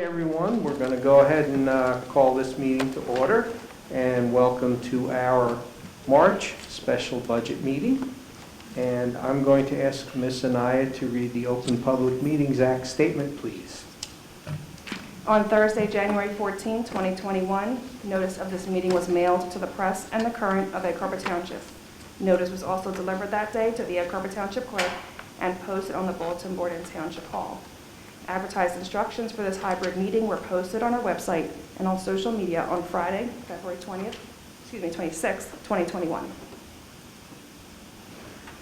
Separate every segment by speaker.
Speaker 1: everyone. We're going to go ahead and call this meeting to order, and welcome to our March special budget meeting. And I'm going to ask Ms. Anaya to read the Open Public Meetings Act statement, please.
Speaker 2: On Thursday, January 14, 2021, notice of this meeting was mailed to the press and the Current of Egg Harbor Township. Notice was also delivered that day to the Egg Harbor Township Clerk and posted on the bulletin board in Township Hall. Advertised instructions for this hybrid meeting were posted on our website and on social media on Friday, February 26th, 2021.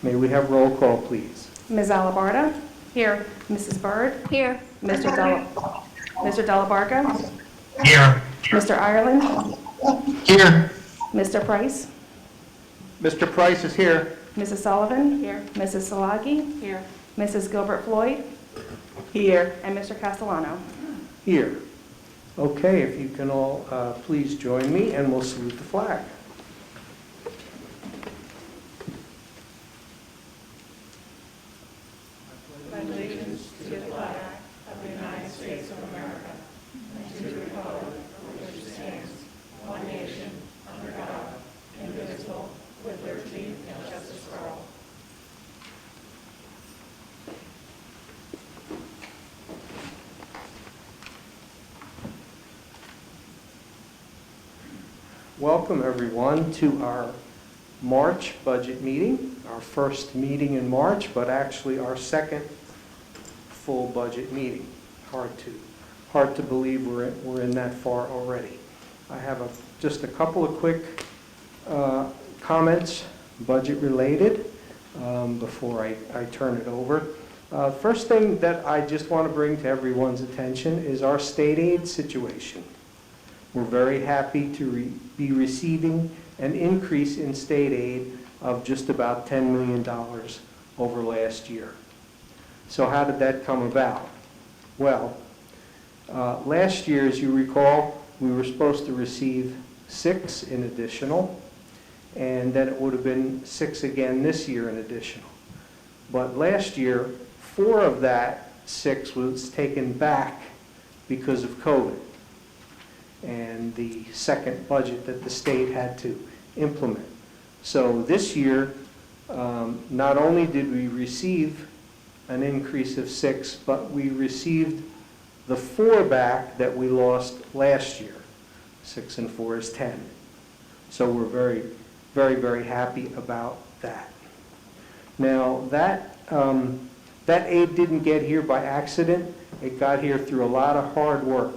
Speaker 1: May we have roll call, please?
Speaker 2: Ms. Alabarda? Here. Mrs. Byrd? Here. Mr. Delabarca?
Speaker 3: Here.
Speaker 2: Mr. Ireland?
Speaker 3: Here.
Speaker 2: Mr. Price?
Speaker 1: Mr. Price is here.
Speaker 2: Mrs. Sullivan? Here. Mrs. Salagi? Here. Mrs. Gilbert Floyd? Here. And Mr. Castellano?
Speaker 1: Here. Okay, if you can all please join me and we'll salute the flag.
Speaker 4: Allegiance to the flag of the United States of America and to the republic for which it stands, one nation, under God, indivisible, with liberty and justice for all.
Speaker 1: Welcome, everyone, to our March budget meeting, our first meeting in March, but actually our second full budget meeting. Hard to believe we're in that far already. I have just a couple of quick comments, budget related, before I turn it over. First thing that I just want to bring to everyone's attention is our state aid situation. We're very happy to be receiving an increase in state aid of just about $10 million over last year. So how did that come about? Well, last year, as you recall, we were supposed to receive 6 in additional, and then it would have been 6 again this year in additional. But last year, 4 of that 6 was taken back because of COVID and the second budget that the state had to implement. So this year, not only did we receive an increase of 6, but we received the 4 back that we lost last year. 6 and 4 is 10. So we're very, very, very happy about that. Now, that aid didn't get here by accident. It got here through a lot of hard work.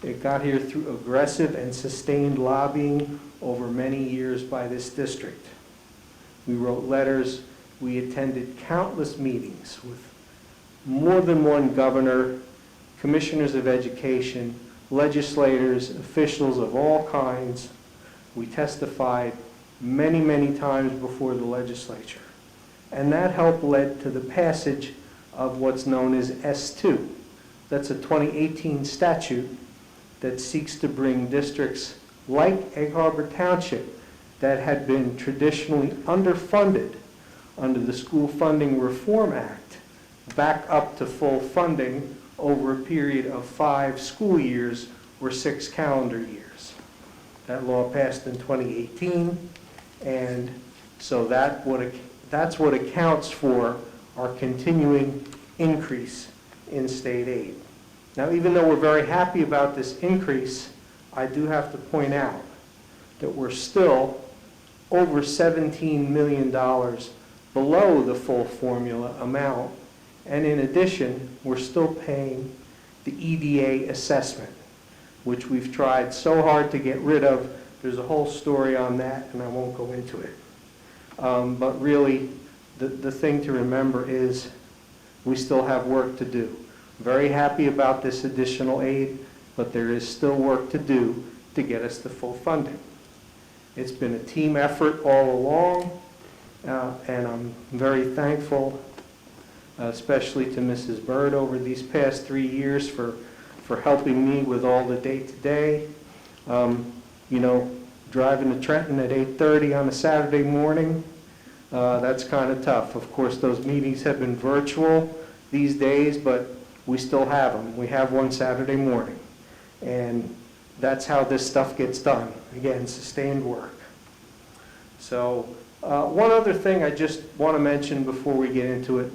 Speaker 1: It got here through aggressive and sustained lobbying over many years by this district. We wrote letters. We attended countless meetings with more than one governor, commissioners of education, legislators, officials of all kinds. We testified many, many times before the legislature. And that help led to the passage of what's known as S2. That's a 2018 statute that seeks to bring districts like Egg Harbor Township that had been traditionally underfunded under the School Funding Reform Act back up to full funding over a period of 5 school years or 6 calendar years. That law passed in 2018, and so that's what accounts for our continuing increase in state aid. Now, even though we're very happy about this increase, I do have to point out that we're still over $17 million below the full formula amount, and in addition, we're still paying the EDA assessment, which we've tried so hard to get rid of. There's a whole story on that, and I won't go into it. But really, the thing to remember is we still have work to do. Very happy about this additional aid, but there is still work to do to get us to full funding. It's been a team effort all along, and I'm very thankful, especially to Mrs. Byrd over these past 3 years for helping me with all the day-to-day. You know, driving to Trenton at 8:30 on a Saturday morning, that's kind of tough. Of course, those meetings have been virtual these days, but we still have them. We have one Saturday morning. And that's how this stuff gets done. Again, sustained work. So one other thing I just want to mention before we get into it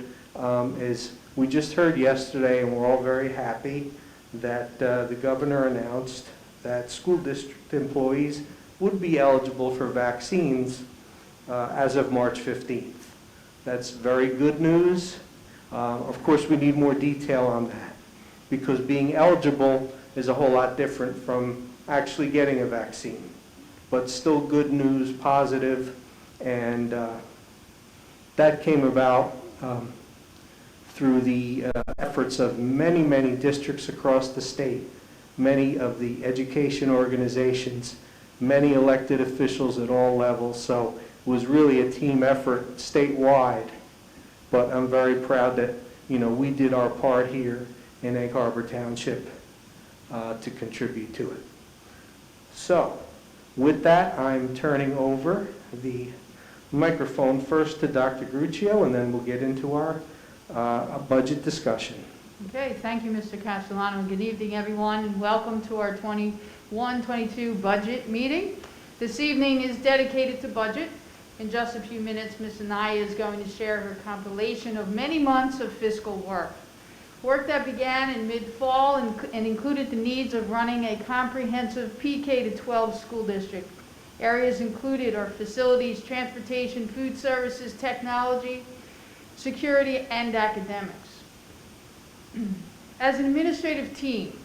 Speaker 1: is we just heard yesterday, and we're all very happy, that the governor announced that school district employees would be eligible for vaccines as of March 15th. That's very good news. Of course, we need more detail on that, because being eligible is a whole lot different from actually getting a vaccine. But still good news, positive, and that came about through the efforts of many, many districts across the state, many of the education organizations, many elected officials at all levels. So it was really a team effort statewide. But I'm very proud that, we did our part here in Egg Harbor Township to contribute to it. So with that, I'm turning over the microphone first to Dr. Gruccio, and then we'll get into our budget discussion.
Speaker 5: Okay, thank you, Mr. Castellano. Good evening, everyone, and welcome to our 21-22 budget meeting. This evening is dedicated to budget. In just a few minutes, Ms. Anaya is going to share her compilation of many months of fiscal work. Work that began in mid-fall and included the needs of running a comprehensive PK-12 school district. Areas included are facilities, transportation, food services, technology, security, and academics. As an administrative team,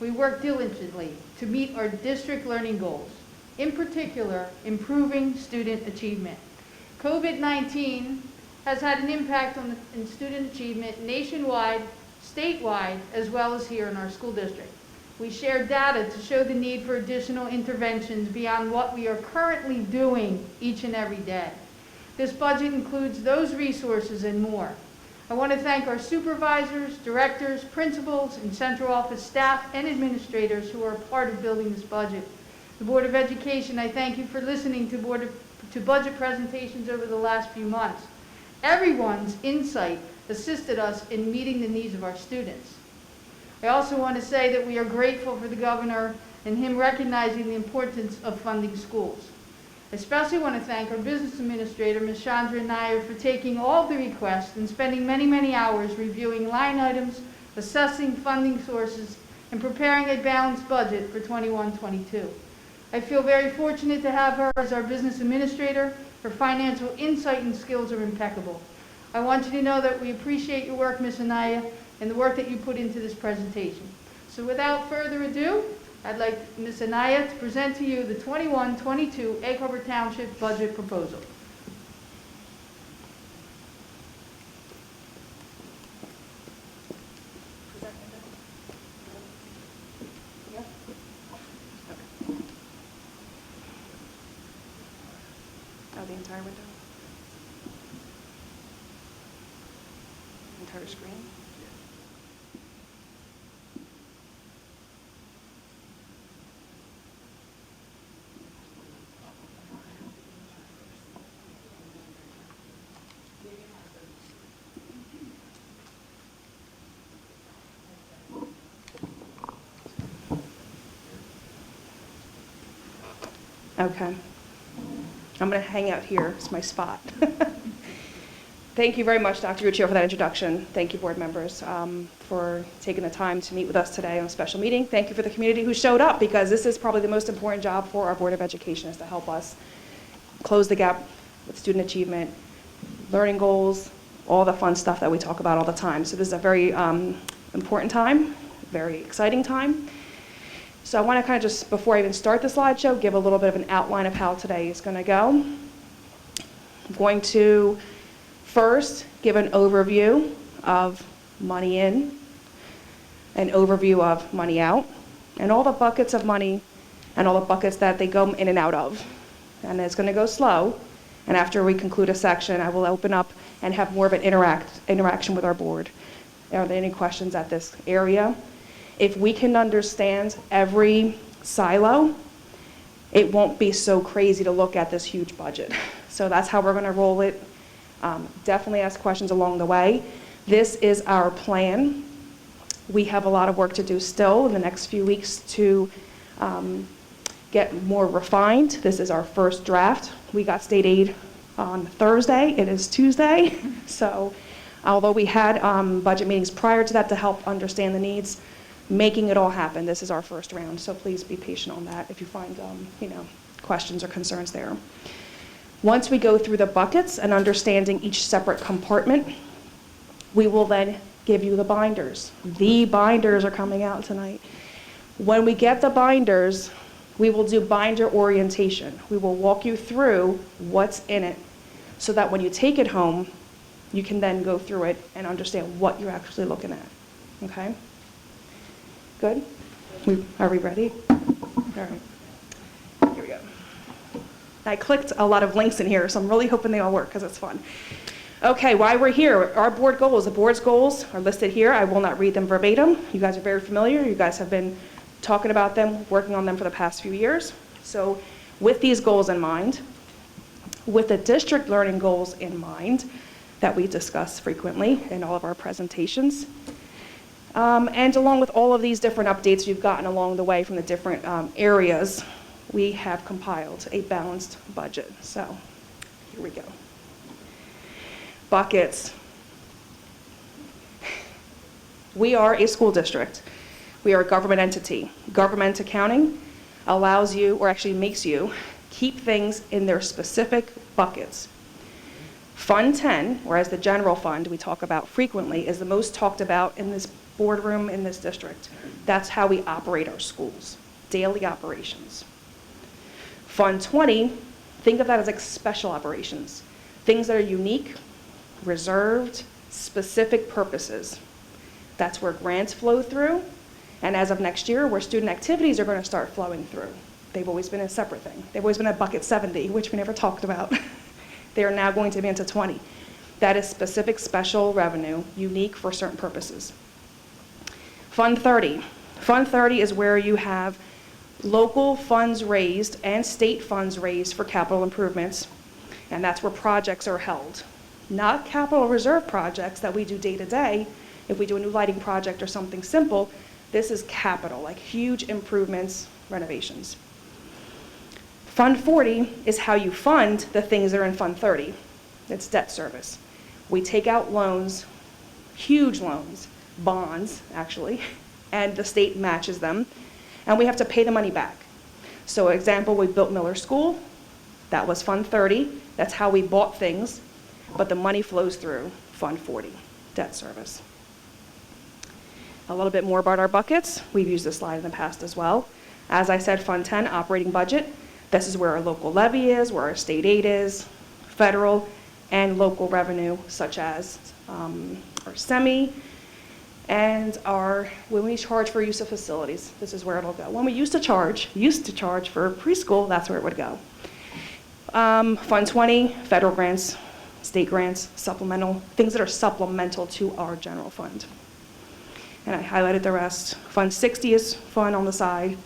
Speaker 5: we work diligently to meet our district learning goals, in particular, improving student achievement. COVID-19 has had an impact on student achievement nationwide, statewide, as well as here in our school district. We share data to show the need for additional interventions beyond what we are currently doing each and every day. This budget includes those resources and more. I want to thank our supervisors, directors, principals, and central office staff and administrators who are a part of building this budget. The Board of Education, I thank you for listening to budget presentations over the last few months. Everyone's insight assisted us in meeting the needs of our students. I also want to say that we are grateful for the governor and him recognizing the importance of funding schools. I especially want to thank our business administrator, Ms. Chandra Nair, for taking all of the requests and spending many, many hours reviewing line items, assessing funding sources, and preparing a balanced budget for 21-22. I feel very fortunate to have her as our business administrator. Her financial insight and skills are impeccable. I want you to know that we appreciate your work, Ms. Anaya, and the work that you put into this presentation. So without further ado, I'd like Ms. Anaya to present to you the 21-22 Egg Harbor Township budget proposal.
Speaker 2: Oh, the entire window? Entire screen? Okay. I'm going to hang out here. It's my spot. Thank you very much, Dr. Guccio, for that introduction. Thank you, board members, for taking the time to meet with us today on a special meeting. Thank you for the community who showed up, because this is probably the most important job for our Board of Education, is to help us close the gap with student achievement, learning goals, all the fun stuff that we talk about all the time. So this is a very important time, very exciting time. So I want to kind of just, before I even start the slideshow, give a little bit of an outline of how today is going to go. I'm going to first give an overview of money in, an overview of money out, and all the buckets of money and all the buckets that they go in and out of. And it's going to go slow. And after we conclude a section, I will open up and have more of an interaction with our board. Are there any questions at this area? If we can understand every silo, it won't be so crazy to look at this huge budget. So that's how we're going to roll it. Definitely ask questions along the way. This is our plan We have a lot of work to do still in the next few weeks to get more refined. This is our first draft. We got state aid on Thursday. It is Tuesday. So although we had budget meetings prior to that to help understand the needs, making it all happen, this is our first round. So please be patient on that if you find questions or concerns there. Once we go through the buckets and understanding each separate compartment, we will then give you the binders. The binders are coming out tonight. When we get the binders, we will do binder orientation. We will walk you through what's in it so that when you take it home, you can then go through it and understand what you're actually looking at. Okay? Good? Are we ready? All right. Here we go. I clicked a lot of links in here, so I'm really hoping they all work because it's fun. Okay, why we're here. Our board goals. The board's goals are listed here. I will not read them verbatim. You guys are very familiar. You guys have been talking about them, working on them for the past few years. So with these goals in mind, with the district learning goals in mind that we discuss frequently in all of our presentations, and along with all of these different updates you've gotten along the way from the different areas, we have compiled a balanced budget. So here we go. Buckets. We are a school district. We are a government entity. Government accounting allows you, or actually makes you, keep things in their specific buckets. Fund 10, or as the general fund we talk about frequently, is the most talked about in this boardroom in this district. That's how we operate our schools, daily operations. Fund 20, think of that as like special operations, things that are unique, reserved, specific purposes. That's where grants flow through, and as of next year, where student activities are going to start flowing through. They've always been a separate thing. They've always been at bucket 70, which we never talked about. They are now going to be into 20. That is specific special revenue, unique for certain purposes. Fund 30. Fund 30 is where you have local funds raised and state funds raised for capital improvements, and that's where projects are held. Not capital reserve projects that we do day to day. If we do a new lighting project or something simple, this is capital, like huge improvements, renovations. Fund 40 is how you fund the things that are in Fund 30. It's debt service. We take out loans, huge loans, bonds actually, and the state matches them, and we have to pay the money back. So example, we built Miller School. That was Fund 30. That's how we bought things, but the money flows through Fund 40, debt service. A little bit more about our buckets. We've used this slide in the past as well. As I said, Fund 10, operating budget. This is where our local levy is, where our state aid is, federal and local revenue, such as our semi, and when we charge for use of facilities, this is where it'll go. When we used to charge for preschool, that's where it would go. Fund 20, federal grants, state grants, supplemental, things that are supplemental to our general fund. And I highlighted the rest. Fund 60 is fun on the side.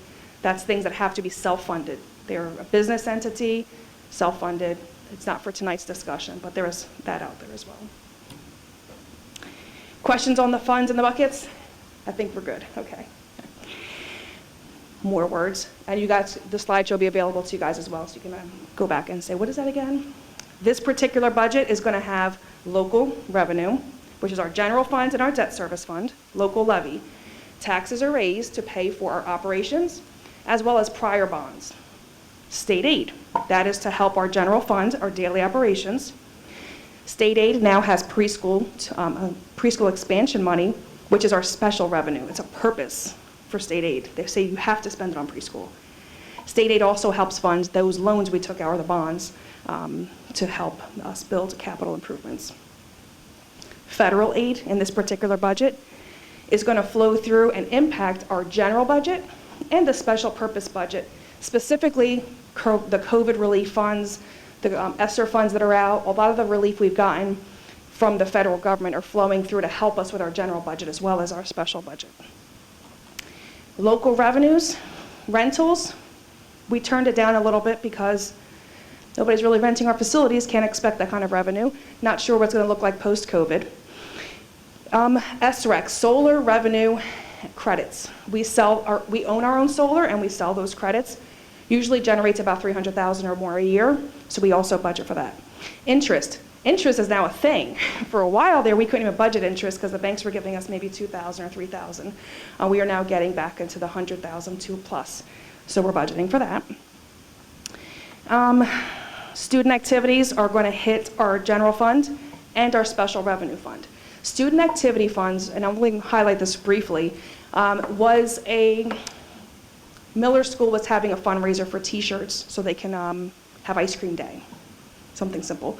Speaker 2: That's things that have to be self-funded. They're a business entity, self-funded. It's not for tonight's discussion, but there is that out there as well. Questions on the funds and the buckets? I think we're good. Okay. More words. And you guys, the slideshow will be available to you guys as well, so you can go back and say, what is that again? This particular budget is going to have local revenue, which is our general fund and our debt service fund, local levy. Taxes are raised to pay for our operations, as well as prior bonds. State aid, that is to help our general fund, our daily operations. State aid now has preschool expansion money, which is our special revenue. It's a purpose for state aid. They say you have to spend it on preschool. State aid also helps fund those loans we took out of the bonds to help us build capital improvements. Federal aid in this particular budget is going to flow through and impact our general budget and the special purpose budget, specifically the COVID relief funds, the ESSER funds that are out. A lot of the relief we've gotten from the federal government are flowing through to help us with our general budget as well as our special budget. Local revenues, rentals, we turned it down a little bit because nobody's really renting our facilities, can't expect that kind of revenue. Not sure what's going to look like post-COVID. SREC, solar revenue credits. We own our own solar and we sell those credits. Usually generates about $300,000 or more a year, so we also budget for that. Interest is now a thing. For a while there, we couldn't even budget interest because the banks were giving us maybe $2,000 or $3,000. We are now getting back into the $100,000 to plus, so we're budgeting for that. Student activities are going to hit our general fund and our special revenue fund. Student activity funds, and I'm going to highlight this briefly, Miller School was having a fundraiser for t-shirts so they can have ice cream day, something simple.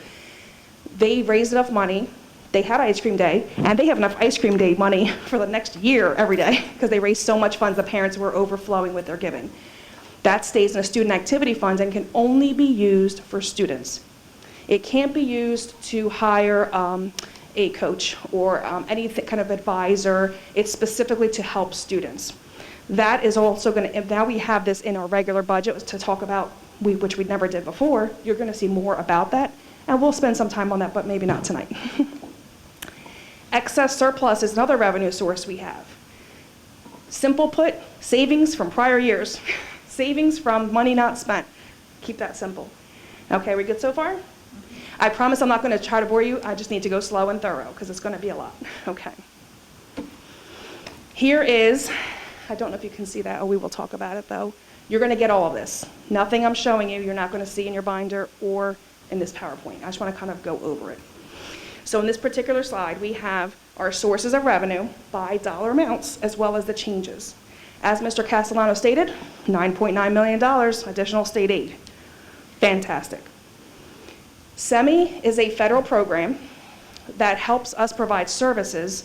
Speaker 2: They raised enough money, they had ice cream day, and they have enough ice cream day money for the next year every day because they raised so much funds the parents were overflowing with their giving. That stays in a student activity fund and can only be used for students. It can't be used to hire a coach or any kind of advisor. It's specifically to help students. That is also going to, now we have this in our regular budget to talk about, which we never did before. You're going to see more about that, and we'll spend some time on that, but maybe not tonight. Excess surplus is another revenue source we have. Simple put, savings from prior years. Savings from money not spent. Keep that simple. Okay, we good so far? I promise I'm not going to try to bore you. I just need to go slow and thorough because it's going to be a lot. Okay. Here is, I don't know if you can see that. Oh, we will talk about it though. You're going to get all of this. Nothing I'm showing you, you're not going to see in your binder or in this PowerPoint. I just want to kind of go over it. So in this particular slide, we have our sources of revenue by dollar amounts as well as the changes. As Mr. Castellano stated, $9.9 million additional state aid. Fantastic. SEMI is a federal program that helps us provide services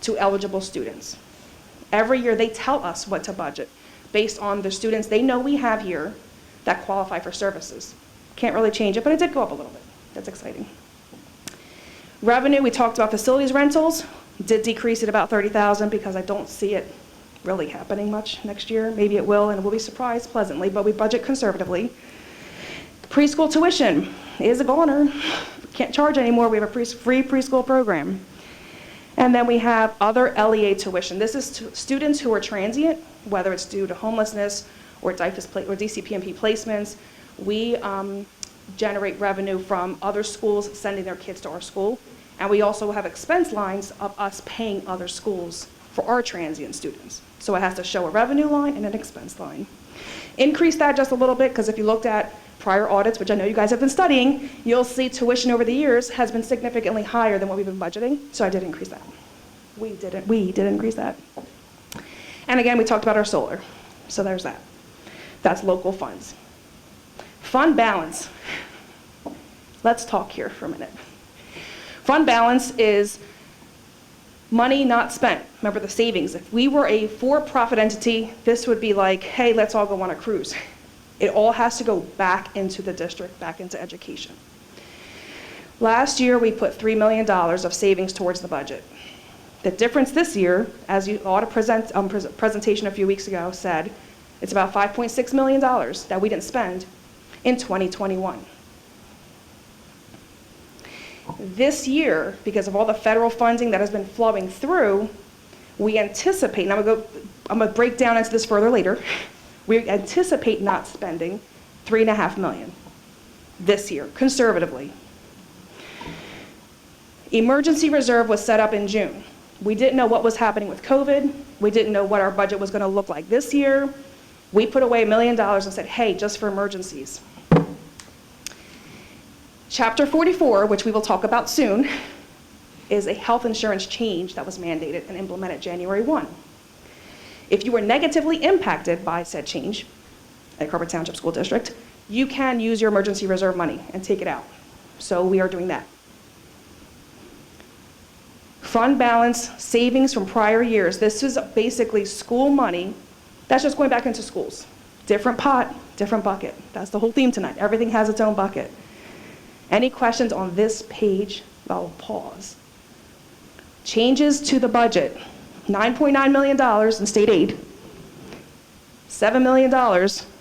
Speaker 2: to eligible students. Every year they tell us what to budget based on the students they know we have here that qualify for services. Can't really change it, but it did go up a little bit. That's exciting. Revenue, we talked about facilities rentals, did decrease at about $30,000 because I don't see it really happening much next year. Maybe it will, and we'll be surprised pleasantly, but we budget conservatively. Preschool tuition is a goner. Can't charge anymore. We have a free preschool program. And then we have other LEA tuition. This is students who are transient, whether it's due to homelessness or DCPMP placements. We generate revenue from other schools sending their kids to our school. And we also have expense lines of us paying other schools for our transient students. So it has to show a revenue line and an expense line. Increase that just a little bit because if you looked at prior audits, which I know you guys have been studying, you'll see tuition over the years has been significantly higher than what we've been budgeting. So I did increase that. We did increase that. And again, we talked about our solar. So there's that. That's local funds. Fund balance. Let's talk here for a minute. Fund balance is money not spent. Remember the savings. If we were a for-profit entity, this would be like, hey, let's all go on a cruise. It all has to go back into the district, back into education. Last year, we put $3 million of savings towards the budget. The difference this year, as you ought to presentation a few weeks ago said, it's about $5.6 million that we didn't spend in 2021. This year, because of all the federal funding that has been flowing through, we anticipate, and I'm going to break down into this further later, we anticipate not spending $3.5 million this year, conservatively. Emergency reserve was set up in June. We didn't know what was happening with COVID. We didn't know what our budget was going to look like this year. We put away $1 million and said, hey, just for emergencies. Chapter 44, which we will talk about soon, is a health insurance change that was mandated and implemented January 1. If you were negatively impacted by said change at Carver Township School District, you can use your emergency reserve money and take it out. So we are doing that. Fund balance, savings from prior years. This is basically school money that's just going back into schools. Different pot, different bucket. That's the whole theme tonight. Everything has its own bucket. Any questions on this page? I'll pause. Changes to the budget. $9.9 million in state aid. $7 million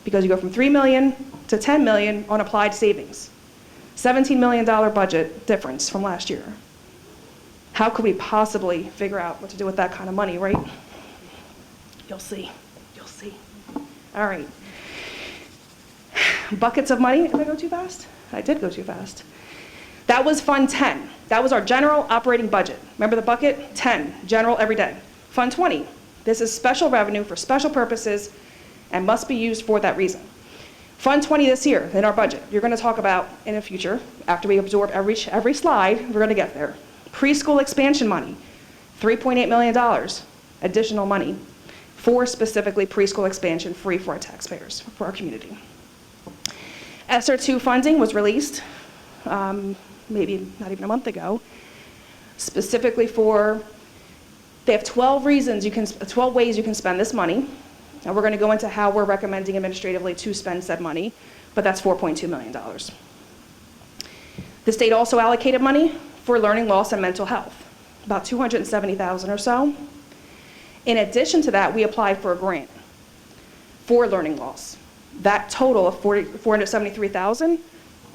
Speaker 2: because you go from $3 million to $10 million on applied savings. $17 million budget difference from last year. How could we possibly figure out what to do with that kind of money, right? You'll see. You'll see. All right. Buckets of money. Did I go too fast? I did go too fast. That was Fund 10. That was our general operating budget. Remember the bucket? 10, general every day. Fund 20. This is special revenue for special purposes and must be used for that reason. Fund 20 this year in our budget, you're going to talk about in the future, after we absorb every slide, we're going to get there. Preschool expansion money, $3.8 million additional money for specifically preschool expansion free for our taxpayers, for our community. ESSER 2 funding was released maybe not even a month ago, specifically for, they have 12 ways you can spend this money. And we're going to go into how we're recommending administratively to spend said money, but that's $4.2 million. The state also allocated money for learning loss and mental health, about $270,000 or so. In addition to that, we applied for a grant for learning loss. That total of $473,000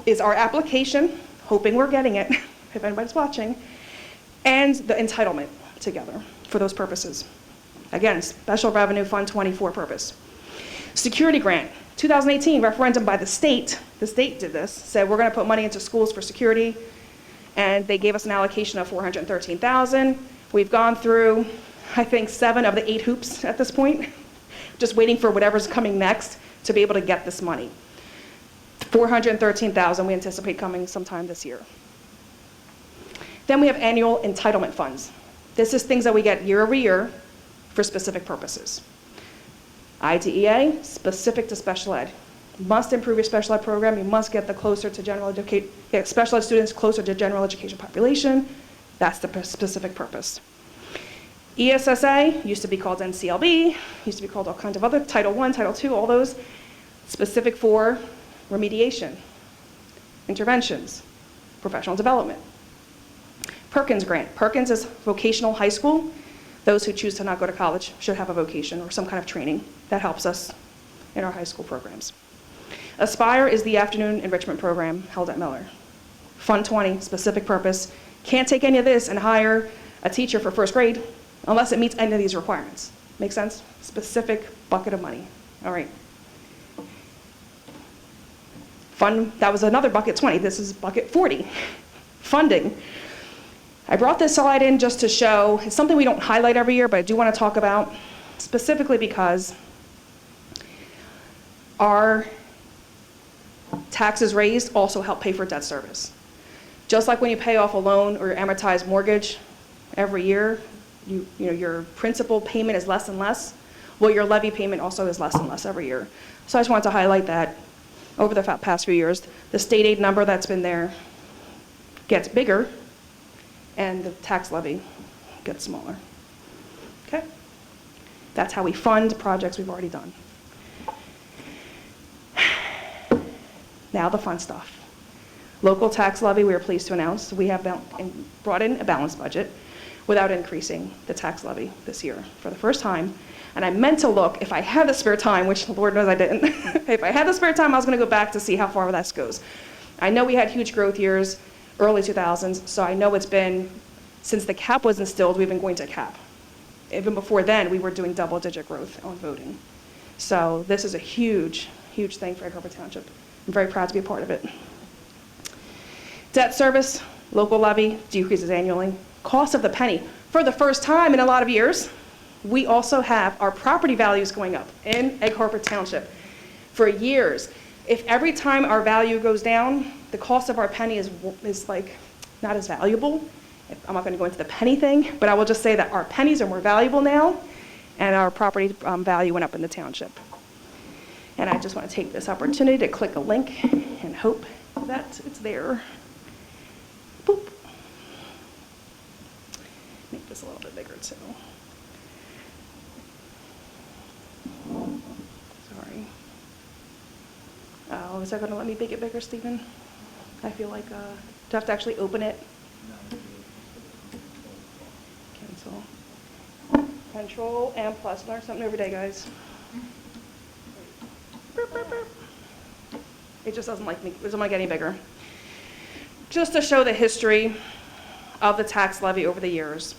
Speaker 2: is our application, hoping we're getting it, if anybody's watching, and the entitlement together for those purposes. Again, special revenue fund 24 purpose. Security grant, 2018 referendum by the state did this, said we're gonna put money into schools for security, and they gave us an allocation of $413,000. We've gone through, I think, 7 of the 8 hoops at this point, just waiting for whatever's coming next to be able to get this money. $413,000 we anticipate coming sometime this year. Then we have annual entitlement funds. This is things that we get year over year for specific purposes. IDEA, specific to special ed. You must improve your special ed program. You must get special ed students closer to general education population. That's the specific purpose. ESSA used to be called NCLB, used to be called all kinds of other, Title I, Title II, all those, specific for remediation, interventions, professional development. Perkins grant. Perkins is vocational high school. Those who choose to not go to college should have a vocation or some kind of training that helps us in our high school programs. Aspire is the afternoon enrichment program held at Miller. Fund 20, specific purpose. Can't take any of this and hire a teacher for first grade unless it meets any of these requirements. Make sense? Specific bucket of money. All right. Fund, that was another bucket 20. This is bucket 40. Funding. I brought this slide in just to show, it's something we don't highlight every year, but I do want to talk about specifically because our taxes raised also help pay for debt service. Just like when you pay off a loan or amortize mortgage every year, you know, your principal payment is less and less. Well, your levy payment also is less and less every year. So I just wanted to highlight that over the past few years, the state aid number that's been there gets bigger and the tax levy gets smaller. Okay? That's how we fund projects we've already done. Now the fun stuff. Local tax levy, we are pleased to announce, we have brought in a balanced budget without increasing the tax levy this year for the first time. And I meant to look, if I had the spare time, which Lord knows I didn't, if I had the spare time, I was going to go back to see how far that goes. I know we had huge growth years, early 2000s, so I know it's been, since the cap was instilled, we've been going to cap. Even before then, we were doing double-digit growth on voting. So this is a huge, huge thing for Egg Harbor Township. I'm very proud to be a part of it. Debt service, local levy decreases annually. Cost of the penny. For the first time in a lot of years, we also have our property values going up in Egg Harbor Township. For years, if every time our value goes down, the cost of our penny is like not as valuable. I'm not going to go into the penny thing, but I will just say that our pennies are more valuable now, and our property value went up in the township. And I just want to take this opportunity to click a link and hope that it's there. Boop. Make this a little bit bigger too. Sorry. Oh, is that going to let me make it bigger, Stephen? I feel like, do I have to actually open it? Cancel. Control and plus. Learn something every day, guys. Burp, burp, burp. It just doesn't like me. It doesn't want to get any bigger. Just to show the history of the tax levy over the years.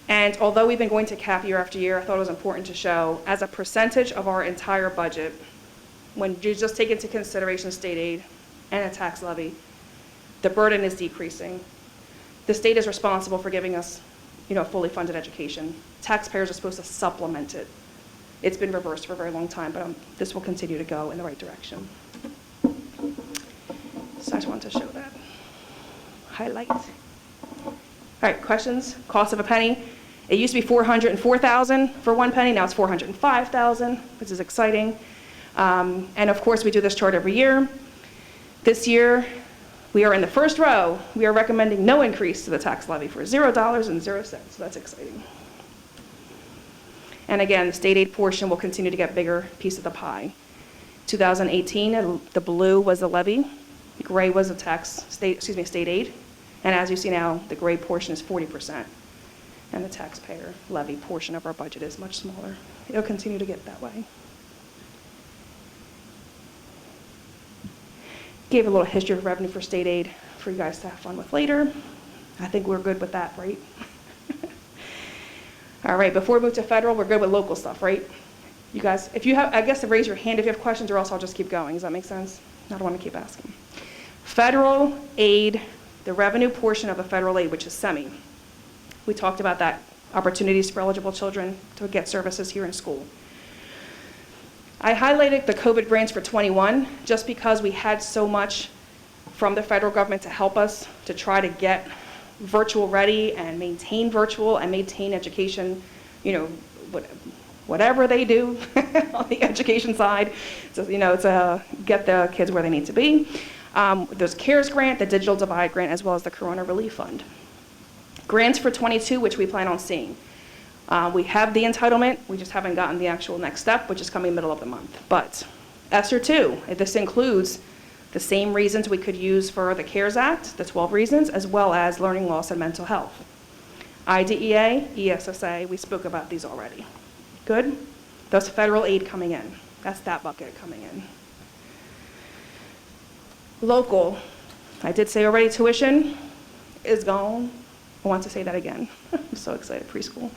Speaker 2: And although we've been going to cap year after year, I thought it was important to show as a percentage of our entire budget, when you just take into consideration state aid and a tax levy, the burden is decreasing. The state is responsible for giving us, fully funded education. Taxpayers are supposed to supplement it. It's been reversed for a very long time, but this will continue to go in the right direction. So I just wanted to show that. Highlight. All right, questions? Cost of a penny. It used to be $404,000 for 1 penny. Now it's $405,000, which is exciting. And of course, we do this chart every year. This year, we are in the first row. We are recommending no increase to the tax levy for $0.00. So that's exciting. And again, the state aid portion will continue to get bigger piece of the pie. 2018, the blue was the levy. The gray was the state aid. And as you see now, the gray portion is 40%. And the taxpayer levy portion of our budget is much smaller. It'll continue to get that way. Gave a little history of revenue for state aid for you guys to have fun with later. I think we're good with that, right? All right, before we move to federal, we're good with local stuff, right? You guys, if you have, I guess raise your hand if you have questions, or else I'll just keep going. Does that make sense? I don't want to keep asking. Federal aid, the revenue portion of the federal aid, which is semi. We talked about that, opportunities for eligible children to get services here in school. I highlighted the COVID grants for 21 just because we had so much from the federal government to help us to try to get virtual ready and maintain virtual and maintain education, whatever they do on the education side, so, to get the kids where they need to be. There's CARES grant, the Digital Divide grant, as well as the Corona Relief Fund. Grants for 22, which we plan on seeing. We have the entitlement, we just haven't gotten the actual next step, which is coming middle of the month. But ESSER 2, this includes the same reasons we could use for the CARES Act, the 12 reasons, as well as learning loss and mental health. IDEA, ESSA, we spoke about these already. Good? Those federal aid coming in. That's that bucket coming in. Local, I did say already, tuition is gone. I want to say that again. I'm so excited, preschool.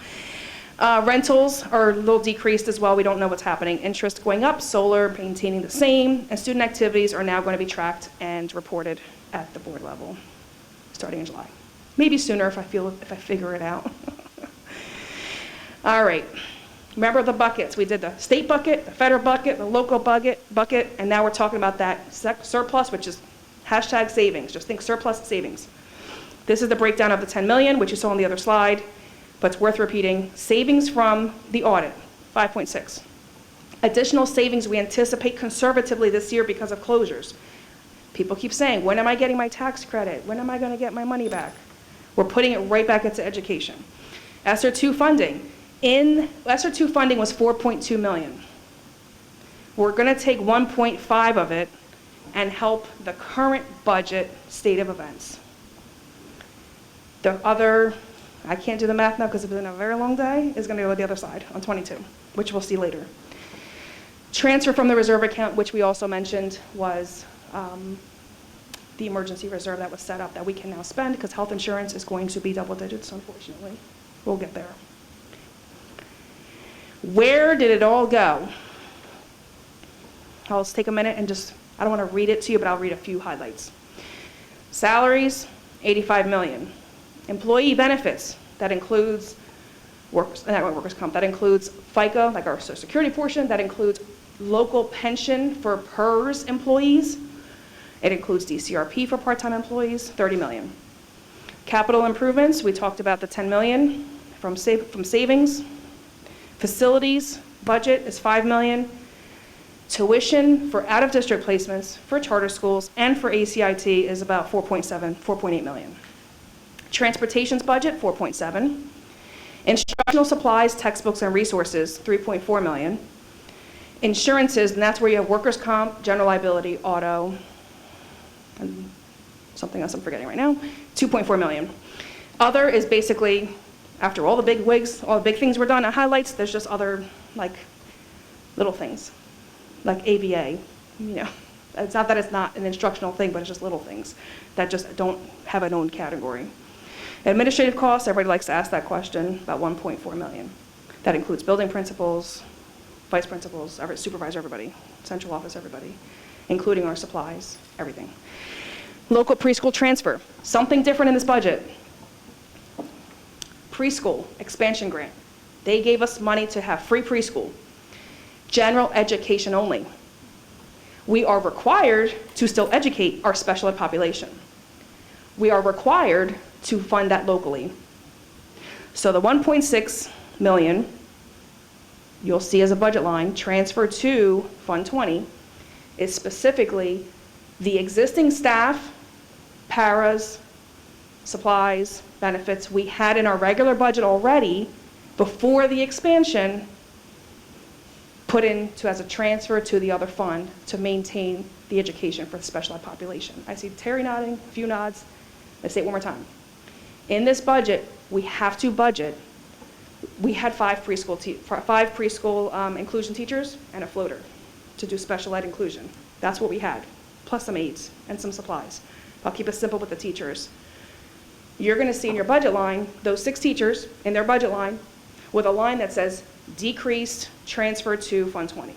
Speaker 2: Rentals are a little decreased as well. We don't know what's happening. Interest going up, solar maintaining the same, and student activities are now going to be tracked and reported at the board level starting in July. Maybe sooner if I figure it out. All right. Remember the buckets. We did the state bucket, the federal bucket, the local bucket, and now we're talking about that surplus, which is hashtag savings. Just think surplus savings. This is the breakdown of the 10 million, which you saw on the other slide, but it's worth repeating. Savings from the audit, 5.6. Additional savings we anticipate conservatively this year because of closures. People keep saying, when am I getting my tax credit? When am I going to get my money back? We're putting it right back into education. ESSER 2 funding. ESSER 2 funding was 4.2 million. We're going to take 1.5 of it and help the current budget state of events. The other, I can't do the math now because it's been a very long day, is going to go to the other side on 22, which we'll see later. Transfer from the reserve account, which we also mentioned, was the emergency reserve that was set up that we can now spend because health insurance is going to be double digits, unfortunately. We'll get there. Where did it all go? I'll just take a minute and I don't want to read it to you, but I'll read a few highlights. Salaries, $85 million. Employee benefits, that includes workers' comp, that includes FICA, like our Social Security portion, that includes local pension for PERS employees. It includes DCRP for part-time employees, $30 million. Capital improvements, we talked about the $10 million from savings. Facilities budget is $5 million. Tuition for out-of-district placements for charter schools and for ACIT is about $4.8 million. Transportation's budget, $4.7. Instructional supplies, textbooks, and resources, $3.4 million. Insurances, and that's where you have workers' comp, general liability, auto, and something else I'm forgetting right now, $2.4 million. Other is basically, after all the big wigs, all the big things were done, it highlights, there's just other, little things, like ABA, It's not that it's not an instructional thing, but it's just little things that just don't have an own category. Administrative costs, everybody likes to ask that question, about 1.4 million. That includes building principals, vice principals, supervisor, everybody, central office, everybody, including our supplies, everything. Local preschool transfer, something different in this budget. Preschool expansion grant. They gave us money to have free preschool. General education only. We are required to still educate our special ed population. We are required to fund that locally. So the 1.6 million, you'll see as a budget line, transfer to Fund 20, is specifically the existing staff, paras, supplies, benefits we had in our regular budget already before the expansion, put into as a transfer to the other fund to maintain the education for the special ed population. I see Terry nodding, a few nods. Let's say it one more time. In this budget, we have to budget. We had five preschool inclusion teachers and a floater to do special ed inclusion. That's what we had, plus some aides and some supplies. I'll keep it simple with the teachers. You're going to see in your budget line, those 6 teachers in their budget line with a line that says decreased, transfer to Fund 20.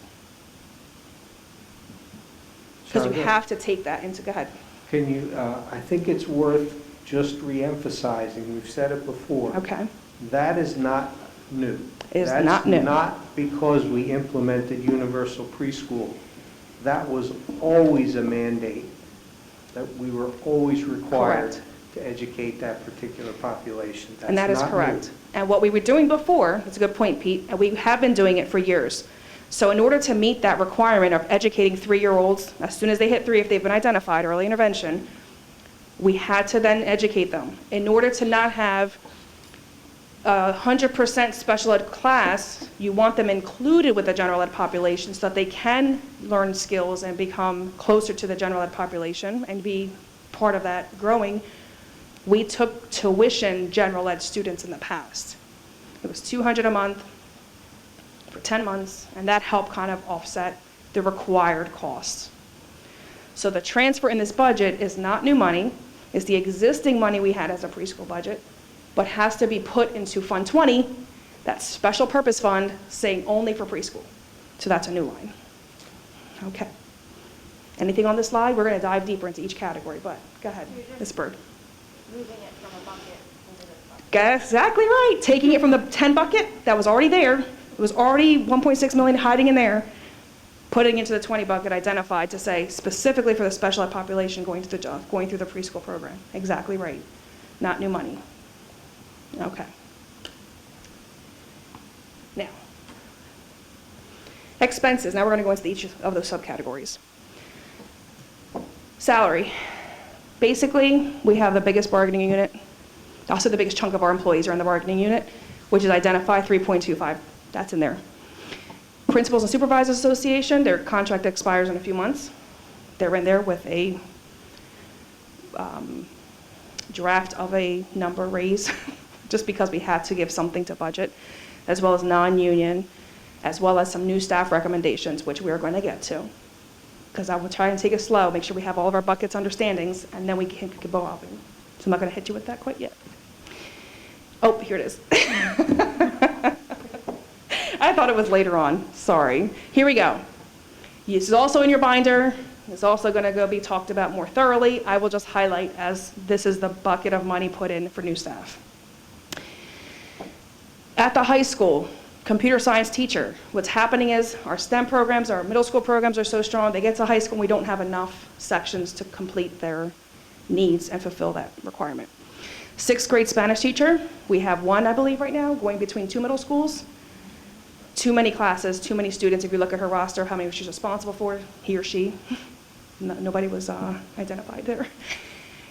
Speaker 2: Because you have to take that into, go ahead.
Speaker 1: Can you, I think it's worth just re-emphasizing, we've said it before.
Speaker 2: Okay.
Speaker 1: That is not new.
Speaker 2: It is not new.
Speaker 1: That's not because we implemented universal preschool. That was always a mandate, that we were always required
Speaker 2: Correct.
Speaker 1: to educate that particular population. That's
Speaker 2: And that is
Speaker 1: not
Speaker 2: correct.
Speaker 1: new.
Speaker 2: And what we were doing before, that's a good point, Pete, and we have been doing it for years. So in order to meet that requirement of educating 3-year-olds, as soon as they hit 3, if they've been identified, early intervention, we had to then educate them. In order to not have a 100% special ed class, you want them included with the general ed population so that they can learn skills and become closer to the general ed population and be part of that growing. We took tuition general ed students in the past. It was $200 a month for 10 months, and that helped kind of offset the required costs. So the transfer in this budget is not new money, it's the existing money we had as a preschool budget, but has to be put into Fund 20, that special purpose fund saying only for preschool. So that's a new line. Okay. Anything on this slide? We're going to dive deeper into each category, but go ahead, Ms. Bird.
Speaker 6: Moving it from a bucket into this bucket.
Speaker 2: Exactly right. Taking it from the 10 bucket that was already there, it was already 1.6 million hiding in there, putting into the 20 bucket identified to say specifically for the special ed population going through the preschool program. Exactly right. Not new money. Okay. Now, expenses. Now we're going to go into each of those subcategories. Salary. Basically, we have the biggest bargaining unit. Also, the biggest chunk of our employees are in the bargaining unit, which is identified 3.25. That's in there. Principals and Supervisors Association, their contract expires in a few months. They're in there with a draft of a number raise, just because we had to give something to budget, as well as non-union, as well as some new staff recommendations, which we're going to get to. Because I will try and take it slow, make sure we have all of our buckets understandings, and then we can go up. So I'm not going to hit you with that quite yet. Oh, here it is. I thought it was later on. Sorry. Here we go. This is also in your binder. It's also going to be talked about more thoroughly. I will just highlight as this is the bucket of money put in for new staff. At the high school, computer science teacher. What's happening is our STEM programs, our middle school programs are so strong, they get to high school and we don't have enough sections to complete their needs and fulfill that requirement. 6th grade Spanish teacher, we have 1, I believe, right now, going between 2 middle schools. Too many classes, too many students. If you look at her roster, how many she's responsible for, he or she. Nobody was identified there.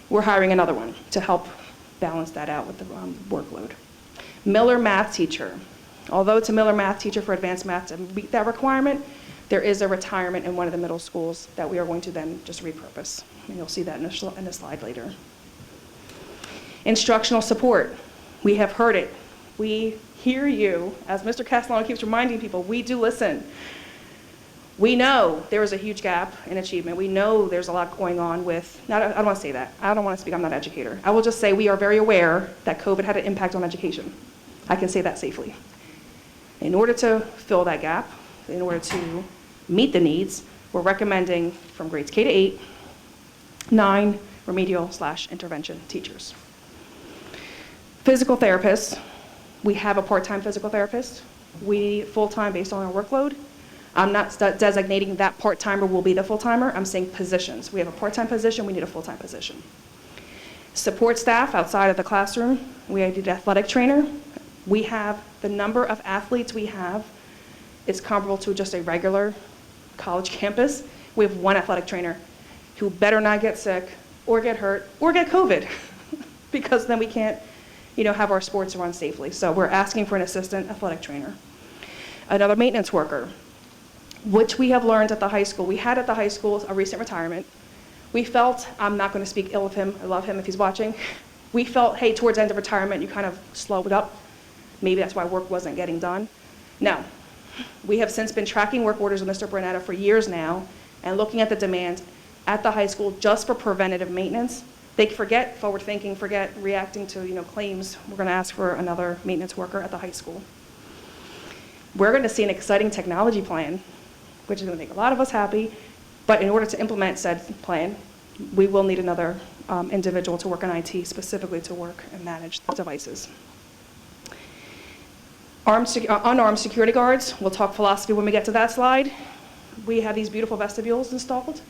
Speaker 2: We're hiring another one to help balance that out with the workload. Miller math teacher. Although it's a Miller math teacher for advanced math to meet that requirement, there is a retirement in one of the middle schools that we are going to then just repurpose. And you'll see that in a slide later. Instructional support. We have heard it. We hear you. As Mr. Castellano keeps reminding people, we do listen. We know there is a huge gap in achievement. We know there's a lot going on with, I don't want to say that. I don't want to speak, I'm not an educator. I will just say we are very aware that COVID had an impact on education. I can say that safely. In order to fill that gap, in order to meet the needs, we're recommending from grades K to 8, 9 remedial/intervention teachers. Physical therapists, we have a part-time physical therapist. We need full-time based on our workload. I'm not designating that part-timer will be the full-timer. I'm saying positions. We have a part-time position, we need a full-time position. Support staff outside of the classroom, we need an athletic trainer. We have, the number of athletes we have is comparable to just a regular college campus. We have one athletic trainer who better not get sick or get hurt or get COVID because then we can't, have our sports run safely. So we're asking for an assistant athletic trainer. Another maintenance worker, which we have learned at the high school. We had at the high school a recent retirement. We felt, I'm not going to speak ill of him, I love him if he's watching. We felt, hey, towards the end of retirement, you kind of slow it up. Maybe that's why work wasn't getting done. No, we have since been tracking work orders with Mr. Bernetta for years now and looking at the demand at the high school just for preventative maintenance. They forget forward thinking, forget reacting to claims. We're going to ask for another maintenance worker at the high school. We're going to see an exciting technology plan, which is going to make a lot of us happy. But in order to implement said plan, we will need another individual to work in IT, specifically to work and manage the devices. Unarmed security guards, we'll talk philosophy when we get to that slide. We have these beautiful vestibules installed.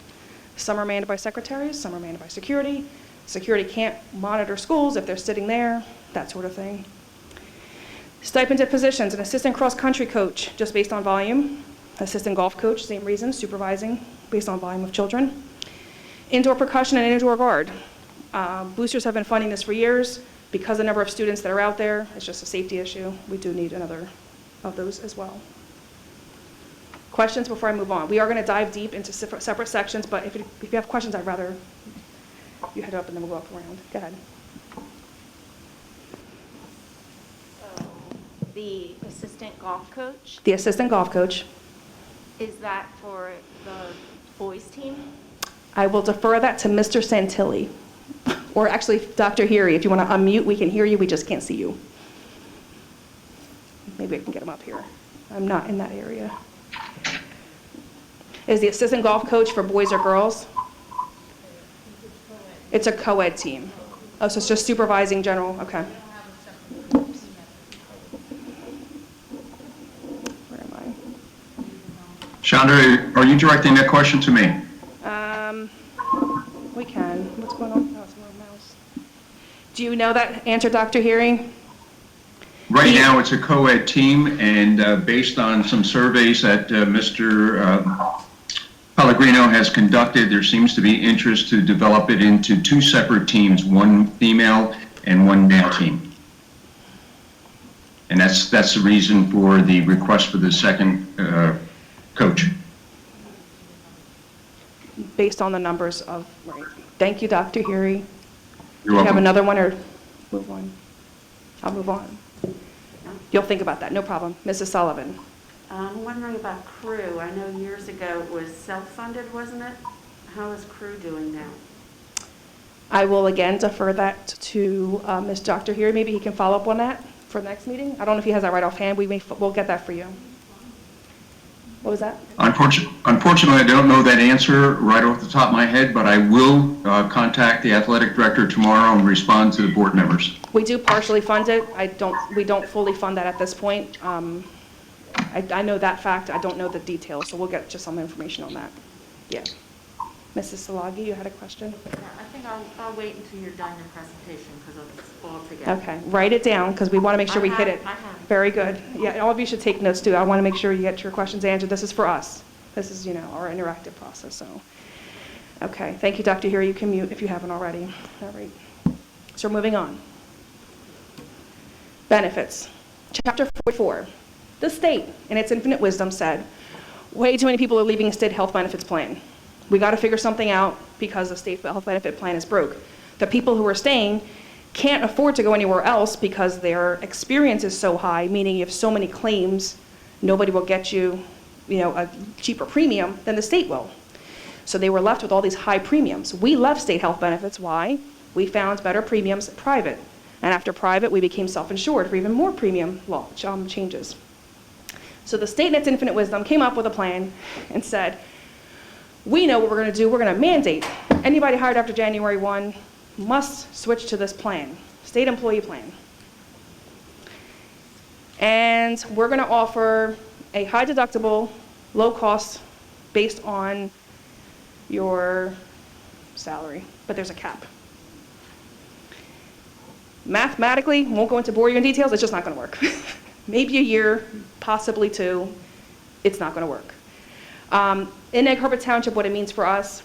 Speaker 2: Some are manned by secretaries, some are manned by security. Security can't monitor schools if they're sitting there, that sort of thing. Stipended positions, an assistant cross-country coach, just based on volume. Assistant golf coach, same reason, supervising based on volume of children. Indoor percussion and indoor guard. Boosters have been funding this for years. Because the number of students that are out there, it's just a safety issue. We do need another of those as well. Questions before I move on? We are going to dive deep into separate sections, but if you have questions, I'd rather you head up and then we'll go up around. Go ahead.
Speaker 6: So, the assistant golf coach,
Speaker 2: The assistant golf coach.
Speaker 6: is that for the boys team?
Speaker 2: I will defer that to Mr. Santilli. Or actually, Dr. Heary, if you want to unmute, we can hear you, we just can't see you. Maybe I can get him up here. I'm not in that area. Is the assistant golf coach for boys or girls? It's a co-ed team. Oh, so it's just supervising general, okay. Where am
Speaker 3: Chandra, are you directing that question to me?
Speaker 2: I? We can. What's going on? Oh, it's my mouse. Do you know that answer, Dr. Heary?
Speaker 3: Right now, it's a co-ed team, and based on some surveys that Mr. Pellegrino has conducted, there seems to be interest to develop it into two separate teams, one female and one male team. And that's the reason for the request for the second coach.
Speaker 2: Based on the numbers of, right. Thank you, Dr. Heary.
Speaker 3: You're
Speaker 2: Do you have
Speaker 3: welcome.
Speaker 2: another one or move on? I'll move on. You'll think about that, no problem. Mrs. Sullivan.
Speaker 7: I'm wondering about crew. I know years ago it was self-funded, wasn't it? How is crew doing now?
Speaker 2: I will again defer that to Ms. Dr. Heary. Maybe he can follow up on that for the next meeting. I don't know if he has that right offhand. We'll get that for you. What was that?
Speaker 3: Unfortunately, I don't know that answer right off the top of my head, but I will contact the athletic director tomorrow and respond to the board members.
Speaker 2: We do partially fund it. We don't fully fund that at this point. I know that fact. I don't know the details, so we'll get just some information on that. Yeah. Mrs. Salagi, you had a question?
Speaker 7: Yeah, I think I'll wait until you're done your presentation because it's all together.
Speaker 2: Okay, write it down because we want to make sure we hit it.
Speaker 7: I have it.
Speaker 2: Very good. Yeah, all of you should take notes too. I want to make sure you get your questions answered. This is for us. This is, our interactive process, so. Okay, thank you, Dr. Heary. You can mute if you haven't already. All right. So moving on. Benefits. Chapter 44. The state, in its infinite wisdom, said, way too many people are leaving a state health benefits plan. We got to figure something out because the state health benefit plan is broke. The people who are staying can't afford to go anywhere else because their experience is so high, meaning you have so many claims, nobody will get you a cheaper premium than the state will. So they were left with all these high premiums. We left state health benefits. Why? We found better premiums private. And after private, we became self-insured for even more premium law changes. So the state in its infinite wisdom came up with a plan and said, we know what we're going to do. We're going to mandate anybody hired after January 1 must switch to this plan, state employee plan. And we're going to offer a high deductible, low cost based on your salary, but there's a cap. Mathematically, won't go into bore you in details, it's just not going to work. Maybe a year, possibly 2, it's not going to work. In Egg Harbor Township, what it means for us,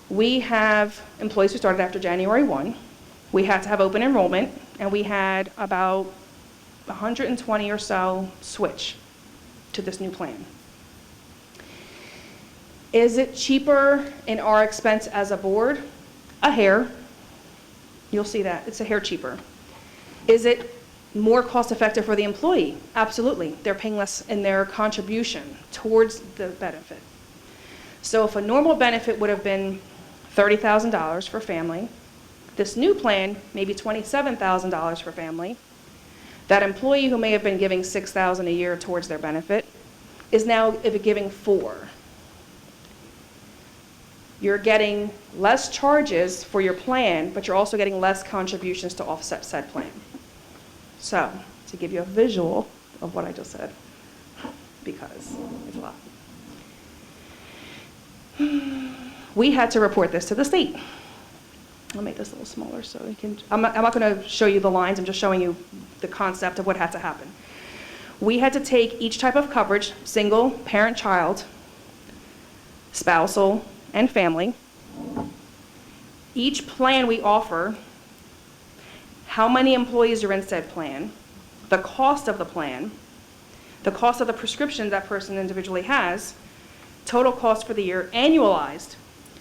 Speaker 2: we have employees who started after January 1. We had to have open enrollment, and we had about 120 or so switch to this new plan. Is it cheaper in our expense as a board? A hair. You'll see that. It's a hair cheaper. Is it more cost effective for the employee? Absolutely. They're paying less in their contribution towards the benefit. So if a normal benefit would have been $30,000 for family, this new plan may be $27,000 for family. That employee who may have been giving $6,000 a year towards their benefit is now giving $4,000. You're getting less charges for your plan, but you're also getting less contributions to offset said plan. So, to give you a visual of what I just said, because it's a lot. We had to report this to the state. I'll make this a little smaller so you can, I'm not going to show you the lines, I'm just showing you the concept of what had to happen. We had to take each type of coverage, single, parent, child, spousal, and family. Each plan we offer, how many employees are in said plan, the cost of the plan, the cost of the prescription that person individually has, total cost for the year, annualized,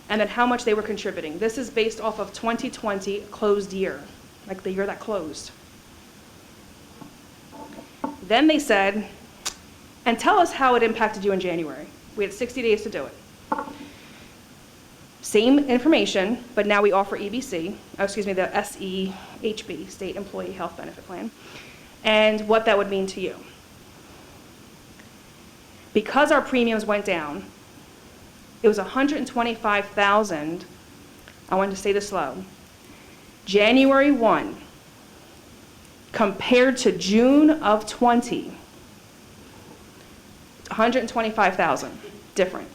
Speaker 2: and then how much they were contributing. This is based off of 2020 closed year, like the year that closed. Then they said, and tell us how it impacted you in January. We had 60 days to do it. Same information, but now we offer EBC, the SEHB, State Employee Health Benefit Plan, and what that would mean to you. Because our premiums went down, it was $125,000, I wanted to say this slow, January 1, compared to June of 20, $125,000 different.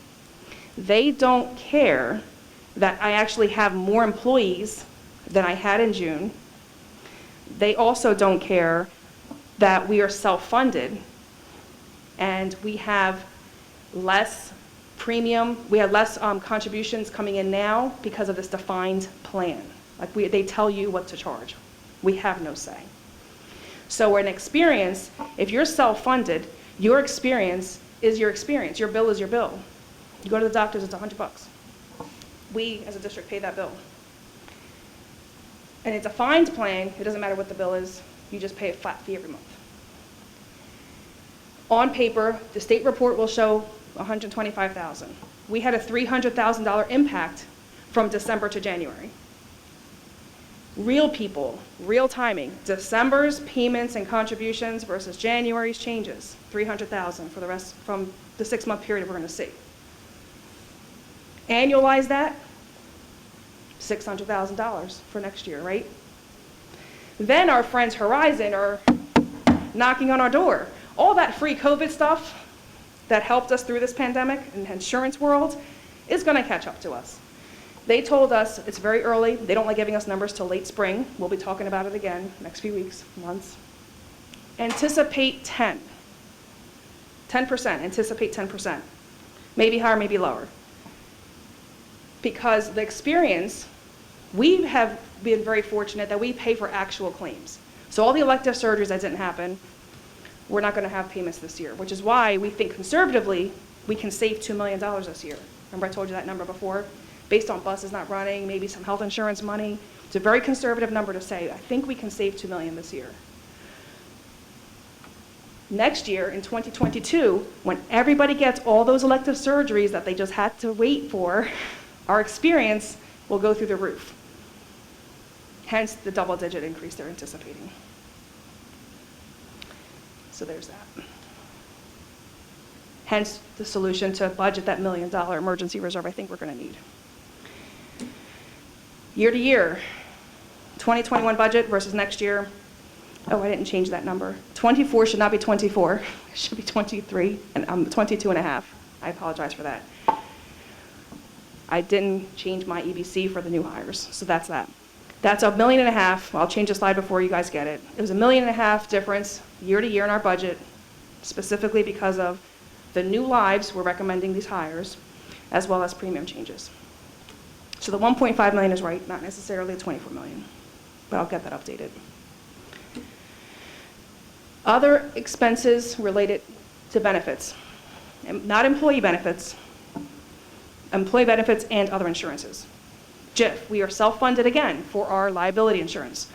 Speaker 2: They don't care that I actually have more employees than I had in June. They also don't care that we are self-funded and we have less premium, we have less contributions coming in now because of this defined plan. Like they tell you what to charge. We have no say. So in experience, if you're self-funded, your experience is your experience. Your bill is your bill. You go to the doctor's, it's $100. We, as a district, pay that bill. And it's a defined plan. It doesn't matter what the bill is. You just pay a flat fee every month. On paper, the state report will show $125,000. We had a $300,000 impact from December to January. Real people, real timing. December's payments and contributions versus January's changes. $300,000 for the rest from the 6-month period we're going to see. Annualize that, $600,000 for next year, right? Then our friends Horizon are knocking on our door. All that free COVID stuff that helped us through this pandemic in the insurance world is going to catch up to us. They told us it's very early. They don't like giving us numbers till late spring. We'll be talking about it again next few weeks, months. Anticipate 10%, anticipate 10%. Maybe higher, maybe lower. Because the experience, we have been very fortunate that we pay for actual claims. So all the elective surgeries that didn't happen, we're not going to have payments this year, which is why we think conservatively we can save $2 million this year. Remember I told you that number before? Based on buses not running, maybe some health insurance money. It's a very conservative number to say, I think we can save $2 million this year. Next year, in 2022, when everybody gets all those elective surgeries that they just had to wait for, our experience will go through the roof. Hence the double-digit increase they're anticipating. So there's that. Hence the solution to budget that $1 million emergency reserve I think we're going to need. Year to year, 2021 budget versus next year. Oh, I didn't change that number. 24 should not be 24. It should be 23 and 22 and a half. I apologize for that. I didn't change my EBC for the new hires, so that's that. That's $1.5 million. I'll change the slide before you guys get it. It was $1.5 million difference year to year in our budget, specifically because of the new lives we're recommending these hires, as well as premium changes. So the 1.5 million is right, not necessarily the 24 million, but I'll get that updated. Other expenses related to benefits, not employee benefits and other insurances. JIF, we are self-funded again for our liability insurance.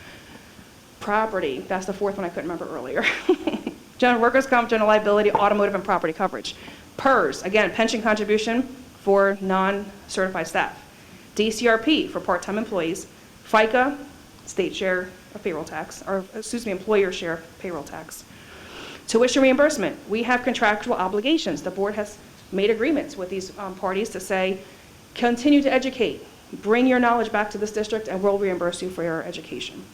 Speaker 2: Property, that's the fourth one I couldn't remember earlier. General workers' comp, general liability, automotive, and property coverage. PERS, again, pension contribution for non-certified staff. DCRP for part-time employees. FICA, state share of payroll tax, or excuse me, employer share of payroll tax. Tuition reimbursement, we have contractual obligations. The board has made agreements with these parties to say, continue to educate, bring your knowledge back to this district, and we'll reimburse you for your education.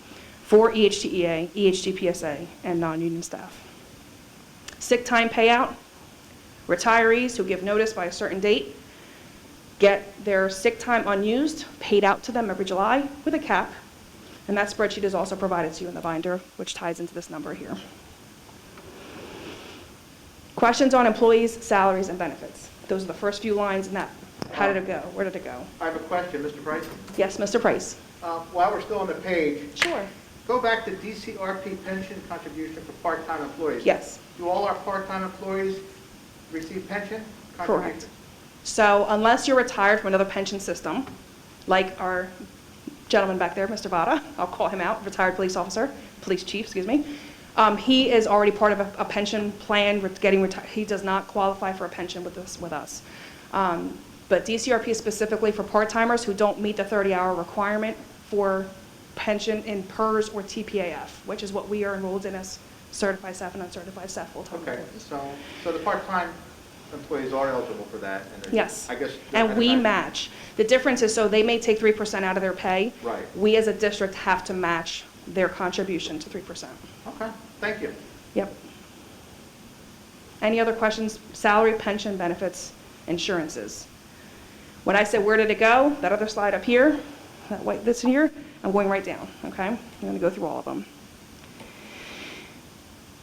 Speaker 2: For EHTEA, EHTPSA, and non-union staff. Sick time payout, retirees who give notice by a certain date get their sick time unused paid out to them every July with a cap, and that spreadsheet is also provided to you in the binder, which ties into this number here. Questions on employees' salaries and benefits. Those are the first few lines in that. How did it go? Where did it go?
Speaker 8: I have a question, Mr. Price.
Speaker 2: Yes, Mr. Price.
Speaker 8: While we're still on the page,
Speaker 2: Sure.
Speaker 8: go back to DCRP pension contribution for part-time employees.
Speaker 2: Yes.
Speaker 8: Do all our part-time employees receive pension contribution?
Speaker 2: Correct. So unless you're retired from another pension system, like our gentleman back there, Mr. Vada, I'll call him out, retired police officer, police chief, excuse me. He is already part of a pension plan with getting retired. He does not qualify for a pension with us. But DCRP is specifically for part-timers who don't meet the 30-hour requirement for pension in PERS or TPAF, which is what we are enrolled in as certified staff and uncertified staff full-time
Speaker 8: Okay,
Speaker 2: employees.
Speaker 8: so the part-time employees are eligible for that? And they're-
Speaker 2: Yes.
Speaker 8: I guess.
Speaker 2: And we match. The difference is, so they may take 3% out of their pay.
Speaker 8: Right.
Speaker 2: We as a district have to match their contribution to 3%.
Speaker 8: Okay, thank you.
Speaker 2: Yep. Any other questions? Salary, pension, benefits, insurances. When I said where did it go, that other slide up here, that white, this here, I'm going right down, okay? I'm going to go through all of them.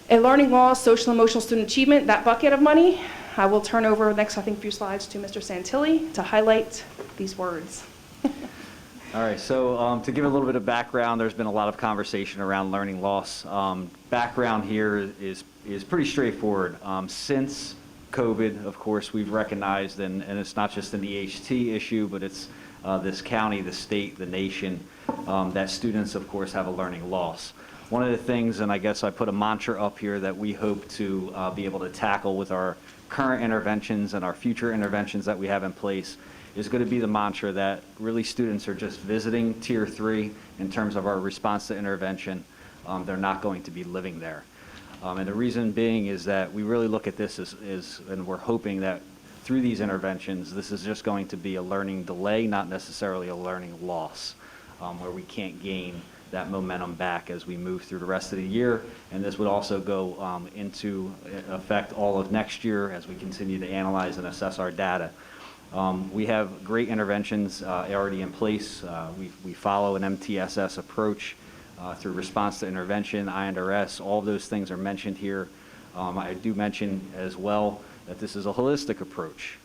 Speaker 2: In learning loss, social and emotional student achievement, that bucket of money, I will turn over next, I think, few slides to Mr. Santilli to highlight these words.
Speaker 9: All right, so to give a little bit of background, there's been a lot of conversation around learning loss. Background here is pretty straightforward. Since COVID, of course, we've recognized, and it's not just an EHT issue, but it's this county, the state, the nation, that students, of course, have a learning loss. One of the things, and I guess I put a mantra up here that we hope to be able to tackle with our current interventions and our future interventions that we have in place, is going to be the mantra that really students are just visiting Tier 3 in terms of our response to intervention. They're not going to be living there. And the reason being is that we really look at this as, and we're hoping that through these interventions, this is just going to be a learning delay, not necessarily a learning loss, where we can't gain that momentum back as we move through the rest of the year. And this would also go into effect all of next year as we continue to analyze and assess our data. We have great interventions already in place. We follow an MTSS approach through response to intervention, INRS, all of those things are mentioned here. I do mention as well that this is a holistic approach.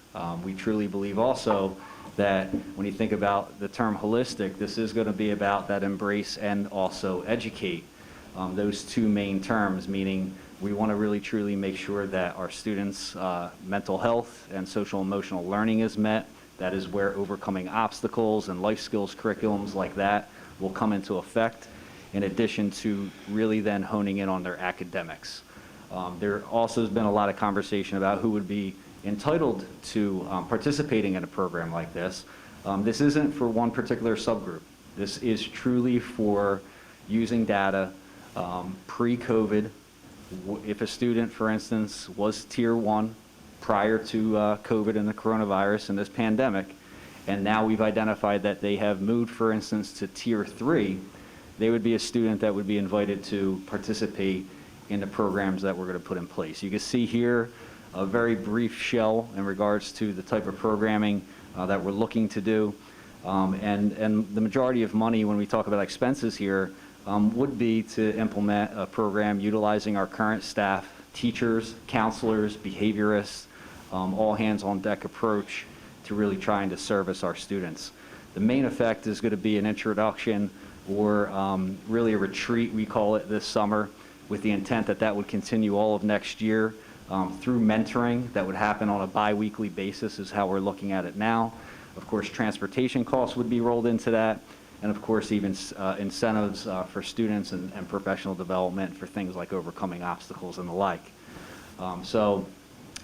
Speaker 9: We truly believe also that when you think about the term holistic, this is going to be about that embrace and also educate. Those two main terms, meaning we want to really truly make sure that our students' mental health and social emotional learning is met. That is where overcoming obstacles and life skills curriculums like that will come into effect, in addition to really then honing in on their academics. There also has been a lot of conversation about who would be entitled to participating in a program like this. This isn't for one particular subgroup. This is truly for using data pre-COVID. If a student, for instance, was Tier 1 prior to COVID and the coronavirus and this pandemic, and now we've identified that they have moved, for instance, to Tier 3, they would be a student that would be invited to participate in the programs that we're going to put in place. You can see here a very brief shell in regards to the type of programming that we're looking to do. And the majority of money when we talk about expenses here would be to implement a program utilizing our current staff, teachers, counselors, behaviorists, all hands on deck approach to really trying to service our students. The main effect is going to be an introduction or really a retreat, we call it, this summer, with the intent that that would continue all of next year through mentoring that would happen on a bi-weekly basis is how we're looking at it now. Of course, transportation costs would be rolled into that, and of course even incentives for students and professional development for things like overcoming obstacles and the like. So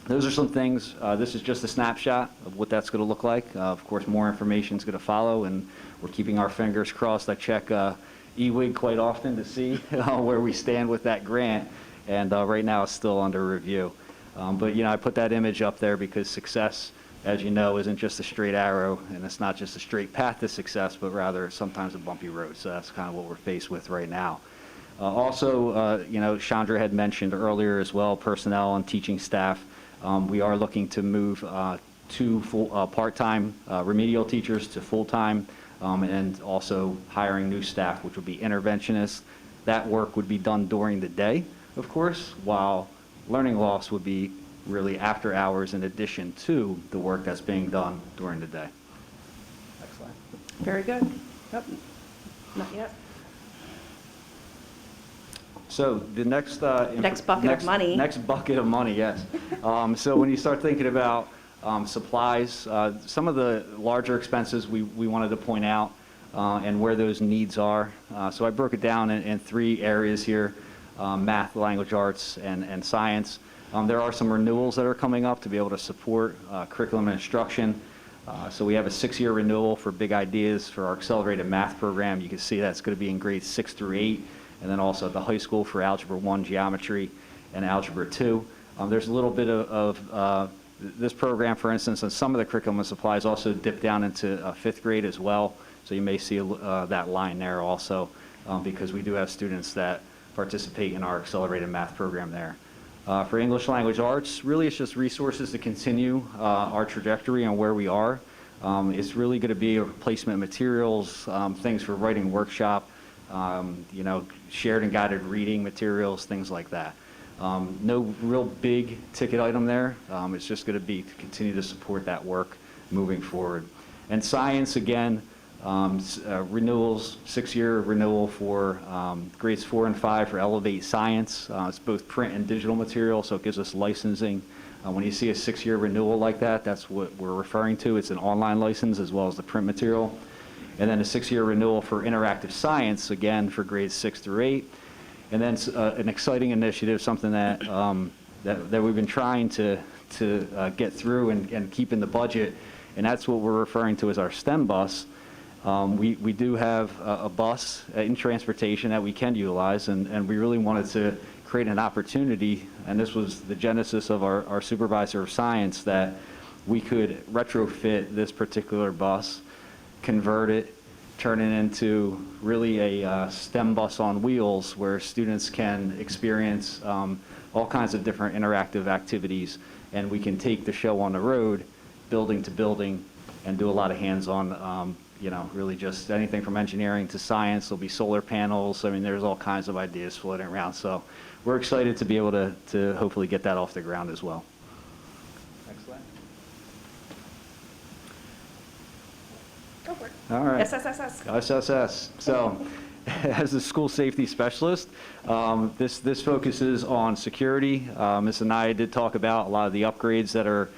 Speaker 9: those are some things. This is just a snapshot of what that's going to look like. Of course, more information is going to follow, and we're keeping our fingers crossed. I check eWig quite often to see where we stand with that grant, and right now it's still under review. But I put that image up there because success, as you know, isn't just a straight arrow, and it's not just a straight path to success, but rather sometimes a bumpy road. So that's kind of what we're faced with right now. Also, Chandra had mentioned earlier as well, personnel and teaching staff. We are looking to move two part-time remedial teachers to full-time, and also hiring new staff, which would be interventionists. That work would be done during the day, of course, while learning loss would be really after hours in addition to the work that's being done during the day. Next slide.
Speaker 2: Very good. Nope, not yet.
Speaker 9: So the next
Speaker 2: Next bucket of money.
Speaker 9: Next bucket of money, yes. So when you start thinking about supplies, some of the larger expenses we wanted to point out and where those needs are. So I broke it down in three areas here: math, language arts, and science. There are some renewals that are coming up to be able to support curriculum and instruction. So we have a 6-year renewal for Big Ideas for our accelerated math program. You can see that's going to be in grades 6 through 8, and then also at the high school for Algebra 1 geometry and Algebra 2. There's a little bit of this program, for instance, and some of the curriculum and supplies also dip down into 5th grade as well. So you may see that line there also because we do have students that participate in our accelerated math program there. For English language arts, really it's just resources to continue our trajectory and where we are. It's really going to be replacement materials, things for writing workshop, shared and guided reading materials, things like that. No real big ticket item there. It's just going to be to continue to support that work moving forward. And science, again, renewals, 6-year renewal for grades 4 and 5 for Elevate Science. It's both print and digital material, so it gives us licensing. When you see a 6-year renewal like that, that's what we're referring to. It's an online license as well as the print material. And then a 6-year renewal for interactive science, again, for grades 6 through 8. And then an exciting initiative, something that that we've been trying to get through and keep in the budget, and that's what we're referring to as our STEM bus. We do have a bus in transportation that we can utilize, and we really wanted to create an opportunity, and this was the genesis of our supervisor of science, that we could retrofit this particular bus, convert it, turn it into really a STEM bus on wheels where students can experience all kinds of different interactive activities, and we can take the show on the road, building to building, and do a lot of hands-on, really just anything from engineering to science. There'll be solar panels. I mean, there's all kinds of ideas floating around. So we're excited to be able to hopefully get that off the ground as well. Next slide.
Speaker 2: Go for it.
Speaker 9: All right.
Speaker 2: SSSS.
Speaker 9: SSS. So, as a school safety specialist, this focuses on security. Ms. Anaya did talk about a lot of the upgrades that are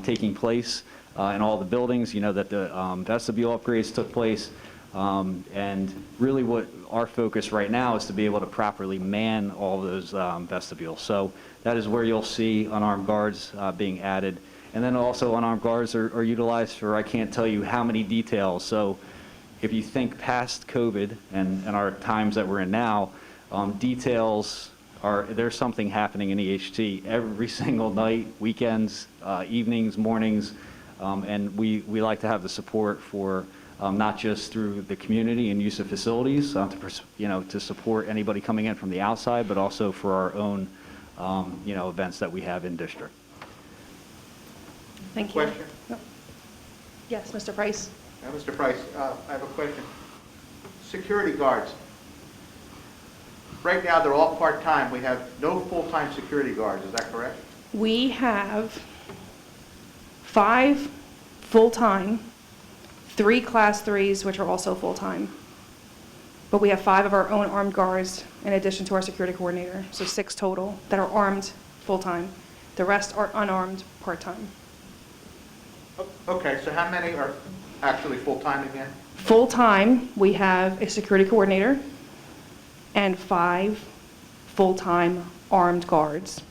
Speaker 9: taking place in all the buildings. You know that the vestibule upgrades took place. And really what our focus right now is to be able to properly man all those vestibules. So that is where you'll see unarmed guards being added. And then also unarmed guards are utilized for I can't tell you how many details. So if you think past COVID and our times that we're in now, details there's something happening in EHT every single night, weekends, evenings, mornings, and we like to have the support for not just through the community and use of facilities, to support anybody coming in from the outside, but also for our own, events that we have in district.
Speaker 2: Thank you.
Speaker 8: Question?
Speaker 2: Yes, Mr. Price?
Speaker 8: Now, Mr. Price, I have a question. Security guards. Right now, they're all part-time. We have no full-time security guards, is that correct?
Speaker 2: We have 5 full-time, 3 Class 3s, which are also full-time. But we have 5 of our own armed guards in addition to our security coordinator, so 6 total that are armed full-time. The rest are unarmed part-time.
Speaker 8: Okay, so how many are actually full-time again?
Speaker 2: Full-time, we have a security coordinator and 5 full-time armed guards.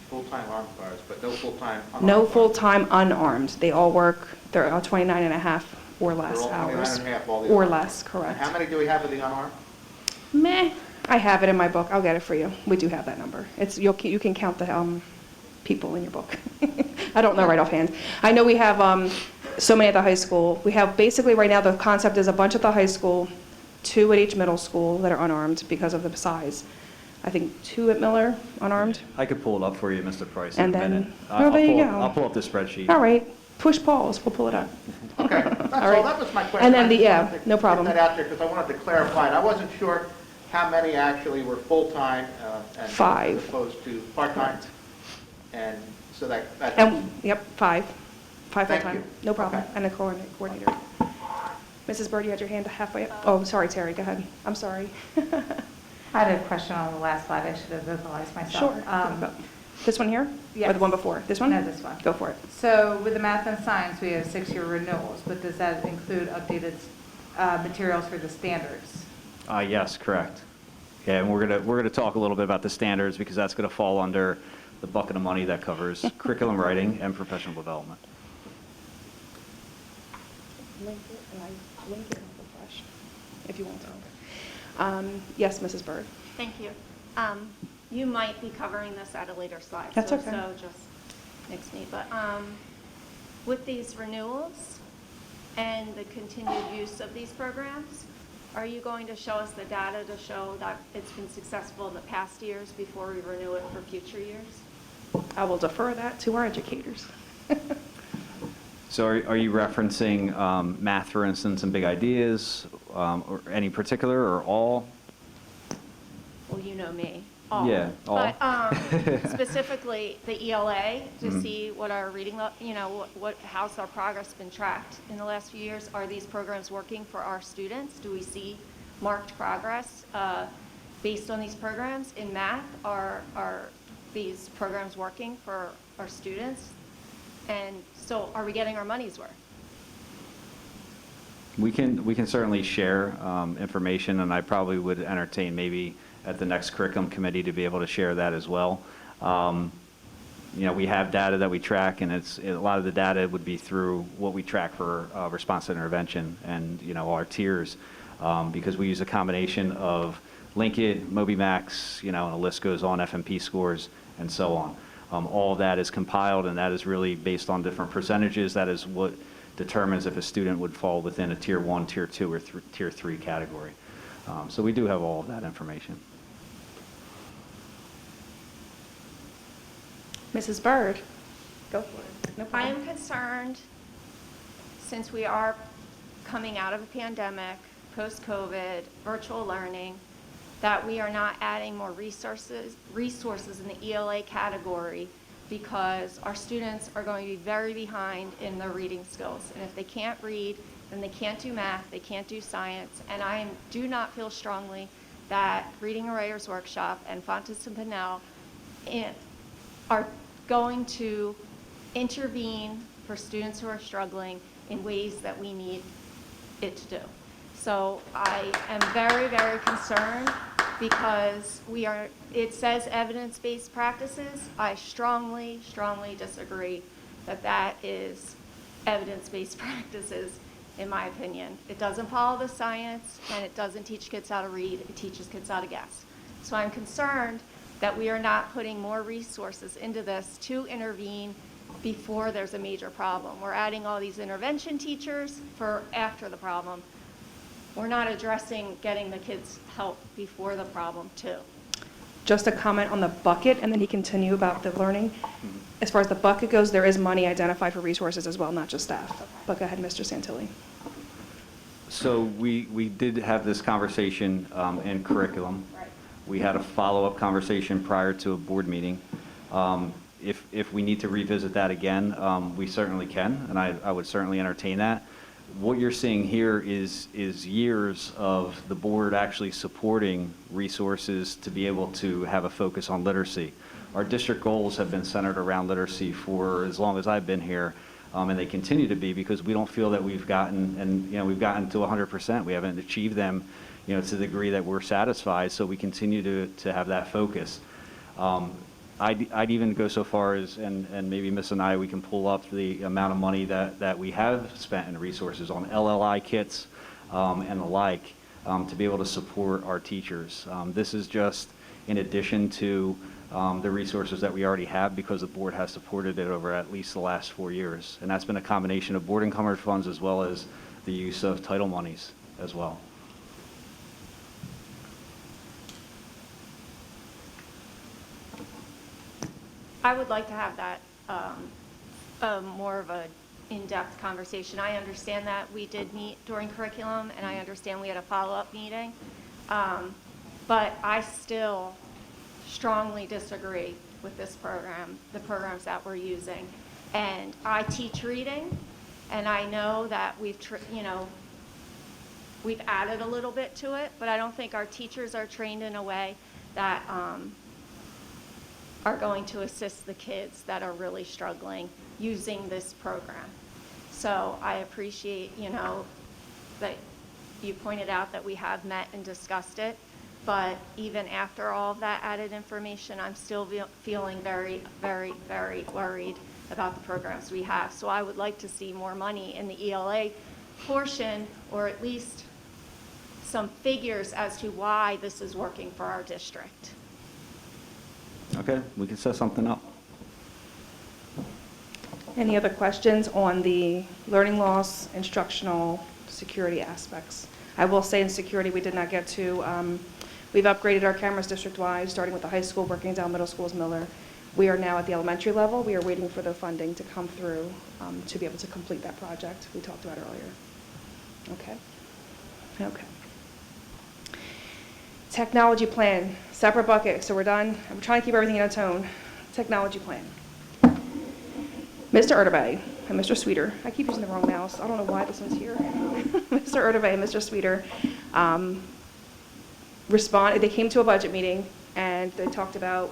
Speaker 8: Full-time armed guards, but no full-time unarmed
Speaker 2: No
Speaker 8: guards.
Speaker 2: full-time unarmed. They all work, they're 29 and a half or less
Speaker 8: They're all 29
Speaker 2: hours.
Speaker 8: and a half, all the
Speaker 2: Or
Speaker 8: unarmed.
Speaker 2: less,
Speaker 8: And
Speaker 2: correct.
Speaker 8: how many do we have of the unarmed?
Speaker 2: Meh, I have it in my book. I'll get it for you. We do have that number. You can count the people in your book. I don't know right offhand. I know we have so many at the high school. We have basically right now the concept is a bunch at the high school, 2 at each middle school that are unarmed because of the size. I think 2 at Miller unarmed.
Speaker 9: I could pull it up for you, Mr. Price,
Speaker 2: And
Speaker 9: in a
Speaker 2: then-
Speaker 9: minute.
Speaker 2: oh, there you go.
Speaker 9: I'll pull up the spreadsheet.
Speaker 2: All right, push pause. We'll pull it up.
Speaker 8: Okay, that's all,
Speaker 2: right.
Speaker 8: that was my question.
Speaker 2: And then
Speaker 8: I just
Speaker 2: yeah,
Speaker 8: wanted to
Speaker 2: no problem.
Speaker 8: Get that out there because I wanted to clarify it. I wasn't sure how many actually were full-time and
Speaker 2: 5.
Speaker 8: as opposed to part-time. And so that
Speaker 2: And, yep, 5. 5
Speaker 8: Thank
Speaker 2: full-time.
Speaker 8: you.
Speaker 2: No problem.
Speaker 8: Okay.
Speaker 2: And a coordinator. Mrs. Bird, you had your hand halfway up. Oh, sorry, Terry, go ahead. I'm sorry.
Speaker 10: I had a question on the last slide. I should have vocalized myself.
Speaker 2: Sure. This one here? Or
Speaker 10: yes.
Speaker 2: the one before? This one?
Speaker 10: No, this one.
Speaker 2: Go for it.
Speaker 10: So with the math and science, we have 6-year renewals, but does that include updated materials for the standards?
Speaker 9: Yes, correct. Yeah, and we're gonna talk a little bit about the standards because that's gonna fall under the bucket of money that covers curriculum writing and professional development.
Speaker 2: Link it, and I link it and refresh, if you want to. Yes, Mrs. Bird.
Speaker 6: Thank you. You might be covering this at a later slide.
Speaker 2: That's okay.
Speaker 6: So just mix me. But with these renewals and the continued use of these programs, are you going to show us the data to show that it's been successful in the past years before we renew it for future years?
Speaker 2: I will defer that to our educators.
Speaker 9: So are you referencing math, for instance, and big ideas, or any particular, or all?
Speaker 6: Well, you know me. All.
Speaker 9: Yeah, all.
Speaker 6: But specifically the ELA, to
Speaker 9: Mhm.
Speaker 6: see what our reading, how's our progress been tracked in the last few years? Are these programs working for our students? Do we see marked progress based on these programs? In math, are these programs working for our students? And so are we getting our money's worth?
Speaker 9: We can certainly share information, and I probably would entertain maybe at the next curriculum committee to be able to share that as well. We have data that we track, and a lot of the data would be through what we track for response to intervention and, our tiers, because we use a combination of Linkit, MobiMax, and the list goes on, FMP scores, and so on. All of that is compiled, and that is really based on different percentages. That is what determines if a student would fall within a Tier 1, Tier 2, or Tier 3 category. So we do have all of that information.
Speaker 2: Mrs. Bird? Go for it. No
Speaker 6: I
Speaker 2: problem.
Speaker 6: am concerned, since we are coming out of a pandemic, post-COVID, virtual learning, that we are not adding more resources in the ELA category because our students are going to be very behind in their reading skills. And if they can't read, then they can't do math, they can't do science. And I do not feel strongly that Reading and Writers Workshop and Fontes and Pinnell are going to intervene for students who are struggling in ways that we need it to do. So I am very, very concerned because it says evidence-based practices. I strongly, strongly disagree that that is evidence-based practices, in my opinion. It doesn't follow the science, and it doesn't teach kids how to read. It teaches kids how to guess. So I'm concerned that we are not putting more resources into this to intervene before there's a major problem. We're adding all these intervention teachers for after the problem. We're not addressing getting the kids help before the problem too.
Speaker 2: Just a comment on the bucket, and then he continue about the learning. As far as the bucket goes, there is money identified for resources as well, not just staff. But go ahead, Mr. Santilli.
Speaker 9: So we did have this conversation in curriculum.
Speaker 6: Right.
Speaker 9: We had a follow-up conversation prior to a board meeting. If we need to revisit that again, we certainly can, and I would certainly entertain that. What you're seeing here is years of the board actually supporting resources to be able to have a focus on literacy. Our district goals have been centered around literacy for as long as I've been here, and they continue to be because we don't feel that we've gotten, and we've gotten to 100%. We haven't achieved them, to the degree that we're satisfied. So we continue to have that focus. I'd even go so far as, and maybe Miss and I, we can pull up the amount of money that we have spent in resources on LLI kits and the like to be able to support our teachers. This is just in addition to the resources that we already have because the board has supported it over at least the last 4 years. And that's been a combination of board encumbered funds as well as the use of title monies as well.
Speaker 6: I would like to have that more of a in-depth conversation. I understand that we did meet during curriculum, and I understand we had a follow-up meeting, but I still strongly disagree with this program, the programs that we're using. And I teach reading, and I know that we've added a little bit to it, but I don't think our teachers are trained in a way that are going to assist the kids that are really struggling using this program. So I appreciate, that you pointed out that we have met and discussed it, but even after all of that added information, I'm still feeling very, very, very worried about the programs we have. So I would like to see more money in the ELA portion, or at least some figures as to why this is working for our district.
Speaker 9: Okay, we can set something up.
Speaker 2: Any other questions on the learning loss, instructional, security aspects? I will say in security, we did not get to, we've upgraded our cameras district-wide, starting with the high school, working down middle schools, Miller. We are now at the elementary level. We are waiting for the funding to come through to be able to complete that project we talked about earlier. Okay. Technology plan, separate bucket, so we're done. I'm trying to keep everything in a tone. Technology plan. Mr. Ertebay and Mr. Sweeter, I keep using the wrong mouse. I don't know why this one's here. Mr. Ertebay and Mr. Sweeter they came to a budget meeting and they talked about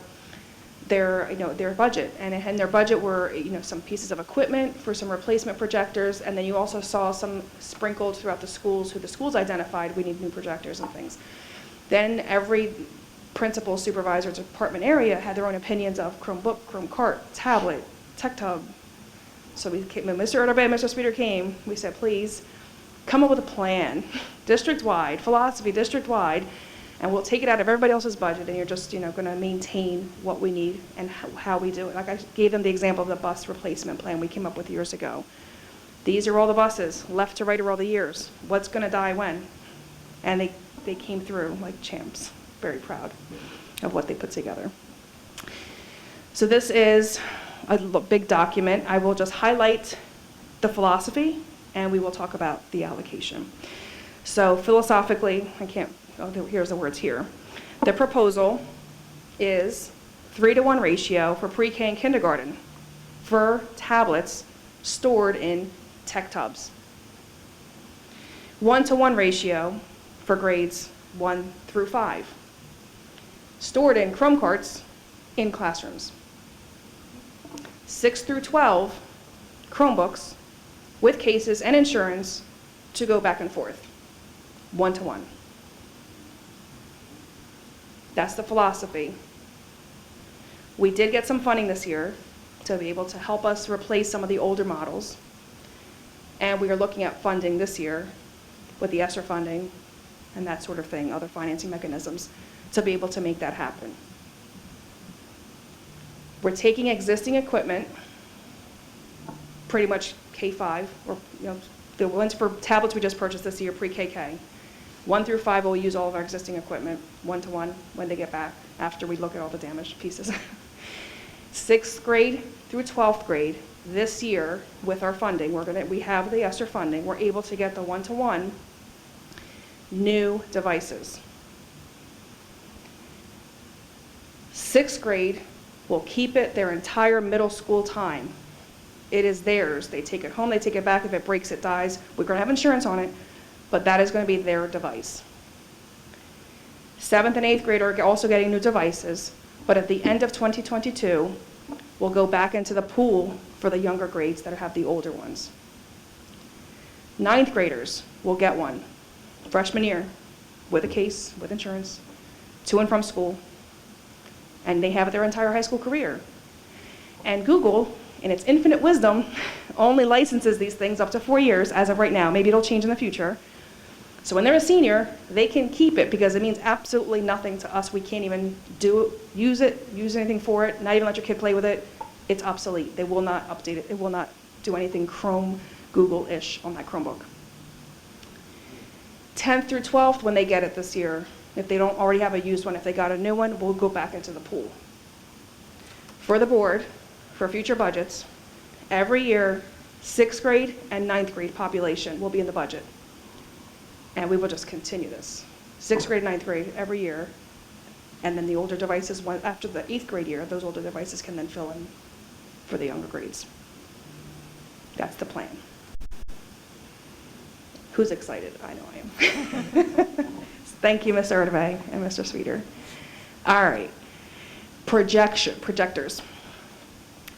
Speaker 2: their budget. And in their budget were, some pieces of equipment for some replacement projectors, and then you also saw some sprinkled throughout the schools, who the schools identified, we need new projectors and things. Then every principal, supervisor, department area had their own opinions of Chromebook, Chromecart, tablet, tech tub. So when Mr. Ertebay and Mr. Sweeter came, we said, please come up with a plan, district-wide, philosophy, district-wide, and we'll take it out of everybody else's budget, and you're just, going to maintain what we need and how we do it. Like I gave them the example of the bus replacement plan we came up with years ago. These are all the buses, left to right are all the years. What's going to die when? And they came through like champs. Very proud of what they put together. So this is a big document. I will just highlight the philosophy, and we will talk about the allocation. So philosophically, here's the words here. The proposal is 3-to-1 ratio for pre-K and kindergarten for tablets stored in tech tubs. 1-to-1 ratio for grades 1 through 5, stored in Chromecarts in classrooms. 6 through 12 Chromebooks with cases and insurance to go back and forth, one-to-one. That's the philosophy. We did get some funding this year to be able to help us replace some of the older models. And we are looking at funding this year with the ESSER funding and that sort of thing, other financing mechanisms, to be able to make that happen. We're taking existing equipment, pretty much K-5, or the ones for tablets we just purchased this year, pre-KK. 1 through 5 will use all of our existing equipment, one-to-one, when they get back, after we look at all the damaged pieces. 6th grade through 12th grade, this year, with our funding, we have the ESSER funding, we're able to get the one-to-one new devices. 6th grade will keep it their entire middle school time. It is theirs. They take it home, they take it back. If it breaks, it dies. We're going to have insurance on it, but that is going to be their device. 7th and 8th grade are also getting new devices, but at the end of 2022, we'll go back into the pool for the younger grades that have the older ones. 9th graders will get one freshman year with a case, with insurance, to and from school, and they have their entire high school career. And Google, in its infinite wisdom, only licenses these things up to 4 years as of right now. Maybe it'll change in the future. So when they're a senior, they can keep it because it means absolutely nothing to us. We can't even use anything for it, not even let your kid play with it. It's obsolete. They will not update it. It will not do anything Chrome, Google-ish on that Chromebook. 10th through 12th, when they get it this year, if they don't already have a used one, if they got a new one, we'll go back into the pool. For the board, for future budgets, every year, 6th grade and 9th grade population will be in the budget. And we will just continue this. 6th grade, 9th grade, every year. And then the older devices, after the 8th grade year, those older devices can then fill in for the younger grades. That's the plan. Who's excited? I know I am. Thank you, Mr. Erdevay and Mr. Sweeter. All right. Projectors.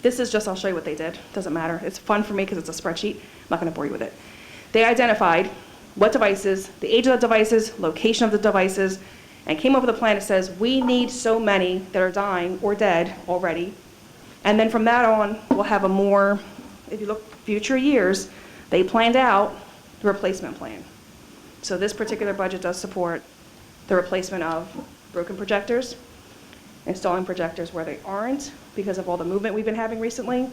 Speaker 2: This is just, I'll show you what they did. Doesn't matter. It's fun for me because it's a spreadsheet. I'm not going to bore you with it. They identified what devices, the age of the devices, location of the devices, and came up with a plan that says we need so many that are dying or dead already. And then from that on, we'll have a more, if you look future years, they planned out the replacement plan. So this particular budget does support the replacement of broken projectors, installing projectors where they aren't because of all the movement we've been having recently,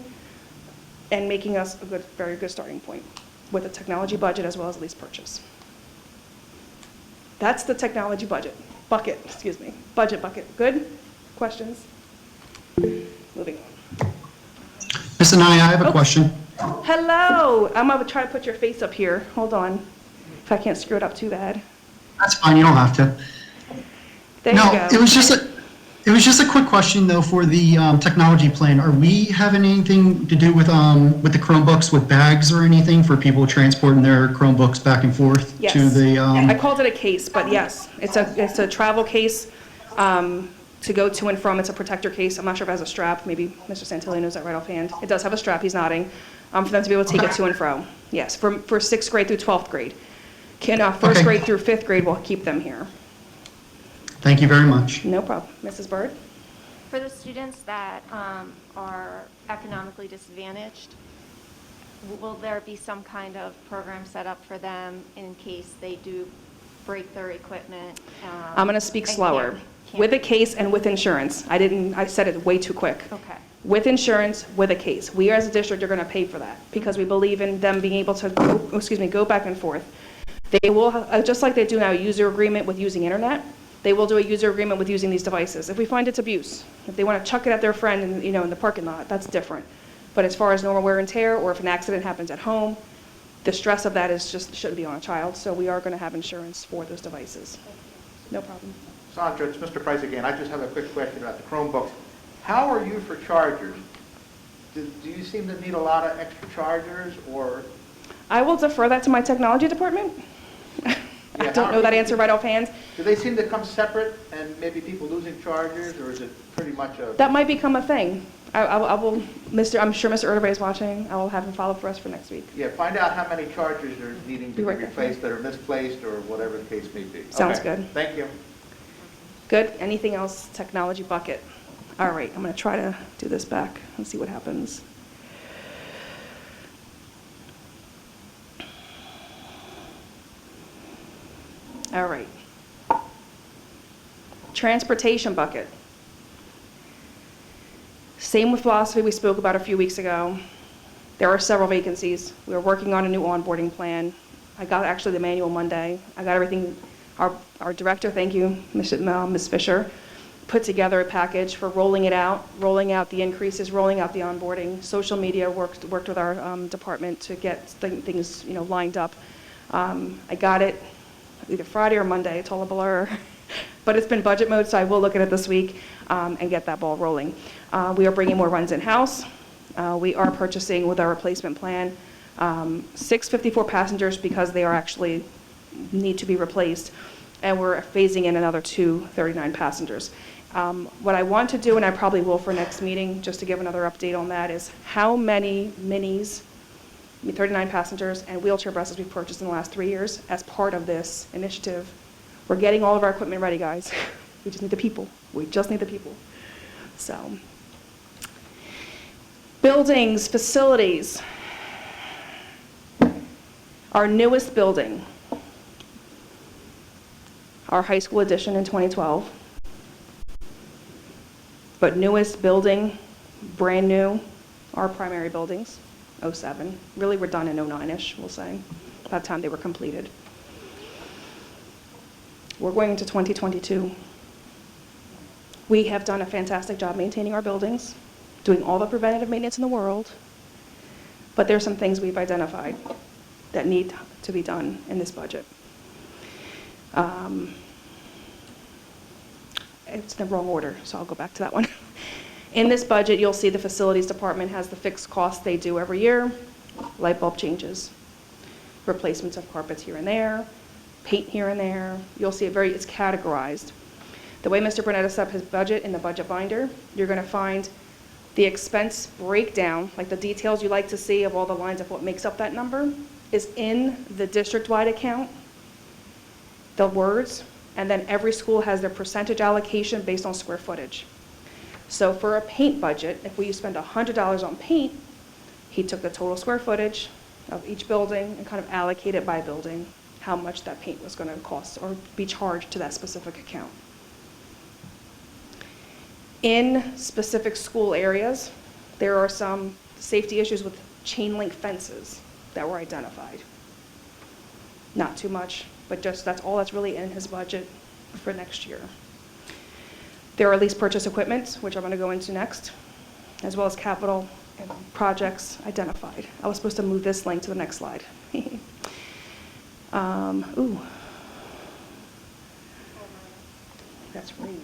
Speaker 2: and making us a very good starting point with a technology budget as well as lease purchase. That's the technology budget. Budget bucket. Good? Questions? Moving on.
Speaker 11: Ms. Anaya, I have a question.
Speaker 2: Hello. I'm going to try to put your face up here. Hold on. If I can't screw it up too bad.
Speaker 11: That's fine, you don't have to.
Speaker 2: There you go.
Speaker 11: It was just a quick question though for the technology plan. Are we having anything to do with the Chromebooks with bags or anything for people transporting their Chromebooks back and forth
Speaker 2: Yes.
Speaker 11: to the?
Speaker 2: I called it a case, but yes, it's a travel case to go to and from. It's a protector case. I'm not sure if it has a strap. Maybe Mr. Santilli knows that right offhand. It does have a strap. He's nodding. For them to be able to take it to and fro. Yes, for 6th grade through 12th grade. First grade through 5th grade, we'll keep them here.
Speaker 11: Thank you very much.
Speaker 2: No problem. Mrs. Bird?
Speaker 6: For the students that are economically disadvantaged, will there be some kind of program set up for them in case they do break their equipment?
Speaker 2: I'm going to speak
Speaker 6: and
Speaker 2: slower. With a case and with insurance. I said it way too quick.
Speaker 6: Okay.
Speaker 2: With insurance, with a case. We as a district are going to pay for that because we believe in them being able to go back and forth. They will, just like they do now, a user agreement with using internet. They will do a user agreement with using these devices. If we find it's abuse, if they want to chuck it at their friend in the parking lot, that's different. But as far as normal wear and tear, or if an accident happens at home, the stress of that shouldn't be on a child. So we are going to have insurance for those devices. No problem.
Speaker 8: Sandra, it's Mr. Price again. I just have a quick question about the Chromebooks. How are you for chargers? Do you seem to need a lot of extra chargers, or?
Speaker 2: I will defer that to my technology department. I don't know that answer right offhand.
Speaker 8: Do they seem to come separate and maybe people losing chargers, or is it pretty much a?
Speaker 2: That might become a thing. I will, I'm sure Mr. Erderay is watching. I will have him follow up for us for next week.
Speaker 8: Yeah, find out how many chargers are needing to
Speaker 2: Be
Speaker 8: be
Speaker 2: right back.
Speaker 8: replaced that are misplaced or whatever the case may be.
Speaker 2: Sounds
Speaker 8: Okay,
Speaker 2: good.
Speaker 8: Thank you.
Speaker 2: Good. Anything else? Technology bucket. All right, I'm going to try to do this back and see what happens. All right. Transportation bucket. Same with philosophy we spoke about a few weeks ago. There are several vacancies. We are working on a new onboarding plan. I got actually the manual Monday. I got everything, our director, thank you, Ms. Fisher, put together a package for rolling out the increases, rolling out the onboarding. Social media worked with our department to get things, lined up. I got it either Friday or Monday, it's all a blur. But it's been budget mode, so I will look at it this week and get that ball rolling. We are bringing more runs in-house. We are purchasing with our replacement plan 6 54 passengers because they are actually need to be replaced, and we're phasing in another 2 39 passengers. What I want to do, and I probably will for next meeting, just to give another update on that, is how many minis, 39 passengers, and wheelchair buses we've purchased in the last 3 years as part of this initiative. We're getting all of our equipment ready, guys. We just need the people. We just need the people. So, buildings, facilities. Our newest building, our high school addition in 2012. But newest building, brand new, our primary buildings, 07. Really, we're done in 09-ish, we'll say, by the time they were completed. We're going into 2022. We have done a fantastic job maintaining our buildings, doing all the preventative maintenance in the world, but there's some things we've identified that need to be done in this budget. It's in the wrong order, so I'll go back to that one. In this budget, you'll see the facilities department has the fixed costs they do every year, light bulb changes, replacements of carpets here and there, paint here and there. You'll see it's categorized. The way Mr. Burnett set up his budget in the budget binder, you're going to find the expense breakdown, like the details you like to see of all the lines of what makes up that number, is in the district-wide account, the words, and then every school has their percentage allocation based on square footage. So for a paint budget, if we spend $100 on paint, he took the total square footage of each building and kind of allocated by building how much that paint was going to cost or be charged to that specific account. In specific school areas, there are some safety issues with chain link fences that were identified. Not too much, but just that's all that's really in his budget for next year. There are lease purchase equipment, which I'm going to go into next, as well as capital and projects identified. I was supposed to move this link to the next slide. That's right.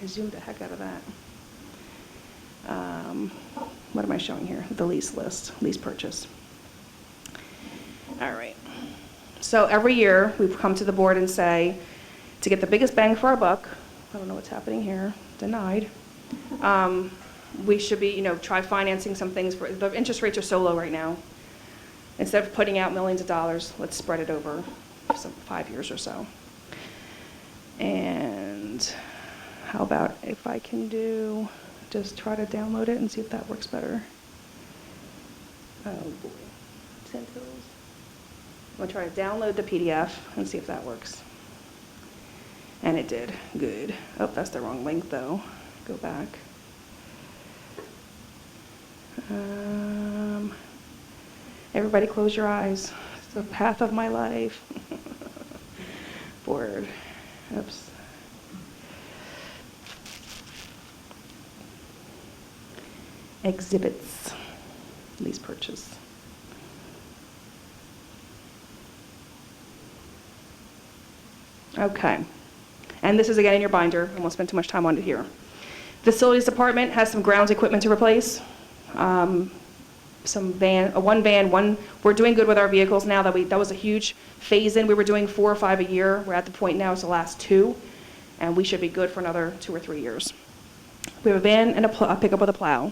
Speaker 2: I zoomed the heck out of that. What am I showing here? The lease list, lease purchase. All right. So every year, we come to the board and say, to get the biggest bang for our buck, I don't know what's happening here, denied, we should be, try financing some things. The interest rates are so low right now. Instead of putting out millions of dollars, let's spread it over 5 years or so. And how about if I can just try to download it and see if that works better. Oh boy, Centos. I'm gonna try to download the PDF and see if that works. And it did, good. Oh, that's the wrong link though. Go back. Everybody close your eyes. It's the path of my life. Board, oops. Exhibits, lease purchase. Okay, and this is again in your binder. I won't spend too much time on it here. Facilities department has some grounds equipment to replace. We're doing good with our vehicles now. That was a huge phase in. We were doing 4 or 5 a year. We're at the point now it's the last 2, and we should be good for another 2 or 3 years. We have a van and a pickup with a plow.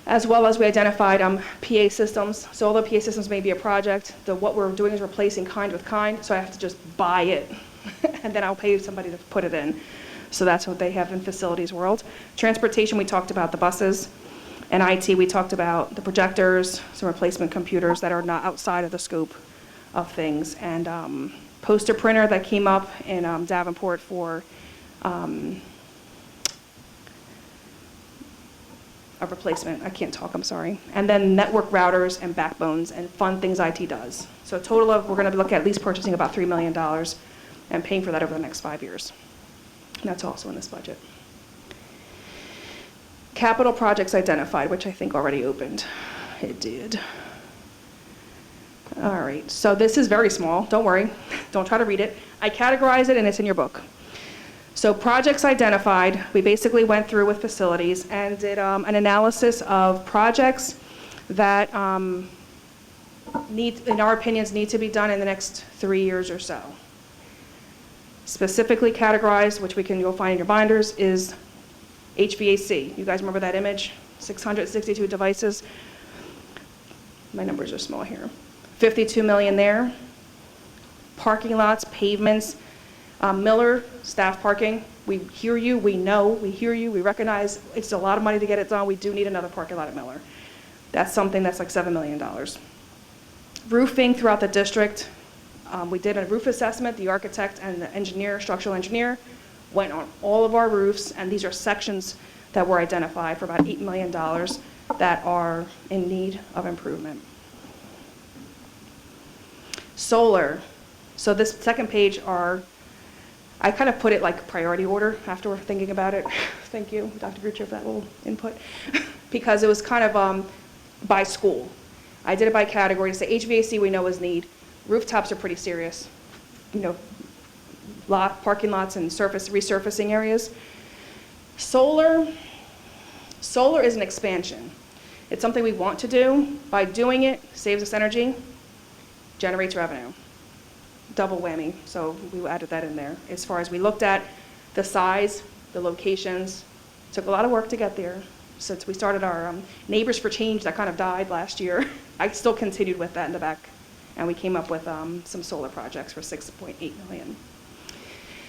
Speaker 2: As well as we identified PA systems. So although PA systems may be a project, what we're doing is replacing kind with kind, so I have to just buy it, and then I'll pay somebody to put it in. So that's what they have in facilities world. Transportation, we talked about the buses. And IT, we talked about the projectors, some replacement computers that are not outside of the scope of things. And poster printer that came up in Davenport for a replacement. I can't talk, I'm sorry. And then network routers and backbones and fun things IT does. So a total of, we're going to look at least purchasing about $3 million and paying for that over the next 5 years. And that's also in this budget. Capital projects identified, which I think already opened. It did. All right, so this is very small. Don't worry. Don't try to read it. I categorize it, and it's in your book. So projects identified, we basically went through with facilities and did an analysis of projects that in our opinions, need to be done in the next 3 years or so. Specifically categorized, which you'll find in your binders, is HVAC. You guys remember that image? 662 devices. My numbers are small here. 52 million there. Parking lots, pavements. Miller, staff parking. We hear you, we know, we hear you, we recognize it's a lot of money to get it done. We do need another parking lot at Miller. That's something that's like $7 million. Roofing throughout the district. We did a roof assessment. The architect and the engineer, structural engineer, went on all of our roofs, and these are sections that were identified for about $8 million that are in need of improvement. Solar. So this second page I kind of put it like priority order after we're thinking about it. Thank you, Dr. Gruccio, for that little input. Because it was kind of by school. I did it by category. So HVAC we know is need. Rooftops are pretty serious. Parking lots and resurfacing areas. Solar is an expansion. It's something we want to do. By doing it, saves us energy, generates revenue. Double whammy, so we added that in there. As far as we looked at the size, the locations, took a lot of work to get there. Since we started our Neighbors for Change, that kind of died last year. I still continued with that in the back, and we came up with some solar projects for $6.8 million.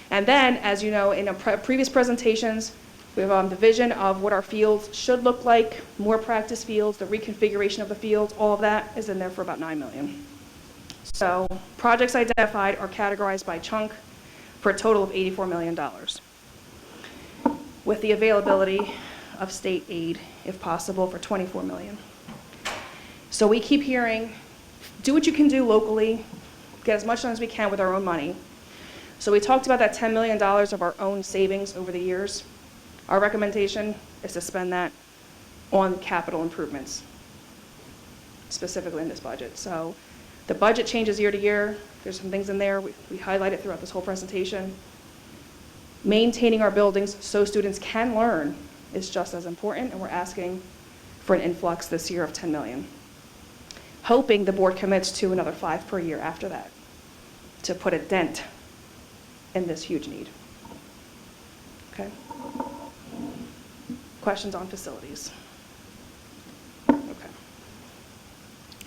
Speaker 2: And then, as you know, in previous presentations, we have the vision of what our fields should look like, more practice fields, the reconfiguration of the fields, all of that is in there for about $9 million. So projects identified are categorized by chunk for a total of $84 million, with the availability of state aid, if possible, for $24 million. So we keep hearing, do what you can do locally, get as much done as we can with our own money. So we talked about that $10 million of our own savings over the years. Our recommendation is to spend that on capital improvements, specifically in this budget. So the budget changes year to year. There's some things in there. We highlight it throughout this whole presentation. Maintaining our buildings so students can learn is just as important, and we're asking for an influx this year of $10 million. Hoping the board commits to another 5 per year after that to put a dent in this huge need. Okay? Questions on facilities? Okay.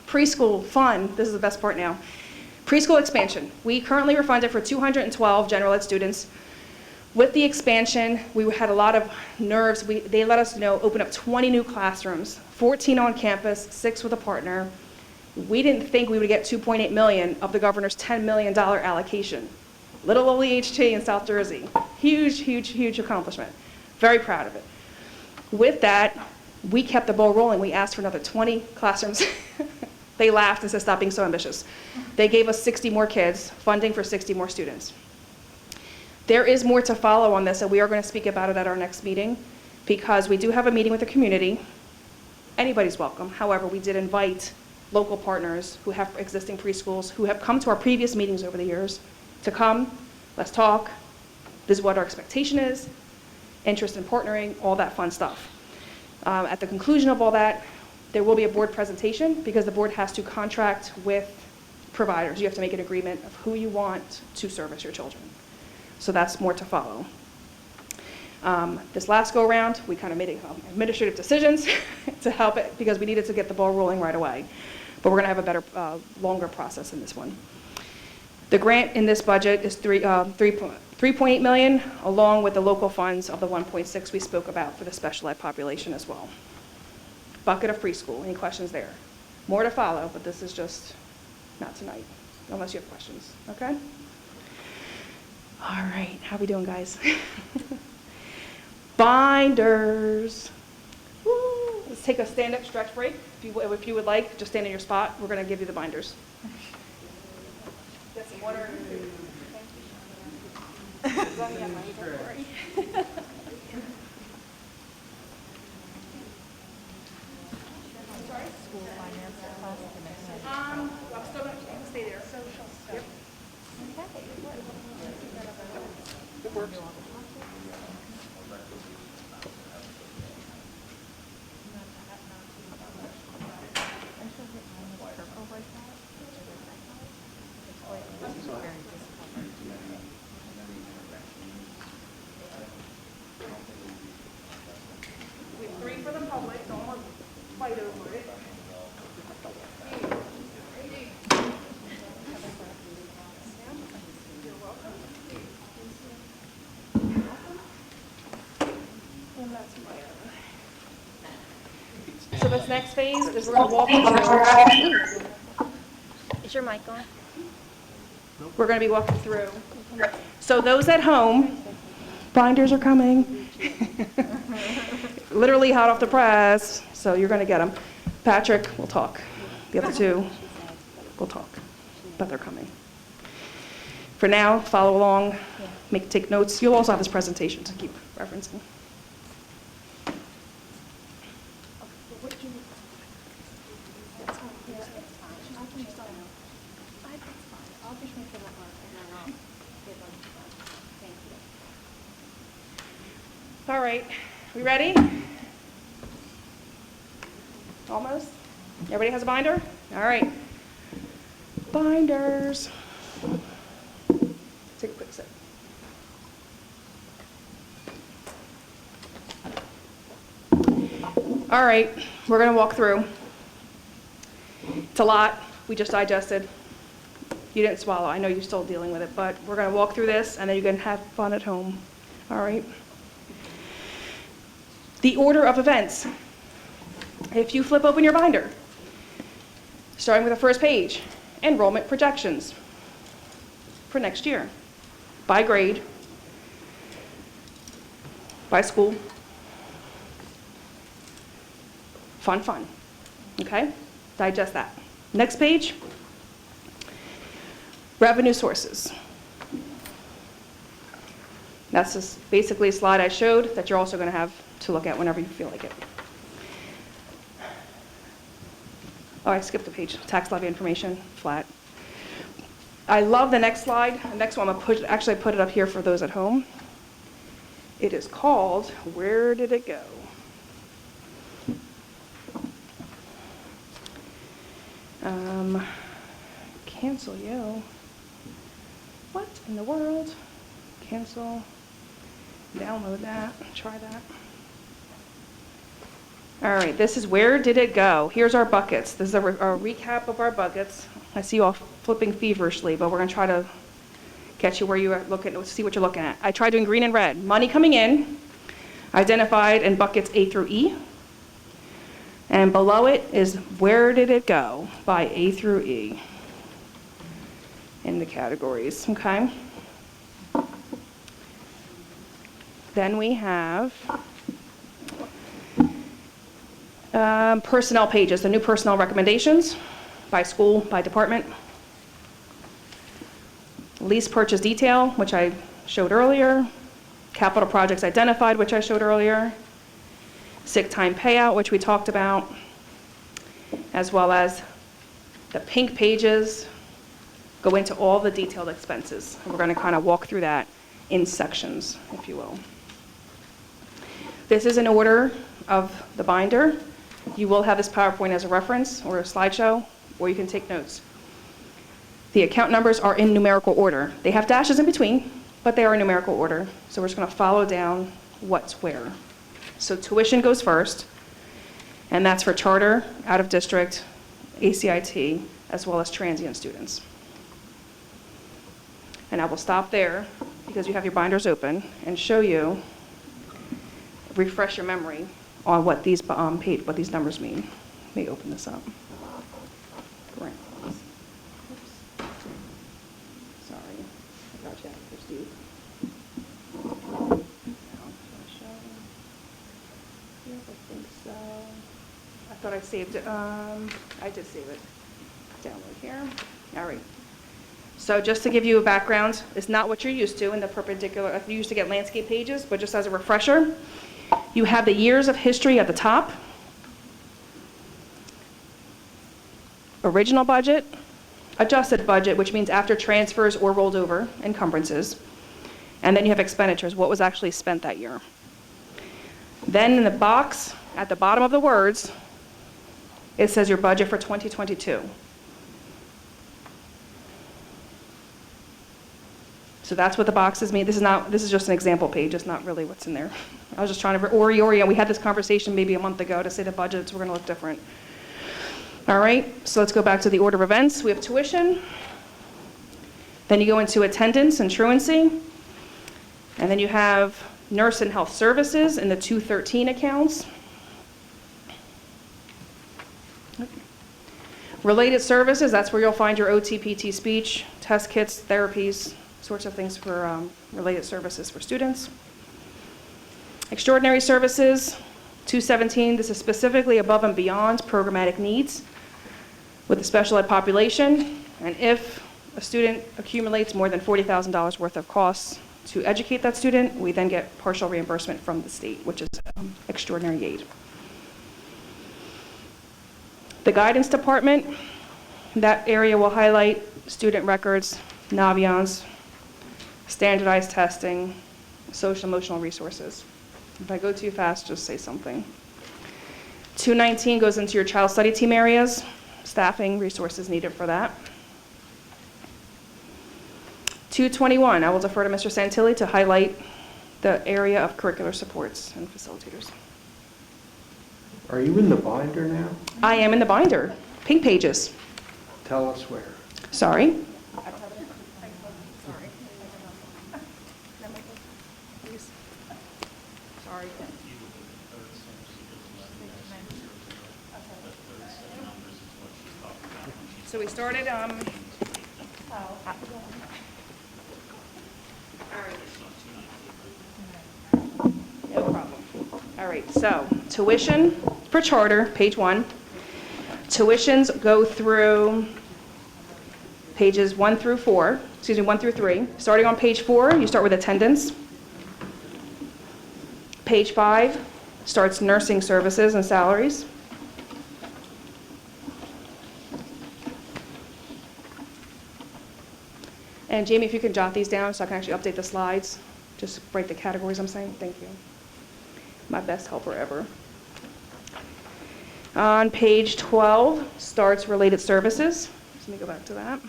Speaker 2: Preschool, fun. This is the best part now. Preschool expansion. We currently are funded for 212 general ed students. With the expansion, we had a lot of nerves. They let us open up 20 new classrooms, 14 on campus, 6 with a partner. We didn't think we would get $2.8 million of the governor's $10 million allocation. Little old EHT in South Jersey. Huge, huge, huge accomplishment. Very proud of it. With that, we kept the ball rolling. We asked for another 20 classrooms. They laughed and said, stop being so ambitious. They gave us 60 more kids, funding for 60 more students. There is more to follow on this, and we are going to speak about it at our next meeting, because we do have a meeting with the community. Anybody's welcome. However, we did invite local partners who have existing preschools, who have come to our previous meetings over the years, to come, let's talk. This is what our expectation is, interest in partnering, all that fun stuff. At the conclusion of all that, there will be a board presentation, because the board has to contract with providers. You have to make an agreement of who you want to service your children. So that's more to follow. This last go-around, we kind of made administrative decisions to help it because we needed to get the ball rolling right away. But we're going to have a better, longer process in this one. The grant in this budget is 3.8 million, along with the local funds of the 1.6 we spoke about for the special ed population as well. Bucket of preschool, any questions there? More to follow, but this is just not tonight, unless you have questions, okay? All right, how we doing, guys? Binders. Woo. Let's take a stand-up stretch break. If you would like, just stand in your spot. We're going to give you the binders. Get some water. I'm still going to stay there. Yep. It works. We have 3 for the public, don't want to fight over it. So this next phase is we're going to walk through.
Speaker 6: Is your mic on?
Speaker 2: We're going to be walking through. So those at home, binders are coming. Literally hot off the press, so you're going to get them. Patrick will talk. The other 2 will talk, but they're coming. For now, follow along, take notes. You'll also have this presentation to keep referencing. All right, we ready? Almost? Everybody has a binder? All right. Binders. Take a quick sip. All right, we're going to walk through. It's a lot. We just digested. You didn't swallow. I know you're still dealing with it, but we're going to walk through this, and then you can have fun at home. All right? The order of events. If you flip open your binder, starting with the first page, enrollment projections for next year, by grade, by school, fun, okay? Digest that. Next page, revenue sources. That's just basically a slide I showed that you're also going to have to look at whenever you feel like it. Oh, I skipped a page. Tax levy information, flat. I love the next slide. The next one, I'm going to actually put it up here for those at home. It is called, where did it go? Cancel you. What in the world? Cancel. Download that. Try that. All right, this is where did it go? Here's our buckets. This is a recap of our buckets. I see you all flipping feverishly, but we're going to try to get you where you are looking, see what you're looking at. I tried doing green and red. Money coming in, identified in buckets A through E. And below it is where did it go by A through E in the categories, okay? Then we have personnel pages, the new personnel recommendations by school, by department. Lease purchase detail, which I showed earlier. Capital projects identified, which I showed earlier. Sick time payout, which we talked about, as well as the pink pages go into all the detailed expenses. And we're going to kind of walk through that in sections, if you will. This is an order of the binder. You will have this PowerPoint as a reference or a slideshow, or you can take notes. The account numbers are in numerical order. They have dashes in between, but they are in numerical order. So we're just going to follow down what's where. So tuition goes first, and that's for charter, out-of-district, ACIT, as well as transient students. And I will stop there because you have your binders open and show you, refresh your memory on what these what these numbers mean. Let me open this up. Grants. Oops. Sorry, I got you after Steve. Now, I'm gonna show you. Yes, I think so. I thought I saved it. I did save it. Download here. All right. So just to give you a background, it's not what you're used to in the perpendicular. You used to get landscape pages, but just as a refresher, you have the years of history at the top, original budget, adjusted budget, which means after transfers or rolled over encumbrances, and then you have expenditures, what was actually spent that year. Then in the box at the bottom of the words, it says your budget for 2022. So that's what the boxes mean. This is just an example page. It's not really what's in there. I was just trying to orient. We had this conversation maybe a month ago to say the budgets were going to look different. All right, so let's go back to the order of events. We have tuition. Then you go into attendance and truancy. And then you have nurse and health services in the 213 accounts. Related services, that's where you'll find your OT, PT, speech, test kits, therapies, sorts of things for related services for students. Extraordinary services, 217, this is specifically above and beyond programmatic needs with the special ed population. And if a student accumulates more than $40,000 worth of costs to educate that student, we then get partial reimbursement from the state, which is extraordinary aid. The guidance department, that area will highlight student records, Naviance, standardized testing, social emotional resources. If I go too fast, just say something. 219 goes into your child study team areas, staffing, resources needed for that. 221, I will defer to Mr. Santilli to highlight the area of curricular supports and facilitators.
Speaker 1: Are you in the binder now?
Speaker 2: I am in the binder, pink pages.
Speaker 1: Tell us where.
Speaker 2: Sorry. Sorry. So we started, no problem. All right, so tuition for charter, page 1. Tuitions go through pages 1 through 3. Starting on page 4, you start with attendance. Page 5 starts nursing services and salaries. And Jamie, if you can jot these down so I can actually update the slides, just write the categories I'm saying. Thank you. My best helper ever. On page 12 starts related services. Let me go back to that.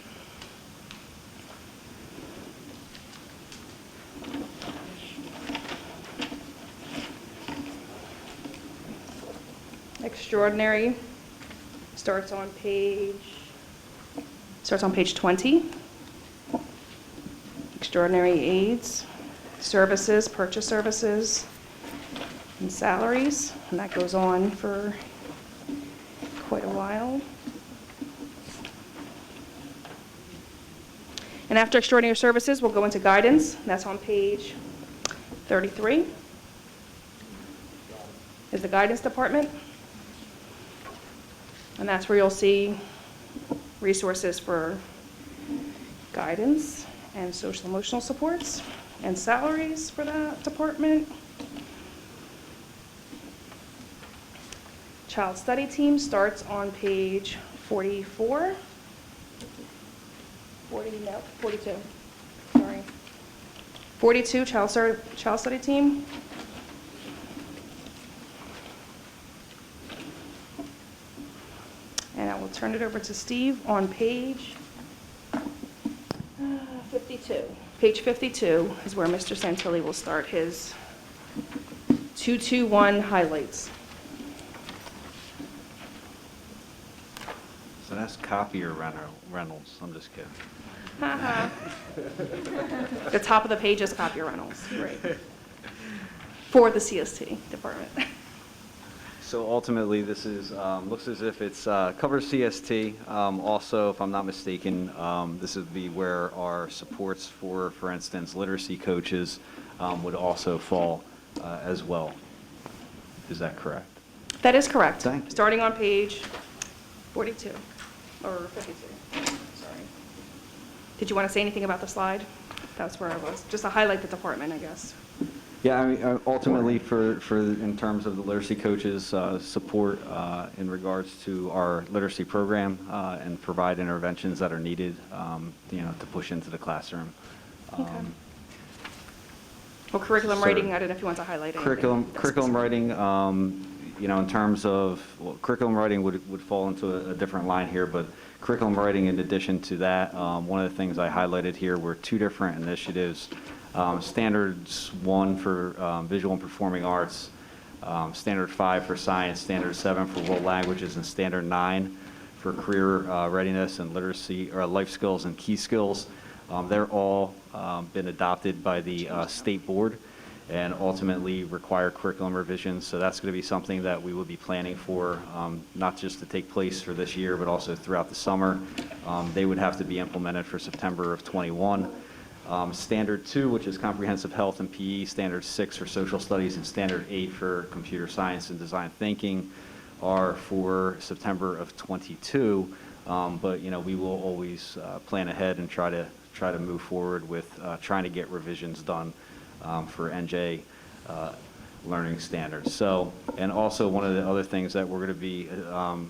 Speaker 2: Extraordinary starts on page 20. Extraordinary aids, services, purchase services, and salaries, and that goes on for quite a while. And after extraordinary services, we'll go into guidance. That's on page 33. Is the guidance department. And that's where you'll see resources for guidance and social emotional supports and salaries for that department. Child study team starts on page 44. 42. Sorry. 42, child study team. And I will turn it over to Steve on page 52. Page 52 is where Mr. Santilli will start his 221 highlights.
Speaker 9: So that's copier rentals, I'm just kidding.
Speaker 2: The top of the page is copier rentals, right? For the CST department.
Speaker 9: So ultimately, this is, looks as if it's, covers CST. Also, if I'm not mistaken, this would be where our supports for instance, literacy coaches would also fall as well. Is that correct?
Speaker 2: That is correct.
Speaker 9: Thank you.
Speaker 2: Starting on page 42, or 52, sorry. Did you want to say anything about the slide? That's where I was. Just to highlight the department, I guess.
Speaker 9: Yeah, I mean, ultimately, in terms of the literacy coaches, support in regards to our literacy program and provide interventions that are needed, to push into the classroom.
Speaker 2: Well, curriculum
Speaker 9: So-
Speaker 2: writing, I don't know if you want to highlight anything.
Speaker 9: Curriculum writing, in terms of, curriculum writing would fall into a different line here, but curriculum writing, in addition to that, one of the things I highlighted here were two different initiatives. Standards 1 for visual and performing arts, Standard 5 for science, Standard 7 for world languages, and Standard 9 for career readiness and literacy, or life skills and key skills. They're all been adopted by the state board and ultimately require curriculum revisions. So that's going to be something that we will be planning for, not just to take place for this year, but also throughout the summer. They would have to be implemented for September of '21. Standard 2, which is comprehensive health and PE, Standard 6 for social studies, and Standard 8 for computer science and design thinking are for September of '22. But we will always plan ahead and try to move forward with trying to get revisions done for NJ learning standards. So, and also one of the other things that we're going to be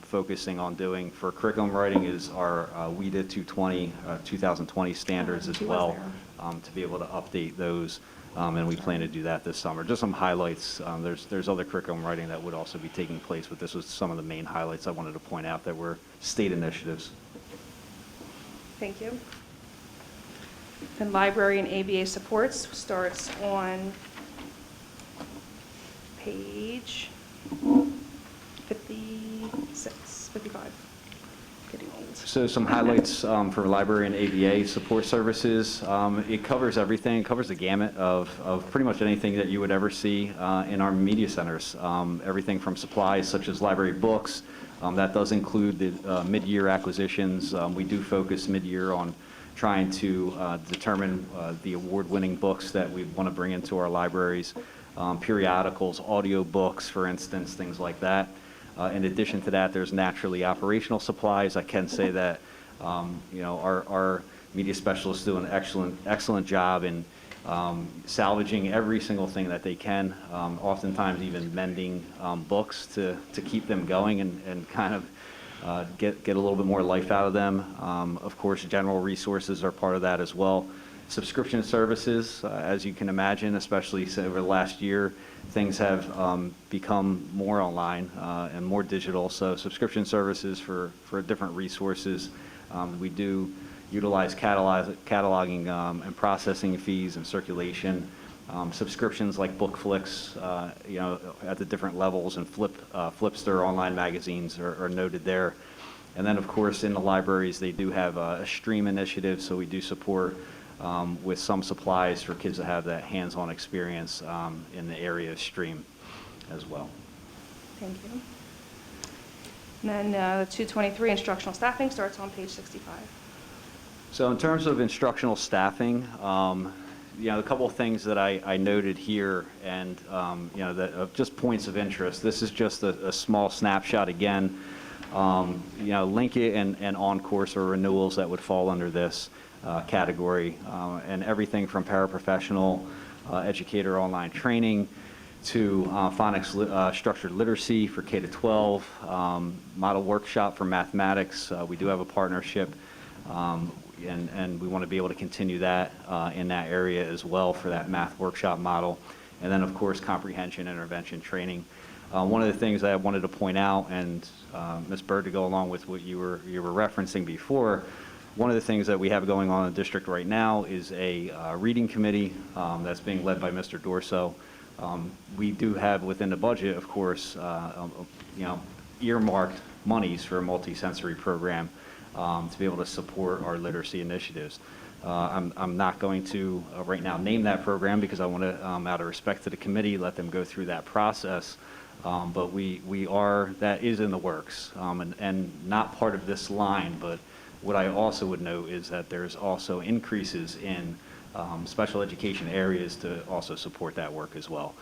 Speaker 9: focusing on doing for curriculum writing is our WIDA 2020 standards as well, to be able to update those, and we plan to do that this summer. Just some highlights. There's other curriculum writing that would also be taking place, but this was some of the main highlights I wanted to point out that were state initiatives.
Speaker 2: Thank you. And library and ABA supports starts on page 56, 55. Getting old.
Speaker 9: So some highlights for library and ABA support services. It covers everything. It covers the gamut of pretty much anything that you would ever see in our media centers. Everything from supplies such as library books. That does include the mid-year acquisitions. We do focus mid-year on trying to determine the award-winning books that we want to bring into our libraries. Periodicals, audio books, for instance, things like that. In addition to that, there's naturally operational supplies. I can say that our media specialists do an excellent job in salvaging every single thing that they can, oftentimes even mending books to keep them going and kind of get a little bit more life out of them. Of course, general resources are part of that as well. Subscription services, as you can imagine, especially over the last year, things have become more online and more digital. So subscription services for different resources. We do utilize cataloging and processing fees and circulation. Subscriptions like BookFlix, at the different levels, and Flipster online magazines are noted there. And then, of course, in the libraries, they do have a STREAM initiative, so we do support with some supplies for kids that have that hands-on experience in the area of STREAM as well.
Speaker 2: Thank you. And then the 223 instructional staffing starts on page 65.
Speaker 9: So in terms of instructional staffing, a couple of things that I noted here, and that just points of interest. This is just a small snapshot again. Link It and on-course or renewals that would fall under this category, and everything from paraprofessional, educator online training, to phonics structured literacy for K-12, model workshop for mathematics. We do have a partnership, and we want to be able to continue that in that area as well for that math workshop model. And then, of course, comprehension intervention training. One of the things that I wanted to point out, and Ms. Bird, to go along with what you were referencing before, one of the things that we have going on in the district right now is a reading committee that's being led by Mr. Dorso. We do have within the budget, of course, earmarked monies for a multi-sensory program to be able to support our literacy initiatives. I'm not going to right now name that program because I want to, out of respect to the committee, let them go through that process. But that is in the works and not part of this line. But what I also would note is that there's also increases in special education areas to also support that work as well,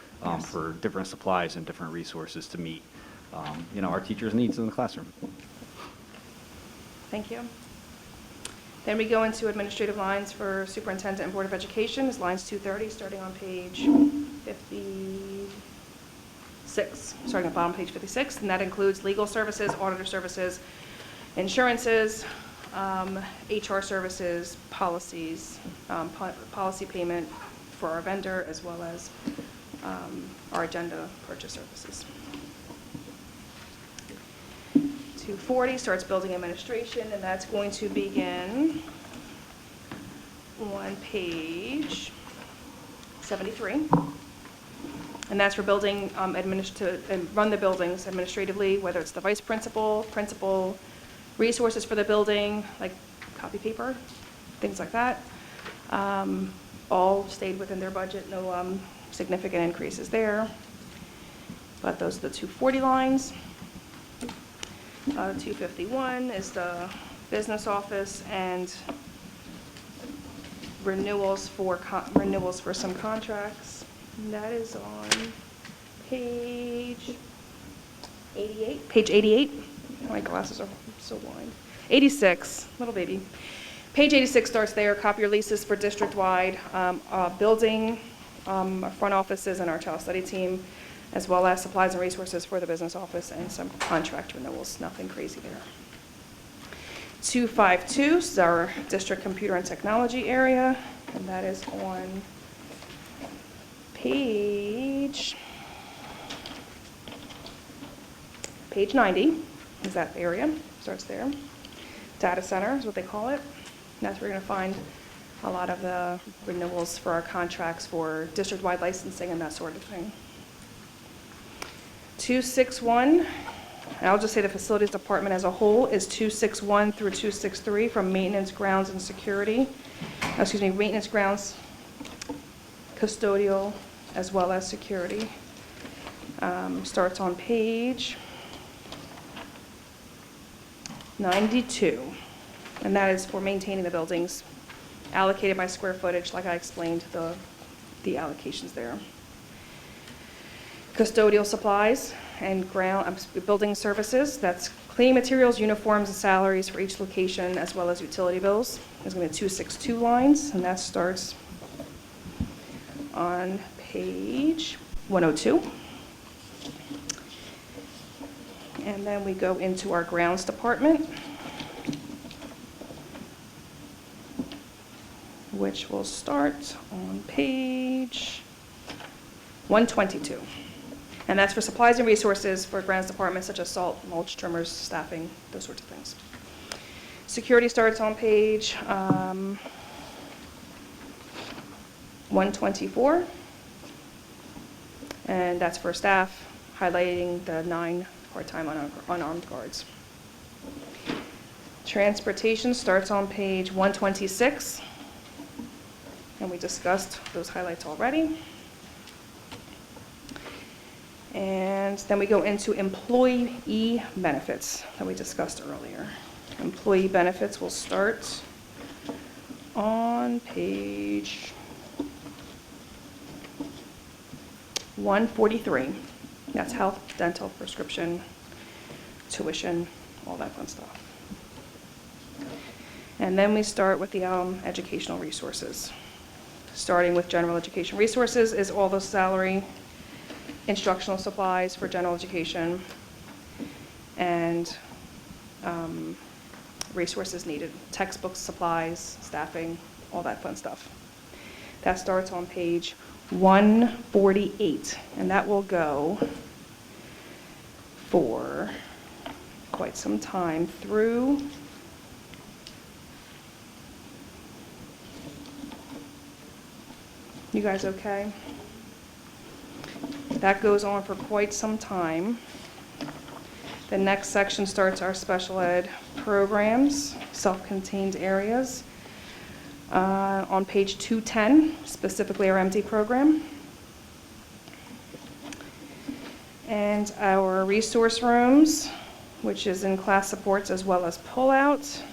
Speaker 9: for different supplies and different resources to meet our teachers' needs in the classroom.
Speaker 2: Thank you. Then we go into administrative lines for Superintendent and Board of Education, is lines 230, starting on page 56, starting at bottom page 56, and that includes legal services, auditor services, insurances, HR services, policies, policy payment for our vendor, as well as our agenda purchase services. 240 starts building administration, and that's going to begin on page 73. And that's for building, to run the buildings administratively, whether it's the vice principal, resources for the building, like copy paper, things like that. All stayed within their budget, no significant increases there. But those are the 240 lines. 251 is the business office and renewals for some contracts. And that is on page 88. Page 88. My glasses are so blind. 86, little baby. Page 86 starts there. Copier leases for district-wide building, front offices, and our child study team, as well as supplies and resources for the business office and some contract renewals. Nothing crazy there. 252 is our district computer and technology area, and that is on page 90 is that area. Starts there. Data center is what they call it. And that's where you're going to find a lot of the renewals for our contracts for district-wide licensing and that sort of thing. 261, and I'll just say the facilities department as a whole is 261 through 263 from maintenance, grounds, and security. Maintenance, grounds, custodial, as well as security. Starts on page 92, and that is for maintaining the buildings allocated by square footage, like I explained the allocations there. Custodial supplies and building services, that's cleaning materials, uniforms, and salaries for each location, as well as utility bills. There's going to be 262 lines, and that starts on page 102. And then we go into our grounds department, which will start on page 122. And that's for supplies and resources for grounds departments such as salt, mulch, trimmers, staffing, those sorts of things. Security starts on page 124. And that's for staff, highlighting the 9 part-time unarmed guards. Transportation starts on page 126. And we discussed those highlights already. And then we go into employee benefits that we discussed earlier. Employee benefits will start on page 143. That's health, dental, prescription, tuition, all that fun stuff. And then we start with the educational resources. Starting with general education resources is all the salary, instructional supplies for general education, and resources needed, textbooks, supplies, staffing, all that fun stuff. That starts on page 148, and that will go for quite some time through you guys okay? That goes on for quite some time. The next section starts our special ed programs, self-contained areas. On page 210, specifically our MD program. And our resource rooms, which is in class supports as well as pullout,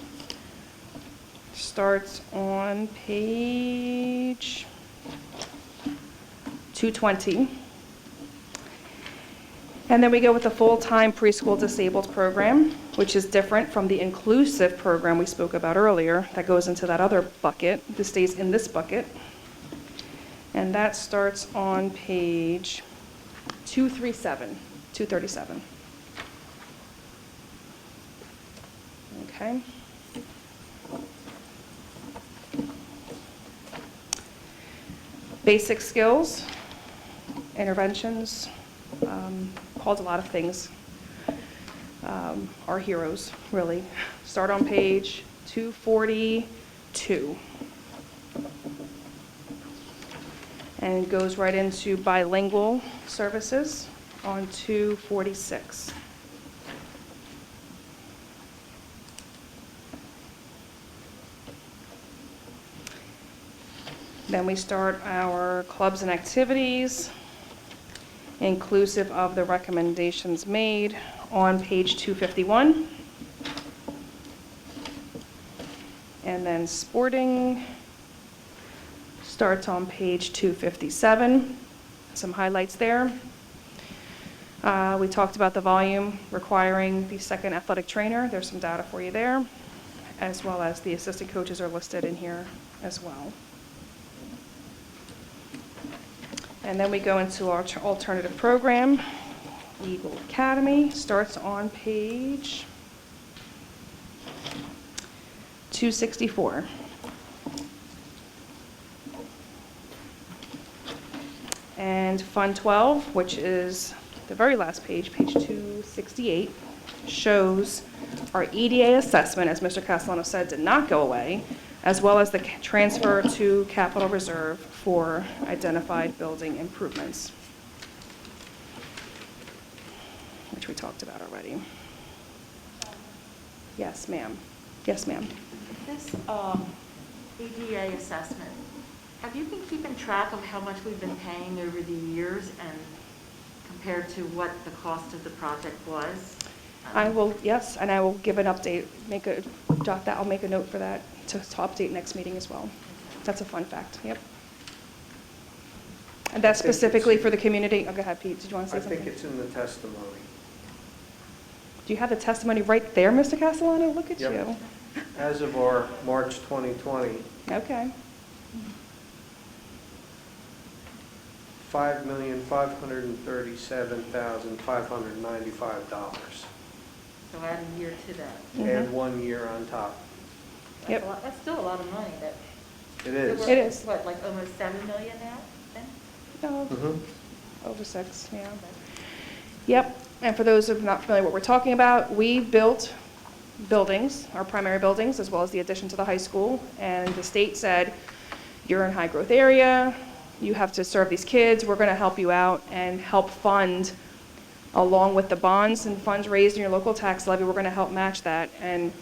Speaker 2: starts on page 220. And then we go with the full-time preschool disabled program, which is different from the inclusive program we spoke about earlier. That goes into that other bucket. This stays in this bucket. And that starts on page 237. Okay. Basic skills, interventions, called a lot of things. Our heroes, really. Start on page 242. And goes right into bilingual services on 246. Then we start our clubs and activities, inclusive of the recommendations made on page 251. And then sporting starts on page 257. Some highlights there. We talked about the volume requiring the second athletic trainer. There's some data for you there, as well as the assistant coaches are listed in here as well. And then we go into our alternative program. Eagle Academy starts on page 264. And Fund 12, which is the very last page, page 268, shows our EDA assessment, as Mr. Castellano said, did not go away, as well as the transfer to capital reserve for identified building improvements, which we talked about already. Yes, ma'am. Yes, ma'am.
Speaker 12: This EDA assessment, have you been keeping track of how much we've been paying over the years and compared to what the cost of the project was?
Speaker 2: I will, yes, and I will give an update, I'll make a note for that to update next meeting as well. That's a fun fact, yep. And that's specifically for the community. Oh, go ahead, Pete, did you want to say something?
Speaker 1: I think it's in the testimony.
Speaker 2: Do you have the testimony right there, Mr. Castellano? Look at
Speaker 1: Yep.
Speaker 2: you.
Speaker 1: As of our March 2020,
Speaker 2: Okay.
Speaker 1: $5,537,595.
Speaker 12: So add a year to that.
Speaker 1: And 1 year on top.
Speaker 2: Yep.
Speaker 12: That's a lot- That's still a lot of money.
Speaker 1: It is.
Speaker 2: It is.
Speaker 12: What, like almost 7 million now then?
Speaker 2: No,
Speaker 1: Mhm.
Speaker 2: over 6, yeah. Yep, and for those who are not familiar with what we're talking about, we built buildings, our primary buildings, as well as the addition to the high school, and the state said, you're in high-growth area, you have to serve these kids, we're going to help you out and help fund, along with the bonds and funds raised in your local tax levy, we're going to help match that, and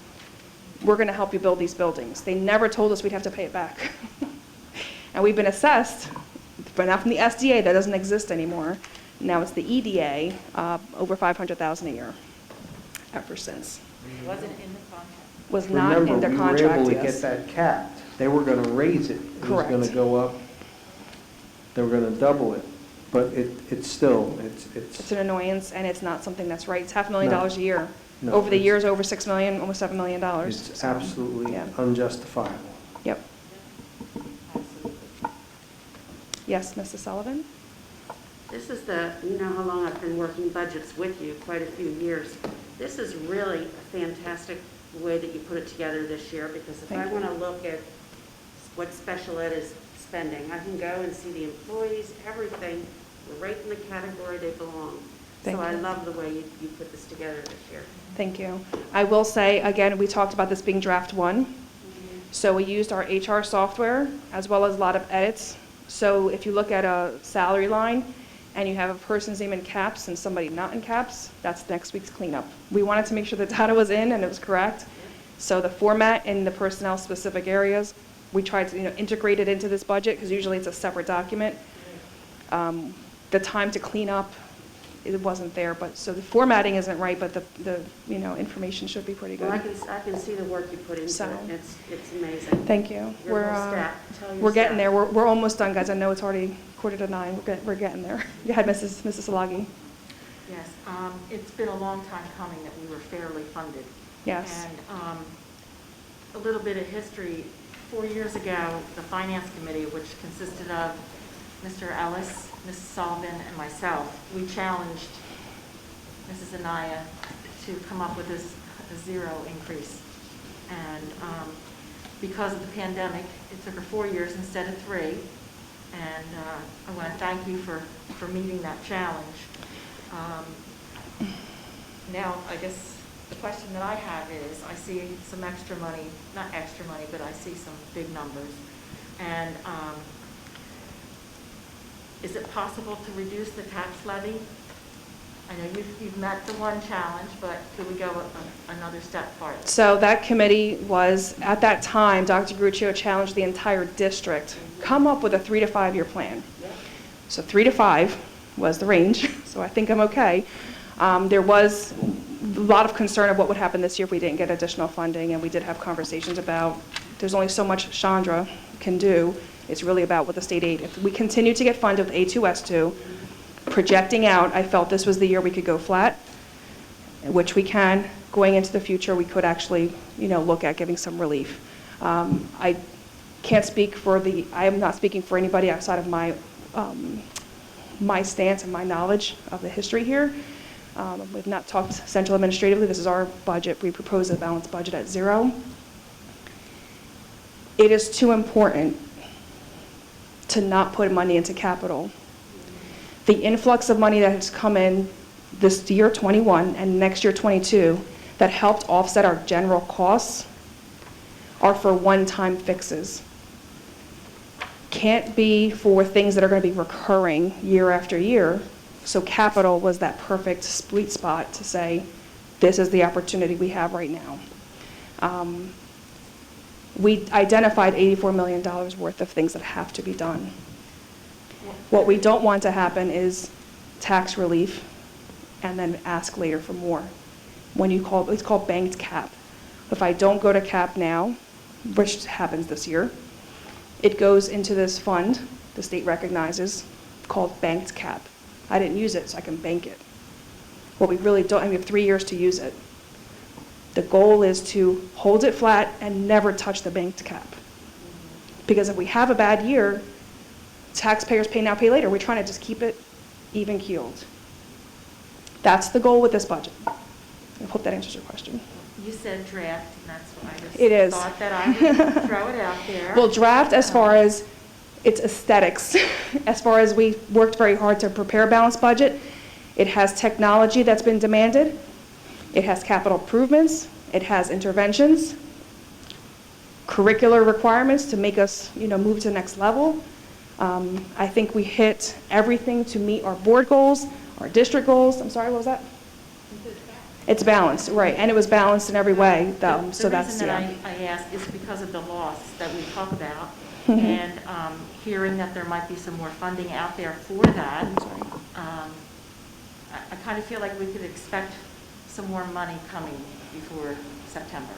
Speaker 2: we're going to help you build these buildings. They never told us we'd have to pay it back. And we've been assessed, but not from the SDA, that doesn't exist anymore. Now it's the EDA, over $500,000 a year, ever since.
Speaker 12: Wasn't in the contract.
Speaker 2: Was not in their contract,
Speaker 1: Remember, we were able to get
Speaker 2: yes.
Speaker 1: that capped. They were going to raise it. It was going to
Speaker 2: Correct.
Speaker 1: go up. They were going to double it. But it's still,
Speaker 2: It's an annoyance, and it's not something that's right. It's $500,000 a year.
Speaker 1: No,
Speaker 2: Over the
Speaker 1: it's-
Speaker 2: years, over $6 million, almost $7 million.
Speaker 1: it's
Speaker 2: So,
Speaker 1: absolutely
Speaker 2: yeah.
Speaker 1: unjustifiable.
Speaker 2: Yep. Yes, Mrs. Sullivan?
Speaker 7: This is you know how long I've been working budgets with you, quite a few years. This is really a fantastic way that you put it together this year, because if I
Speaker 2: Thank you.
Speaker 7: want to look at what special ed is spending, I can go and see the employees, everything, right in the category they belong.
Speaker 2: Thank
Speaker 7: So I
Speaker 2: you.
Speaker 7: love the way you put this together this year.
Speaker 2: Thank you. I will say, again, we talked about this being draft 1. So we used our HR software as well as a lot of edits. So if you look at a salary line, and you have a person's name in caps and somebody not in caps, that's next week's cleanup. We wanted to make sure the data was in and it was correct. So the format in the personnel specific areas, we tried to integrate it into this budget because usually it's a separate document. The time to clean up, it wasn't there, but so the formatting isn't right, but the information should be pretty
Speaker 7: Well,
Speaker 2: good.
Speaker 7: I can see the work you put into
Speaker 2: So-
Speaker 7: it. It's amazing.
Speaker 2: Thank you.
Speaker 7: Your whole staff. Tell your
Speaker 2: We're getting
Speaker 7: staff.
Speaker 2: there. We're almost done, guys. I know it's already 8:45. We're getting there. Go ahead, Mrs. Salagi.
Speaker 12: Yes, it's been a long time coming that we were fairly funded.
Speaker 2: Yes.
Speaker 12: And a little bit of history. 4 years ago, the Finance Committee, which consisted of Mr. Ellis, Mrs. Sullivan, and myself, we challenged Mrs. Anaya to come up with a zero increase. And because of the pandemic, it took her 4 years instead of 3. And I want to thank you for meeting that challenge. Now, I guess the question that I have is, I see some extra money, not extra money, but I see some big numbers. And is it possible to reduce the tax levy? I know you've met the one challenge, but could we go another step farther?
Speaker 2: So that committee was, at that time, Dr. Gruccio challenged the entire district, come up with a 3 to 5 year plan. So 3 to 5 was the range, so I think I'm okay. There was a lot of concern of what would happen this year if we didn't get additional funding, and we did have conversations about, there's only so much Chandra can do. It's really about what the state aid. If we continue to get funded with A2S2, projecting out, I felt this was the year we could go flat, which we can. Going into the future, we could actually, look at giving some relief. I can't speak for I am not speaking for anybody outside of my stance and my knowledge of the history here. We've not talked central administratively. This is our budget. We propose a balanced budget at 0. It is too important to not put money into capital. The influx of money that has come in this year 21 and next year 22 that helped offset our general costs are for one-time fixes. Can't be for things that are going to be recurring year after year. So capital was that perfect sweet spot to say, this is the opportunity we have right now. We identified $84 million worth of things that have to be done. What we don't want to happen is tax relief and then ask later for more. It's called banked cap. If I don't go to cap now, which happens this year, it goes into this fund the state recognizes called banked cap. I didn't use it, so I can bank it. What we really don't, and we have 3 years to use it. The goal is to hold it flat and never touch the banked cap. Because if we have a bad year, taxpayers pay now, pay later. We're trying to just keep it even keeled. That's the goal with this budget. I hope that answers your question.
Speaker 12: You said draft, and that's why I just
Speaker 2: It is.
Speaker 12: thought that I would throw it out there.
Speaker 2: Well, draft as far as its aesthetics, as far as we worked very hard to prepare a balanced budget, it has technology that's been demanded. It has capital improvements. It has interventions, curricular requirements to make us, move to the next level. I think we hit everything to meet our board goals, our district goals. I'm sorry, what was that? It's balanced, right, and it was balanced in every way, though, so that's,
Speaker 12: The reason that I asked is because of the loss that we talk about,
Speaker 2: Mm-hmm.
Speaker 12: and hearing that there might be some more funding out there for that. I kind of feel like we could expect some more money coming before September.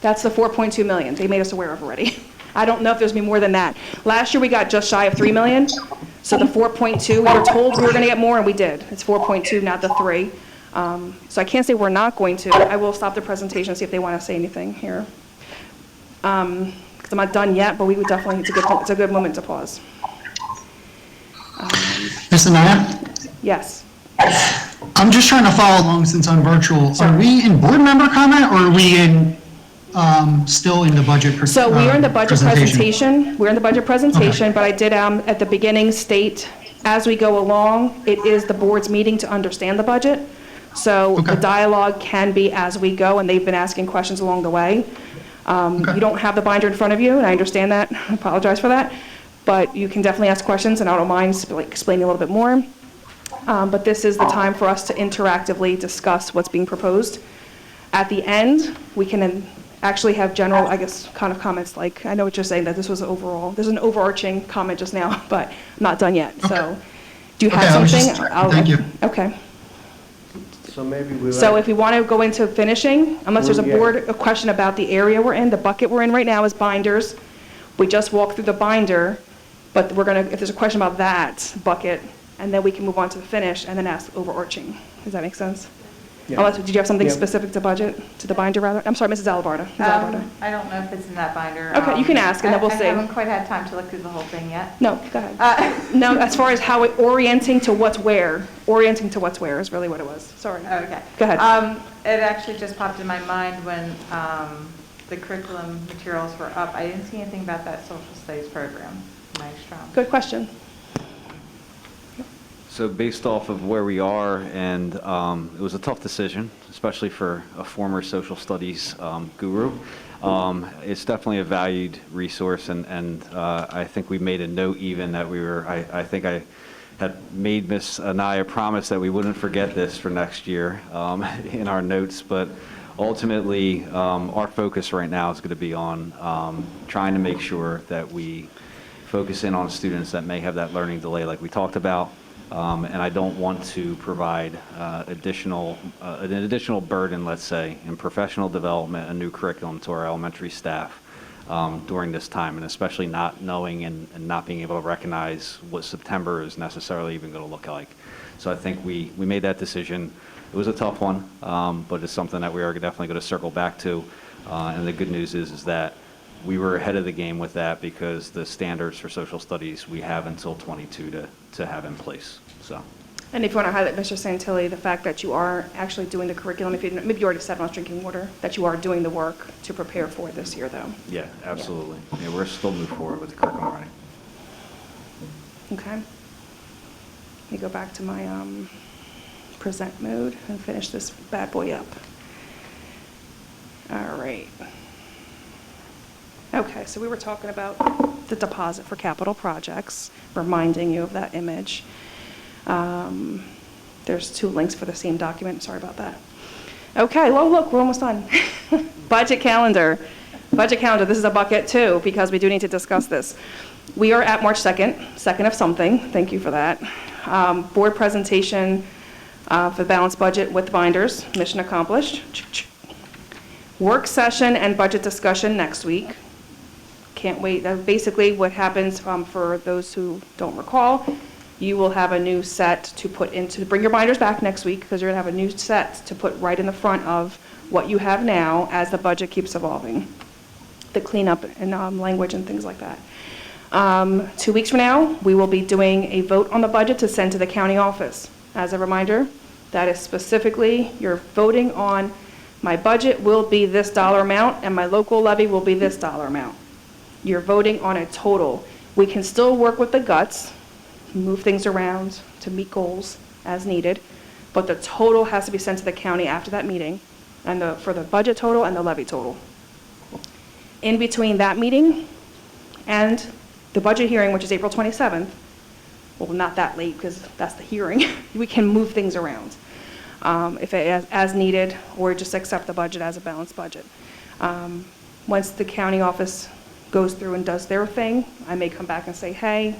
Speaker 2: That's the 4.2 million they made us aware of already. I don't know if there's going to be more than that. Last year, we got just shy of 3 million, so the 4.2, we were told we were going to get more, and we did. It's 4.2, not the 3. So I can't say we're not going to. I will stop the presentation and see if they want to say anything here. Because I'm not done yet, but we would definitely, it's a good moment to pause.
Speaker 11: Ms. Anaya?
Speaker 2: Yes.
Speaker 11: I'm just trying to follow along since I'm virtual. Are we in board member comment or are we in, still in the budget
Speaker 2: So we are in the budget presentation. We're in the budget presentation, but I did at the beginning state, as we go along, it is the board's meeting to understand the budget. So the dialogue can be as we go, and they've been asking questions along the way. You don't have the binder in front of you, and I understand that. I apologize for that. But you can definitely ask questions, and I don't mind explaining a little bit more. but this is the time for us to interactively discuss what's being proposed. At the end, we can actually have general, I guess, kind of comments like, I know what you're saying, that this was overall, there's an overarching comment just now, but I'm not done yet. So do you have
Speaker 11: Okay, I was
Speaker 2: something?
Speaker 11: just- thank you.
Speaker 2: Okay.
Speaker 1: So maybe we.
Speaker 2: So if we want to go into finishing, unless there's a question about the area we're in, the bucket we're in right now is binders. We just walked through the binder, but we're going to, if there's a question about that bucket, and then we can move on to the finish and then ask overarching. Does that make sense?
Speaker 1: Yeah.
Speaker 2: Unless, did you have something
Speaker 1: Yeah.
Speaker 2: specific to budget, to the binder rather? I'm sorry, Mrs. Alabarda. Mrs. Alabarda.
Speaker 10: I don't know if it's in that binder.
Speaker 2: Okay, you can ask, and then we'll see.
Speaker 10: I haven't quite had time to look through the whole thing yet.
Speaker 2: No, go ahead. No, as far as how it, orienting to what's where is really what it was. Sorry.
Speaker 10: Okay.
Speaker 2: Go ahead.
Speaker 10: It actually just popped in my mind when the curriculum materials were up. I didn't see anything about that social studies program. Maestro.
Speaker 2: Good question.
Speaker 9: So based off of where we are, and it was a tough decision, especially for a former social studies guru. It's definitely a valued resource, and I think we made a note even that we were, I think I had made Ms. Anaya promise that we wouldn't forget this for next year in our notes, but ultimately our focus right now is going to be on trying to make sure that we focus in on students that may have that learning delay like we talked about. And I don't want to provide an additional burden, let's say, in professional development, a new curriculum to our elementary staff during this time, and especially not knowing and not being able to recognize what September is necessarily even going to look like. So I think we made that decision. It was a tough one, but it's something that we are definitely going to circle back to. And the good news is that we were ahead of the game with that because the standards for social studies we have until 22 to have in place. So.
Speaker 2: And if you want to highlight, Mr. Santilli, the fact that you are actually doing the curriculum, maybe you already said on drinking water, that you are doing the work to prepare for it this year, though.
Speaker 9: Yeah, absolutely. Yeah, we're still moving forward with the curriculum already.
Speaker 2: Okay. Let me go back to my present mode and finish this bad boy up. All right. Okay, so we were talking about the deposit for capital projects, reminding you of that image. There's 2 links for the same document. Sorry about that. Okay, well, look, we're almost done. Budget calendar. Budget calendar, this is a bucket too, because we do need to discuss this. We are at March 2nd, second of something. Thank you for that. Board presentation for the balanced budget with binders. Mission accomplished. Work session and budget discussion next week. Can't wait. Basically, what happens for those who don't recall, you will have a new set to put into, bring your binders back next week because you're going to have a new set to put right in the front of what you have now as the budget keeps evolving. The cleanup and language and things like that. 2 weeks from now, we will be doing a vote on the budget to send to the county office. As a reminder, that is specifically, you're voting on my budget will be this dollar amount and my local levy will be this dollar amount. You're voting on a total. We can still work with the guts, move things around to meet goals as needed, but the total has to be sent to the county after that meeting, and for the budget total and the levy total. In between that meeting and the budget hearing, which is April 27th, well, not that late because that's the hearing, we can move things around if as needed, or just accept the budget as a balanced budget. Once the county office goes through and does their thing, I may come back and say, hey,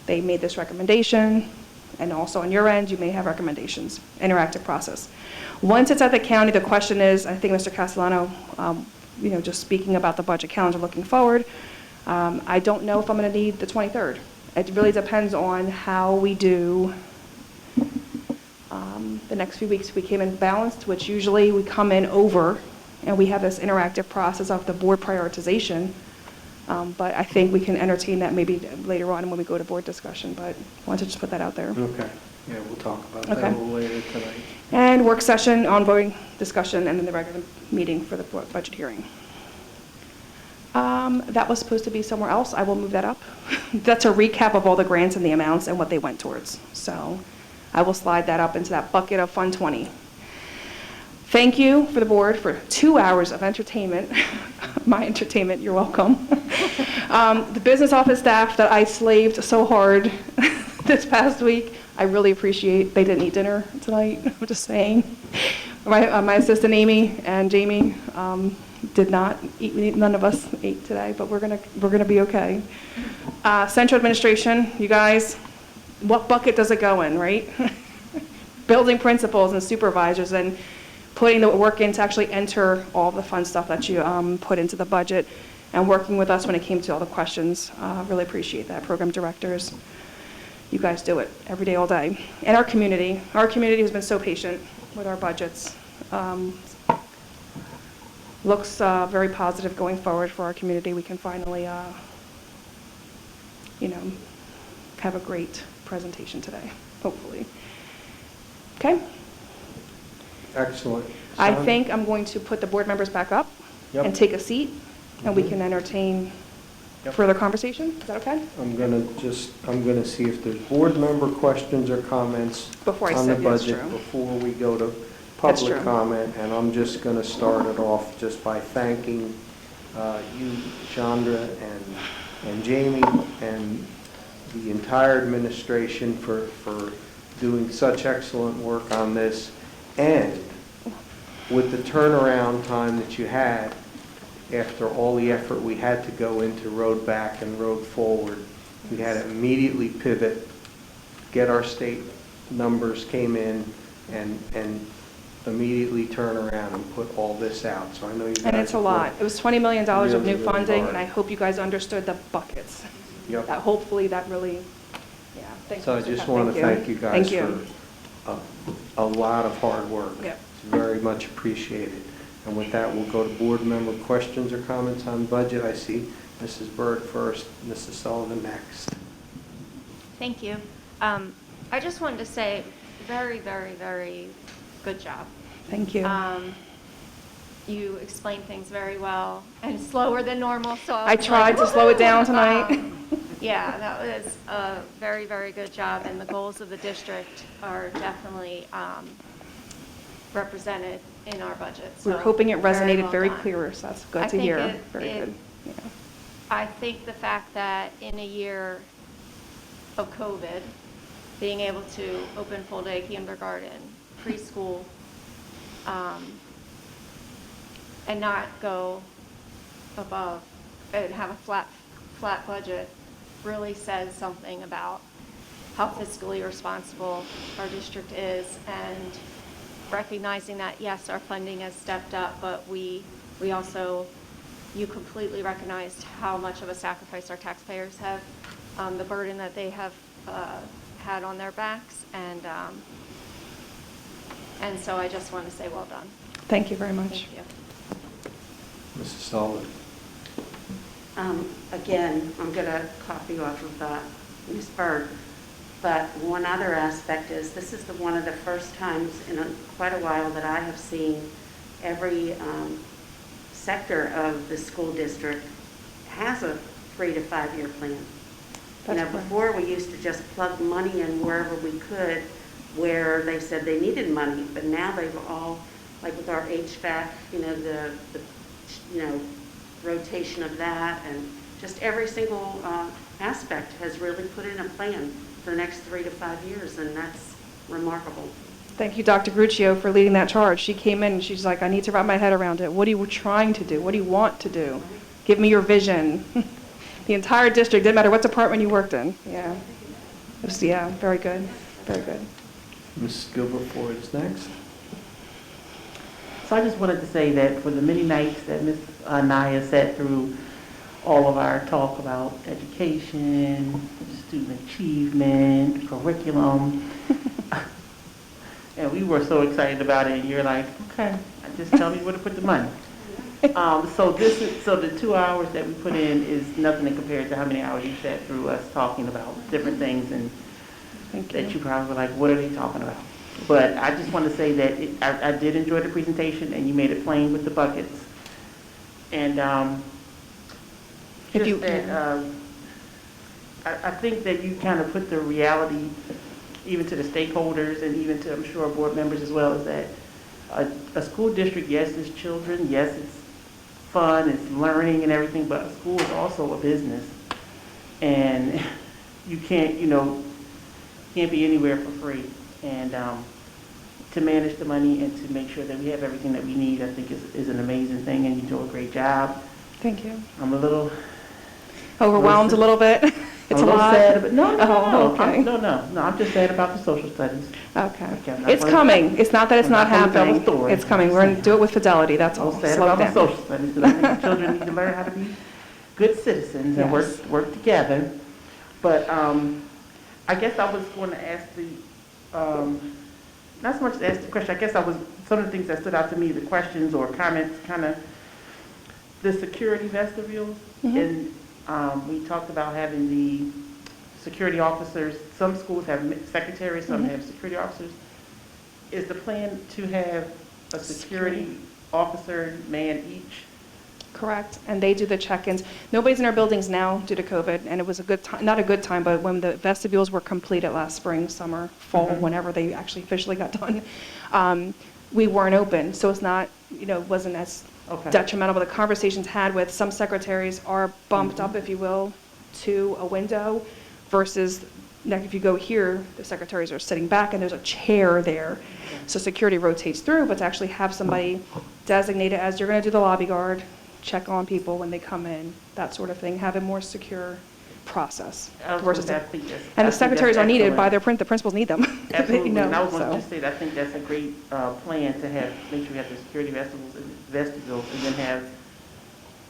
Speaker 2: they made this recommendation, and also on your end, you may have recommendations, interactive process. Once it's at the county, the question is, I think Mr. Castellano, just speaking about the budget calendar looking forward, I don't know if I'm going to need the 23rd. It really depends on how we do the next few weeks. We came in balanced, which usually we come in over, and we have this interactive process of the board prioritization. But I think we can entertain that maybe later on when we go to board discussion, but I wanted to just put that out there.
Speaker 1: Okay, yeah, we'll talk about that a
Speaker 2: Okay.
Speaker 1: little later tonight.
Speaker 2: And work session, ongoing discussion, and then the regular meeting for the budget hearing. That was supposed to be somewhere else. I will move that up. That's a recap of all the grants and the amounts and what they went towards. So I will slide that up into that bucket of Fund 20. Thank you for the board for 2 hours of entertainment. My entertainment, you're welcome. The business office staff that I slaved so hard this past week. I really appreciate, they didn't eat dinner tonight, I'm just saying. My assistant Amy and Jamie did not eat, none of us ate today, but we're gonna be okay. Central administration, you guys, what bucket does it go in, right? Building principals and supervisors and putting the work in to actually enter all the fun stuff that you put into the budget and working with us when it came to all the questions. Really appreciate that. Program directors, you guys do it every day, all day. And our community has been so patient with our budgets. Looks very positive going forward for our community. We can finally, have a great presentation today, hopefully. Okay?
Speaker 1: Excellent.
Speaker 2: I
Speaker 1: Son?
Speaker 2: think I'm going to put the board members back up
Speaker 1: Yep.
Speaker 2: and take a seat, and we can entertain
Speaker 1: Yep.
Speaker 2: further conversation. Is that okay?
Speaker 1: I'm gonna see if there's board member questions or comments
Speaker 2: Before I
Speaker 1: on the
Speaker 2: said yes,
Speaker 1: budget
Speaker 2: true.
Speaker 1: before we go to
Speaker 2: That's
Speaker 1: public
Speaker 2: true.
Speaker 1: comment. And I'm just gonna start it off just by thanking you, Chandra, and Jamie, and the entire administration for doing such excellent work on this. And with the turnaround time that you had, after all the effort we had to go into road back and road forward, we had to immediately pivot, get our state numbers came in, and immediately turn around and put all this out. So I know you guys.
Speaker 2: And it's a
Speaker 1: have
Speaker 2: lot.
Speaker 1: worked
Speaker 2: It was $20 million of
Speaker 1: really,
Speaker 2: new
Speaker 1: really
Speaker 2: funding,
Speaker 1: hard.
Speaker 2: and I hope you guys understood the buckets.
Speaker 1: Yep.
Speaker 2: That hopefully that really, yeah. Thank you,
Speaker 1: So I
Speaker 2: Mr.
Speaker 1: just
Speaker 2: Pat.
Speaker 1: want to thank you guys
Speaker 2: Thank you.
Speaker 1: for a lot of hard work.
Speaker 2: Yep.
Speaker 1: It's very much appreciated. And with that, we'll go to board member questions or comments on budget. I see Mrs. Byrd first, Mrs. Sullivan next.
Speaker 6: Thank you. I just wanted to say, very, very, very good job.
Speaker 2: Thank you.
Speaker 6: You explained things very well and slower than normal, so
Speaker 2: I tried to slow it down tonight.
Speaker 6: Yeah, that was a very, very good job, and the goals of the district are definitely represented in our budget.
Speaker 2: We were
Speaker 6: So
Speaker 2: hoping it resonated
Speaker 6: well
Speaker 2: very
Speaker 6: done.
Speaker 2: clear, so that's good
Speaker 6: I
Speaker 2: to
Speaker 6: think
Speaker 2: hear. Very
Speaker 6: it-
Speaker 2: good. Yeah.
Speaker 6: I think the fact that in a year of COVID, being able to open full-day kindergarten, preschool, and not go above and have a flat budget really says something about how fiscally responsible our district is, and recognizing that, yes, our funding has stepped up, but we also, you completely recognized how much of a sacrifice our taxpayers have, the burden that they have had on their backs, and so I just want to say well done.
Speaker 2: Thank you very much.
Speaker 6: Thank you.
Speaker 1: Mrs. Sullivan.
Speaker 7: Again, I'm going to copy off of Ms. Byrd, but one other aspect is this is one of the first times in quite a while that I have seen every sector of the school district has a 3 to 5 year plan.
Speaker 2: That's correct.
Speaker 7: Before we used to just plug money in wherever we could, where they said they needed money, but now they've all, like with our HVAC, the rotation of that, and just every single aspect has really put in a plan for the next 3 to 5 years, and that's remarkable.
Speaker 2: Thank you, Dr. Gruccio, for leading that charge. She came in and she's like, I need to wrap my head around it. What are you trying to do? What do you want to do? Give me your vision. The entire district, didn't matter what department you worked in. Yeah. It was, very good. Very good.
Speaker 1: Mrs. Gilbert Ford is next.
Speaker 13: So I just wanted to say that for the many nights that Ms. Naya sat through all of our talk about education, student achievement, curriculum, and we were so excited about it, and you're like, okay, just tell me where to put the money. So the 2 hours that we put in is nothing compared to how many hours you sat through us talking about different things, and that you probably were like, what are they talking about? But I just want to say that I did enjoy the presentation, and you made it plain with the buckets. And I think that you kind of put the reality, even to the stakeholders and even to, I'm sure, board members as well, is that a school district, yes, it's children, yes, it's fun, it's learning and everything, but a school is also a business. And you can't, can't be anywhere for free. And to manage the money and to make sure that we have everything that we need, I think is an amazing thing, and you do a great job.
Speaker 2: Thank you.
Speaker 13: I'm a little
Speaker 2: Overwhelmed a little bit? It's a
Speaker 13: little
Speaker 2: lot?
Speaker 13: sad, but no,
Speaker 2: Oh, okay.
Speaker 13: I'm just sad about the social studies.
Speaker 2: Okay.
Speaker 13: I'm not
Speaker 2: It's
Speaker 13: gonna-
Speaker 2: coming. It's not that it's
Speaker 13: I'm
Speaker 2: not
Speaker 13: not gonna tell the
Speaker 2: happening.
Speaker 13: story.
Speaker 2: It's coming. We're going to do it with fidelity, that's all.
Speaker 13: I'm sad
Speaker 2: Slow
Speaker 13: about my
Speaker 2: down.
Speaker 13: social studies, because I think the children need to learn how to be good citizens and
Speaker 2: Yes.
Speaker 13: work together. But I guess I was going to ask not so much to ask the question, I guess some of the things that stood out to me, the questions or comments, kind of the security vestibules.
Speaker 2: Mhm.
Speaker 13: And we talked about having the security officers. Some schools have secretaries, some have security officers. Is the plan to have a security officer man each?
Speaker 2: Correct, and they do the check-ins. Nobody's in our buildings now due to COVID, and it was a good time, not a good time, but when the vestibules were completed last spring, summer, fall, whenever they actually officially got done, we weren't open, so it's not, wasn't as detrimental, but the conversations had with some secretaries are bumped up, if you will, to a window versus, like, if you go here, the secretaries are sitting back and there's a chair there. So security rotates through, but to actually have somebody designated as you're going to do the lobby guard, check on people when they come in, that sort of thing, have a more secure process. Versus and the secretaries are needed by the principals need them.
Speaker 13: Absolutely,
Speaker 2: You know,
Speaker 13: and I was going
Speaker 2: so.
Speaker 13: to just say that I think that's a great plan to have, make sure we have the security vestibules and then have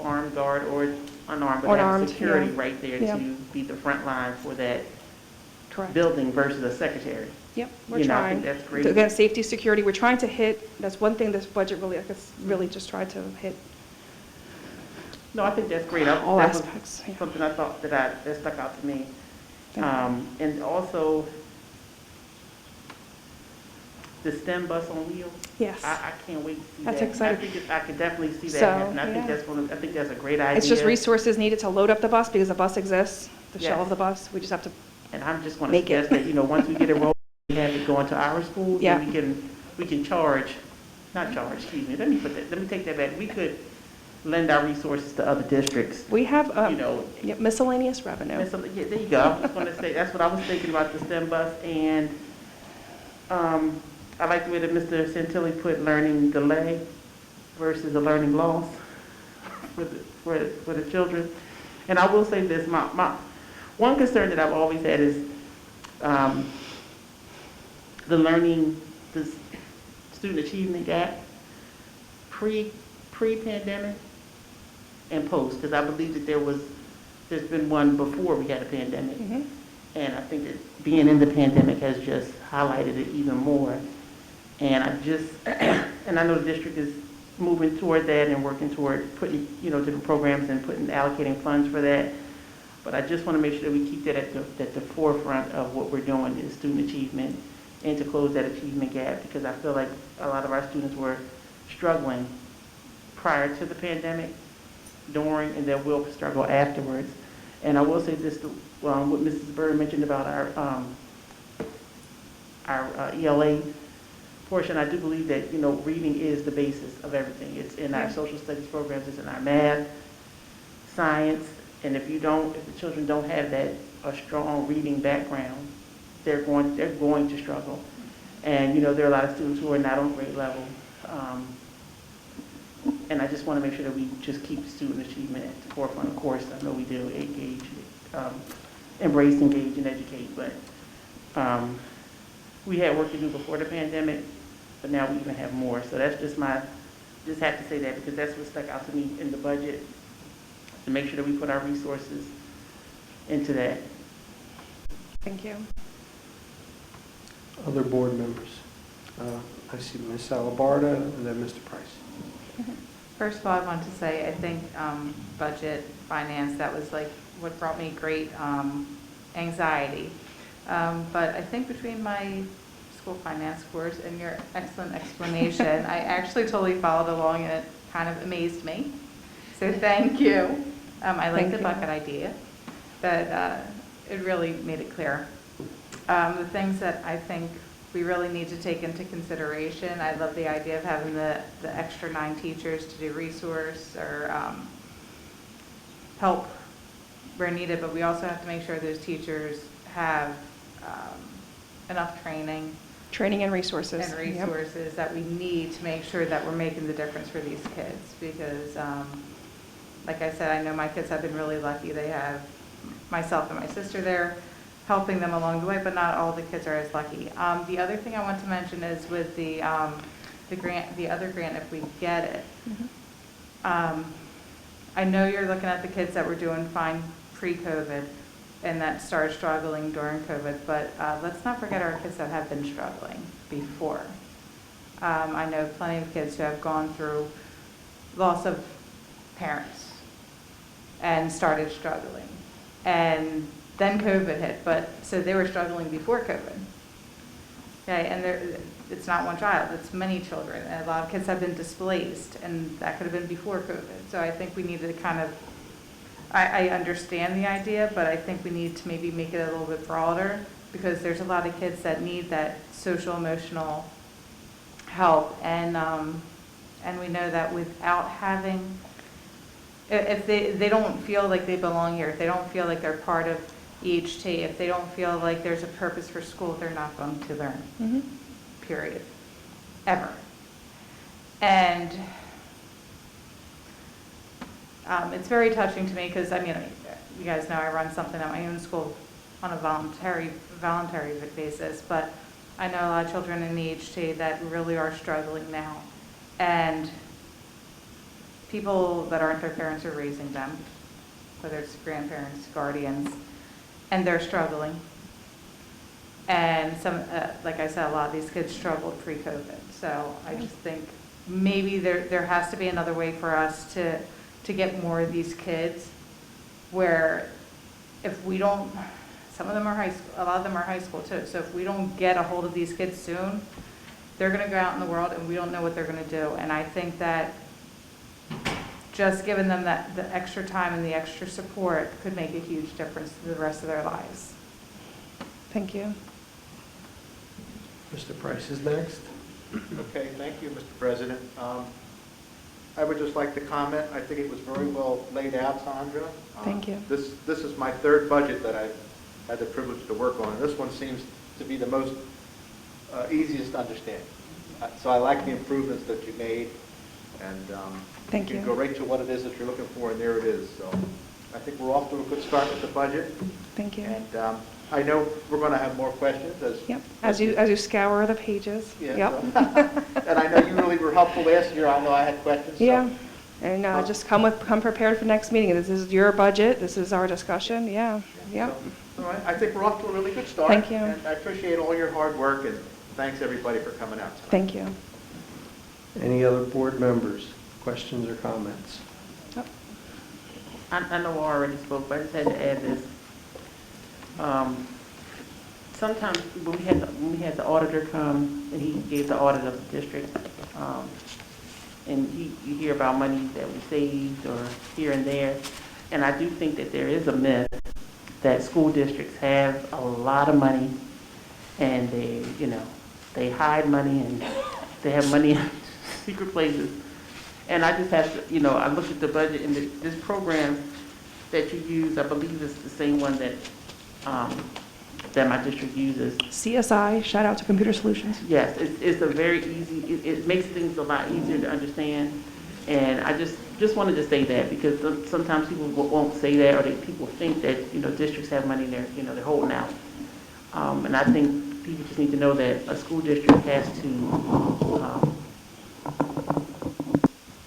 Speaker 13: armed guard or unarmed, but have
Speaker 2: Unarmed,
Speaker 13: security
Speaker 2: yeah.
Speaker 13: right there
Speaker 2: Yeah.
Speaker 13: to be the front line for that
Speaker 2: Correct.
Speaker 13: building versus a secretary.
Speaker 2: Yep, we're
Speaker 13: I
Speaker 2: trying.
Speaker 13: think that's great.
Speaker 2: Again, safety, security, we're trying to hit, that's one thing this budget really, I guess, really just tried to hit
Speaker 13: No, I think that's great.
Speaker 2: all
Speaker 13: That was
Speaker 2: aspects. Yeah.
Speaker 13: something I thought that stuck out to me.
Speaker 2: Thank you.
Speaker 13: And also, the STEM bus on wheels.
Speaker 2: Yes.
Speaker 13: I can't wait to see
Speaker 2: That's
Speaker 13: that.
Speaker 2: exciting.
Speaker 13: I could definitely see that
Speaker 2: So,
Speaker 13: happen. I think
Speaker 2: yeah.
Speaker 13: I think that's a great idea.
Speaker 2: It's just resources needed to load up the bus because the bus exists, the shell
Speaker 13: Yes.
Speaker 2: of the bus. We just have to,
Speaker 13: And I'm just going to
Speaker 2: Make it.
Speaker 13: suggest that, once we get it rolling, we have it going to our schools,
Speaker 2: Yeah.
Speaker 13: then we can charge, not charge, excuse me, let me take that back. We could lend our resources to other districts,
Speaker 2: we have
Speaker 13: Yep,
Speaker 2: miscellaneous revenue.
Speaker 13: yeah, there you go. I was going to say, that's what I was thinking about the STEM bus, and I like the way that Mr. Santilli put learning delay versus a learning loss for the children. And I will say this, my one concern that I've always had is the student achievement gap, pre-pandemic and post, because I believe that there's been one before we had a pandemic.
Speaker 2: Mhm.
Speaker 13: And I think that being in the pandemic has just highlighted it even more. And and I know the district is moving toward that and working toward putting, different programs and allocating funds for that. But I just want to make sure that we keep that at the forefront of what we're doing is student achievement and to close that achievement gap, because I feel like a lot of our students were struggling prior to the pandemic, during, and then will struggle afterwards. And I will say this, what Mrs. Bird mentioned about our ELA portion, I do believe that, reading is the basis of everything. It's in our social studies programs, it's in our math, science, and if the children don't have a strong reading background, they're going to struggle. And, there are a lot of students who are not on grade level. And I just want to make sure that we just keep student achievement at the forefront. Of course, I know we do embrace, engage, and educate, but we had work to do before the pandemic, but now we even have more. So that's just have to say that because that's what stuck out to me in the budget, to make sure that we put our resources into that.
Speaker 2: Thank you.
Speaker 1: Other board members? I see Ms. Alabarda and then Mr. Price.
Speaker 10: First of all, I want to say, I think budget, finance, that was like what brought me great anxiety. But I think between my school finance course and your excellent explanation, I actually totally followed along and it kind of amazed me. So thank you. I like the bucket idea, but it really made it clear. The things that I think we really need to take into consideration, I love the idea of having the extra 9 teachers to do resource or help where needed, but we also have to make sure those teachers have enough training
Speaker 2: Training and resources.
Speaker 10: and
Speaker 2: Yep.
Speaker 10: resources that we need to make sure that we're making the difference for these kids. Because, like I said, I know my kids have been really lucky. They have myself and my sister there helping them along the way, but not all the kids are as lucky. The other thing I want to mention is with the grant, the other grant, if we get it. I know you're looking at the kids that were doing fine pre-COVID and that started struggling during COVID, but let's not forget our kids that have been struggling before. I know plenty of kids who have gone through loss of parents and started struggling. And then COVID hit, but so they were struggling before COVID. Okay, and it's not one child, it's many children. And a lot of kids have been displaced, and that could have been before COVID. So I think we need to kind of, I understand the idea, but I think we need to maybe make it a little bit broader, because there's a lot of kids that need that social emotional help. And we know that without having, if they don't feel like they belong here, if they don't feel like they're part of EHT, if they don't feel like there's a purpose for school, they're not going to learn, period, ever. And it's very touching to me because, I mean, you guys know I run something at my own school on a voluntary basis, but I know a lot of children in EHT that really are struggling now. And people that aren't their parents are raising them, whether it's grandparents, guardians, and they're struggling. And some, like I said, a lot of these kids struggled pre-COVID. So I just think maybe there has to be another way for us to get more of these kids, where if we don't, some of them are high school, a lot of them are high school too. So if we don't get a hold of these kids soon, they're going to go out in the world and we don't know what they're going to do. And I think that just giving them the extra time and the extra support could make a huge difference to the rest of their lives.
Speaker 2: Thank you.
Speaker 1: Mr. Price is next.
Speaker 8: Okay, thank you, Mr. President. I would just like to comment, I think it was very well laid out, Sandra.
Speaker 2: Thank you.
Speaker 8: This is my third budget that I've had the privilege to work on, and this one seems to be the most easiest to understand. So I like the improvements that you made, and
Speaker 2: Thank
Speaker 8: you
Speaker 2: you.
Speaker 8: can go right to what it is that you're looking for, and there it is. So I think we're off to a good start with the budget.
Speaker 2: Thank you.
Speaker 8: And I know we're going to have more questions as
Speaker 2: Yep. As you scour the pages.
Speaker 8: Yeah,
Speaker 2: Yep.
Speaker 8: so- and I know you really were helpful last year. I know I had questions. So.
Speaker 2: Yeah. And just come prepared for next meeting. This is your budget. This is our discussion. Yeah. Yep.
Speaker 8: So, all right. I think we're off to a really good start.
Speaker 2: Thank you.
Speaker 8: And I appreciate all your hard work, and thanks everybody for coming out tonight.
Speaker 2: Thank you.
Speaker 1: Any other board members, questions or comments?
Speaker 13: I know I already spoke, but I just had to add this. Sometimes when we had the auditor come and he gave the audit of the district, and you hear about money that we saved or here and there, and I do think that there is a myth that school districts have a lot of money and they hide money and they have money in secret places. And I just have to, I looked at the budget, and this program that you use, I believe is the same one that my district uses.
Speaker 2: CSI, shout out to Computer Solutions.
Speaker 13: Yes, it's a very easy, it makes things a lot easier to understand. And I just wanted to say that, because sometimes people won't say that, or people think that, districts have money they're holding out. And I think people just need to know that a school district has to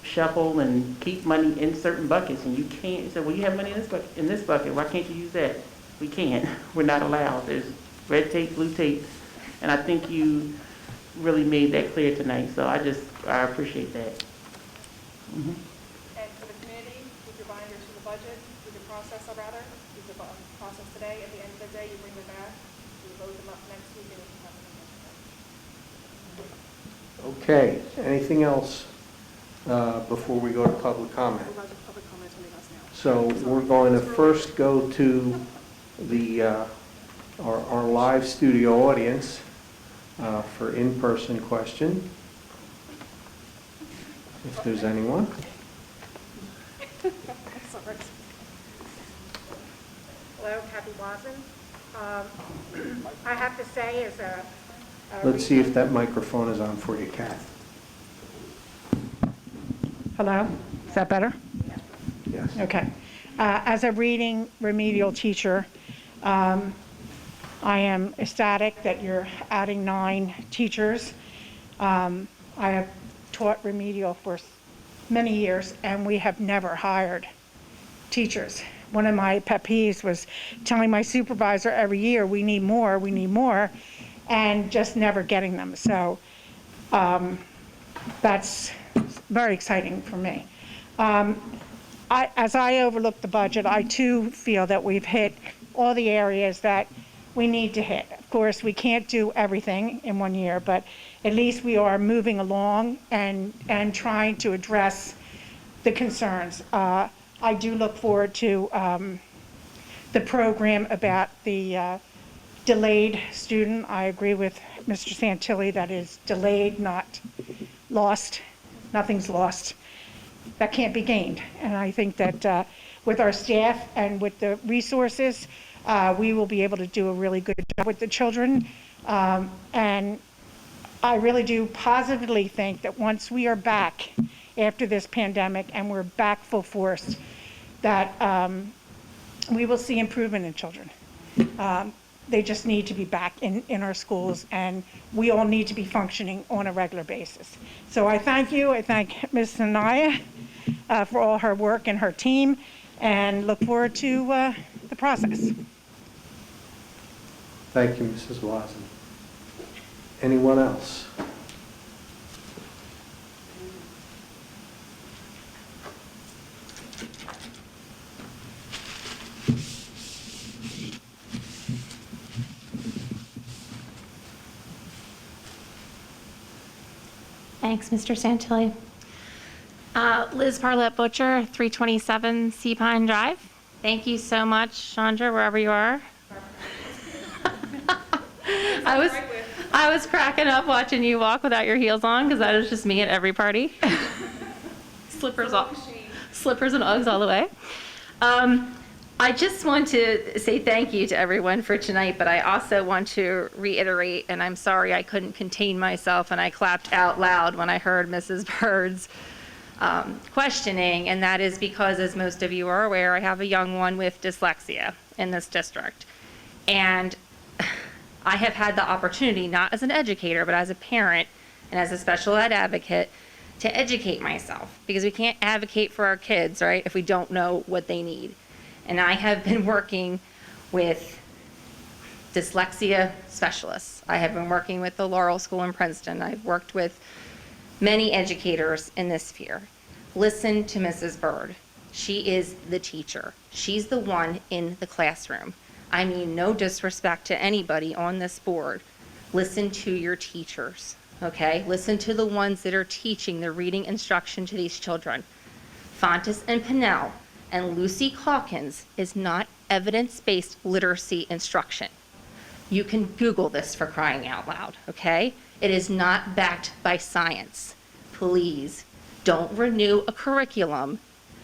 Speaker 13: shuffle and keep money in certain buckets, and you can't say, well, you have money in this bucket, why can't you use that? We can't. We're not allowed. There's red tape, blue tape, and I think you really made that clear tonight, so I appreciate that.
Speaker 2: And for the community, with your binders for the budget, with your process, with the process today, at the end of the day, you bring them back, you load them up next week, and you can have them next week.
Speaker 1: Okay, anything else before we go to public comment?
Speaker 2: Public comments when they ask now.
Speaker 1: So we're going to first go to our live studio audience for in-person question, if there's anyone.
Speaker 2: Hello, Kathy Watson.
Speaker 4: I have to say, as a
Speaker 1: Let's see if that microphone is on for you, Kath.
Speaker 4: Hello? Is that better?
Speaker 1: Yes.
Speaker 4: Okay. As a reading remedial teacher, I am ecstatic that you're adding 9 teachers. I have taught remedial for many years, and we have never hired teachers. One of my pet peeves was telling my supervisor every year, we need more, and just never getting them. So that's very exciting for me. As I overlook the budget, I too feel that we've hit all the areas that we need to hit. Of course, we can't do everything in one year, but at least we are moving along and trying to address the concerns. I do look forward to the program about the delayed student. I agree with Mr. Santilli that is delayed, not lost. Nothing's lost. That can't be gained. And I think that with our staff and with the resources, we will be able to do a really good job with the children. And I really do positively think that once we are back after this pandemic and we're back full force, that we will see improvement in children. They just need to be back in our schools, and we all need to be functioning on a regular basis. So I thank you. I thank Ms. Anaya for all her work and her team, and look forward to the process.
Speaker 1: Thank you, Mrs. Wazen. Anyone else?
Speaker 14: Thanks, Mr. Santilli. Liz Parlett Butcher, 327 Sea Pine Drive. Thank you so much, Chandra, wherever you are. I was cracking up watching you walk without your heels on, because that is just me at every party. Slippers and Uggs all the way. I just want to say thank you to everyone for tonight, but I also want to reiterate, and I'm sorry I couldn't contain myself and I clapped out loud when I heard Mrs. Bird's questioning, and that is because, as most of you are aware, I have a young one with dyslexia in this district. And I have had the opportunity, not as an educator, but as a parent and as a special ed advocate, to educate myself, because we can't advocate for our kids, right, if we don't know what they need. And I have been working with dyslexia specialists. I have been working with the Laurel School in Princeton. I've worked with many educators in this sphere. Listen to Mrs. Bird. She is the teacher. She's the one in the classroom. I mean, no disrespect to anybody on this board. Listen to your teachers, okay? Listen to the ones that are teaching the reading instruction to these children. Fontes and Pinnell and Lucy Calkins is not evidence-based literacy instruction. You can Google this, for crying out loud, okay? It is not backed by science. Please don't renew a curriculum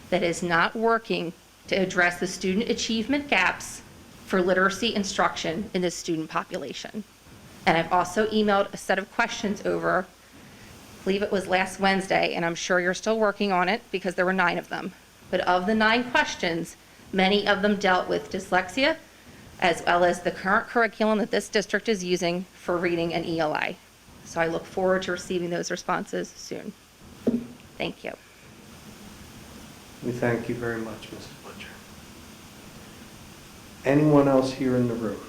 Speaker 14: that is not working to address the student achievement gaps for literacy instruction in this student population. And I've also emailed a set of questions over, I believe it was last Wednesday, and I'm sure you're still working on it because there were 9 of them. But of the 9 questions, many of them dealt with dyslexia, as well as the current curriculum that this district is using for reading and ELA. So I look forward to receiving those responses soon. Thank you.
Speaker 1: We thank you very much, Mrs. Butcher. Anyone else here in the room?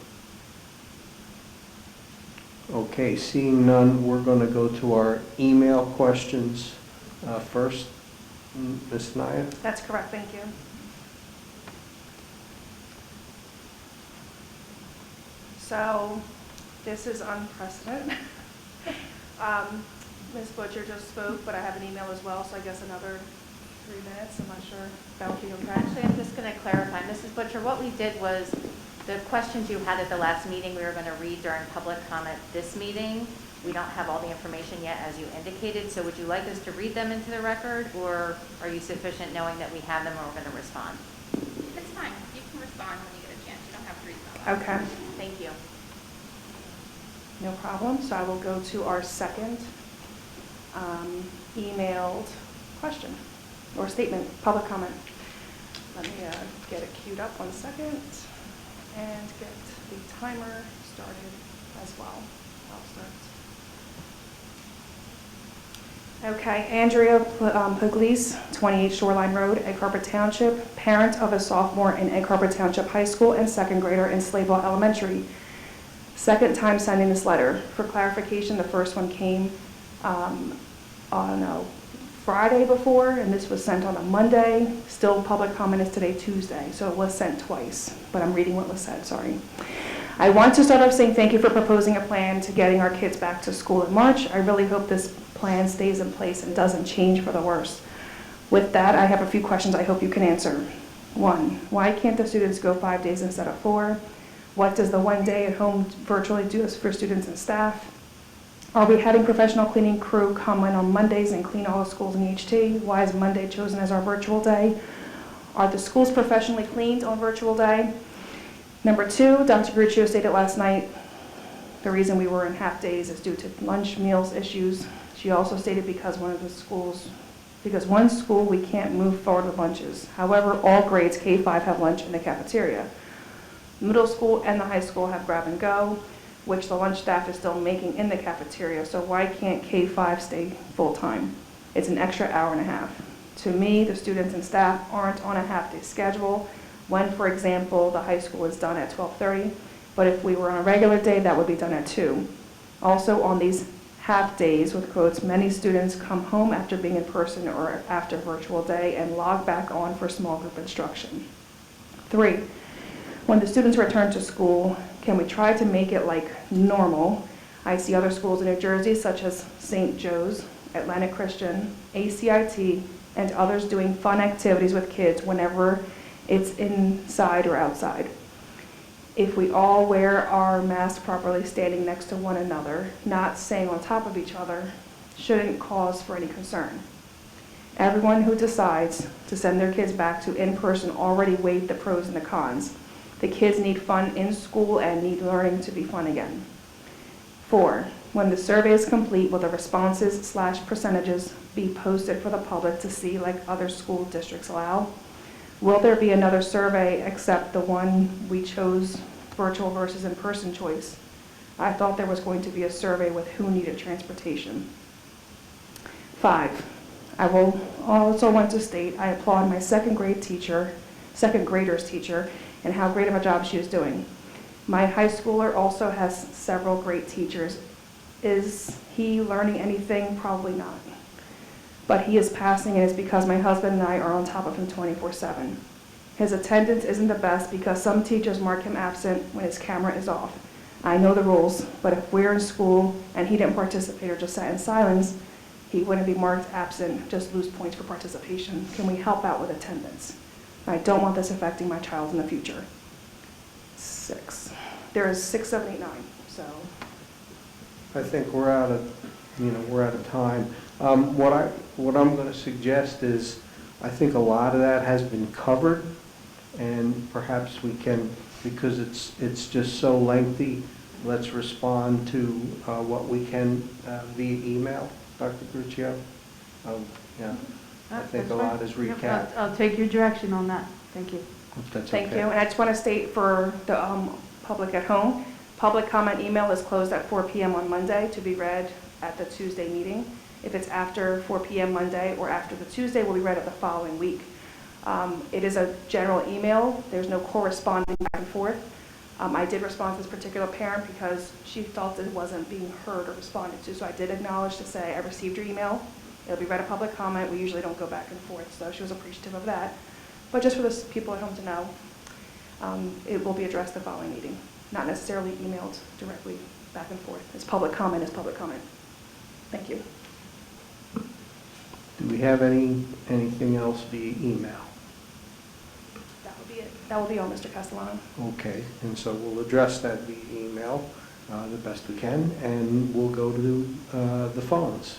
Speaker 1: Okay, seeing none, we're going to go to our email questions first. Ms. Naya?
Speaker 2: That's correct, thank you. So, this is unprecedented. Ms. Butcher just spoke, but I have an email as well, so I guess another 3 minutes. I'm not sure if that would be okay.
Speaker 10: Actually, I'm just going to clarify. Mrs. Butcher, what we did was the questions you had at the last meeting, we were going to read during public comment this meeting. We don't have all the information yet, as you indicated, so would you like us to read them into the record, or are you sufficient knowing that we have them and we're going to respond?
Speaker 14: It's fine. You can respond when you get a chance. You don't have to read them out loud.
Speaker 2: Okay. No problem. So I will go to our second emailed question or statement, public comment. Let me get it queued up 1 second and get the timer started as well. I'll start. Okay, Andrea Pugliese, 28 Shoreline Road, Egg Harbor Township, parent of a sophomore in Egg Harbor Township High School and second grader in Sladeville Elementary. Second time sending this letter. For clarification, the first one came on a Friday before, and this was sent on a Monday. Still, public comment is today, Tuesday, so it was sent twice, but I'm reading what was said, sorry. I want to start off saying thank you for proposing a plan to getting our kids back to school in March. I really hope this plan stays in place and doesn't change for the worse. With that, I have a few questions I hope you can answer. 1, why can't the students go 5 days instead of 4? What does the 1 day at home virtually do for students and staff? Are we having professional cleaning crew come in on Mondays and clean all the schools in EHT? Why is Monday chosen as our virtual day? Are the schools professionally cleaned on virtual day? Number 2, Dr. Gruccio stated last night the reason we were in half days is due to lunch meals issues. She also stated because one school we can't move forward with lunches. However, all grades K-5 have lunch in the cafeteria. Middle school and the high school have grab and go, which the lunch staff is still making in the cafeteria, so why can't K-5 stay full-time? It's an extra hour and a half. To me, the students and staff aren't on a half-day schedule, when, for example, the high school is done at 12:30, but if we were on a regular day, that would be done at 2. Also, on these half-days, with quotes, many students come home after being in person or after virtual day and log back on for small group instruction. 3, when the students return to school, can we try to make it like normal? I see other schools in New Jersey, such as St. Joe's, Atlantic Christian, ACIT, and others doing fun activities with kids whenever it's inside or outside. If we all wear our masks properly standing next to one another, not staying on top of each other, shouldn't cause for any concern. Everyone who decides to send their kids back to in-person already weighed the pros and the cons. The kids need fun in school and need learning to be fun again. 4, when the survey is complete, will the responses/percentages be posted for the public to see like other school districts allow? Will there be another survey except the one we chose, virtual versus in-person choice? I thought there was going to be a survey with who needed transportation. 5, I will also want to state I applaud my second grader's teacher, and how great of a job she is doing. My high schooler also has several great teachers. Is he learning anything? Probably not. But he is passing, and it's because my husband and I are on top of him 24/7. His attendance isn't the best because some teachers mark him absent when his camera is off. I know the rules, but if we're in school and he didn't participate or just sat in silence, he wouldn't be marked absent, just lose points for participation. Can we help out with attendance? I don't want this affecting my child in the future. 6. There is 6, 7, 8, 9, so.
Speaker 1: I think we're out of time. What I'm going to suggest is, I think a lot of that has been covered, and perhaps we can, because it's just so lengthy, let's respond to what we can via email, Dr. Gruccio. Yeah. I think a lot is recapped.
Speaker 5: I'll take your direction on that. Thank you.
Speaker 1: If that's
Speaker 2: Thank
Speaker 1: okay.
Speaker 2: you. And I just want to state for the public at home, public comment email is closed at 4 p.m. on Monday to be read at the Tuesday meeting. If it's after 4 p.m. Monday or after the Tuesday, will be read at the following week. It is a general email. There's no corresponding back and forth. I did respond to this particular parent because she felt it wasn't being heard or responded to. So I did acknowledge to say, I received your email. It'll be read a public comment. We usually don't go back and forth, so she was appreciative of that. But just for the people at home to know, it will be addressed the following meeting, not necessarily emailed directly back and forth. It's public comment is public comment. Thank you.
Speaker 1: Do we have anything else via email?
Speaker 2: That will be it. That will be all, Mr. Castellano.
Speaker 1: Okay, and so we'll address that via email the best we can, and we'll go to the phones.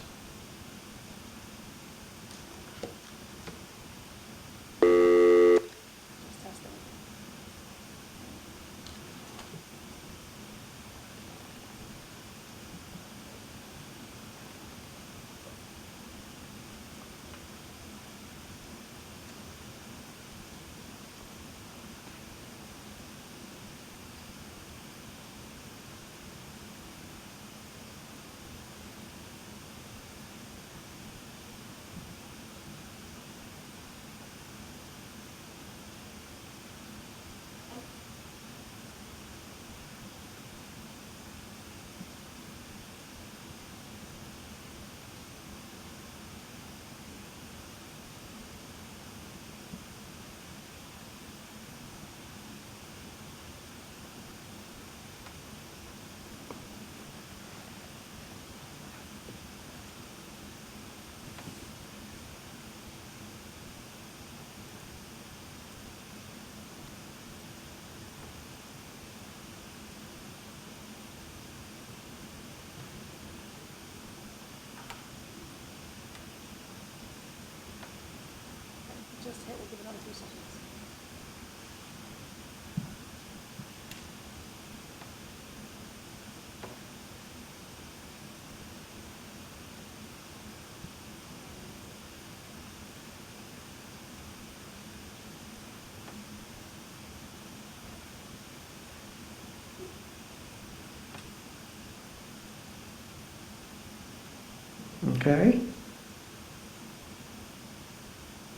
Speaker 1: Okay.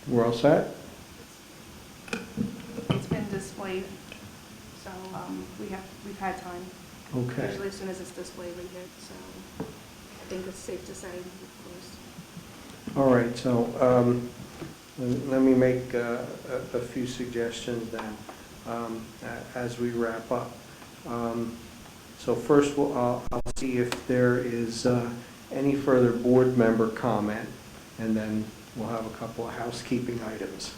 Speaker 1: We're all set?
Speaker 2: It's been displayed, so we've had time.
Speaker 1: Okay.
Speaker 2: Usually as soon as it's displayed, we hit, so I think it's safe to say we're closed.
Speaker 1: All right, so let me make a few suggestions then as we wrap up. So first, I'll see if there is any further board member comment, and then we'll have a couple of housekeeping items.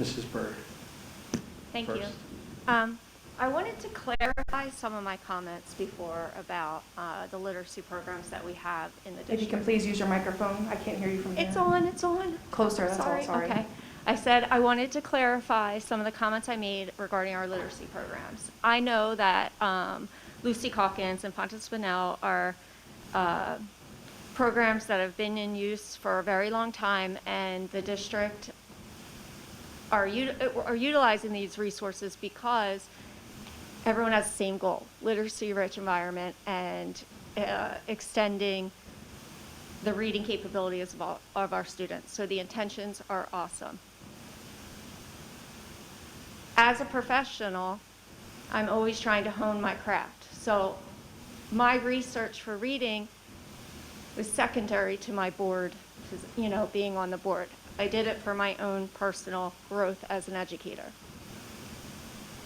Speaker 1: Mrs. Bird.
Speaker 6: Thank
Speaker 1: first.
Speaker 6: you. I wanted to clarify some of my comments before about the literacy programs that we have in the district.
Speaker 2: If you can please use your microphone, I can't hear you from here.
Speaker 6: It's on, it's on.
Speaker 2: Closer, that's all, sorry.
Speaker 6: Okay. I said I wanted to clarify some of the comments I made regarding our literacy programs. I know that Lucy Calkins and Pontus Spinell are programs that have been in use for a very long time, and the district are utilizing these resources because everyone has the same goal: literacy-rich environment and extending the reading capabilities of our students. So the intentions are awesome. As a professional, I'm always trying to hone my craft. So my research for reading was secondary to my board, being on the board. I did it for my own personal growth as an educator.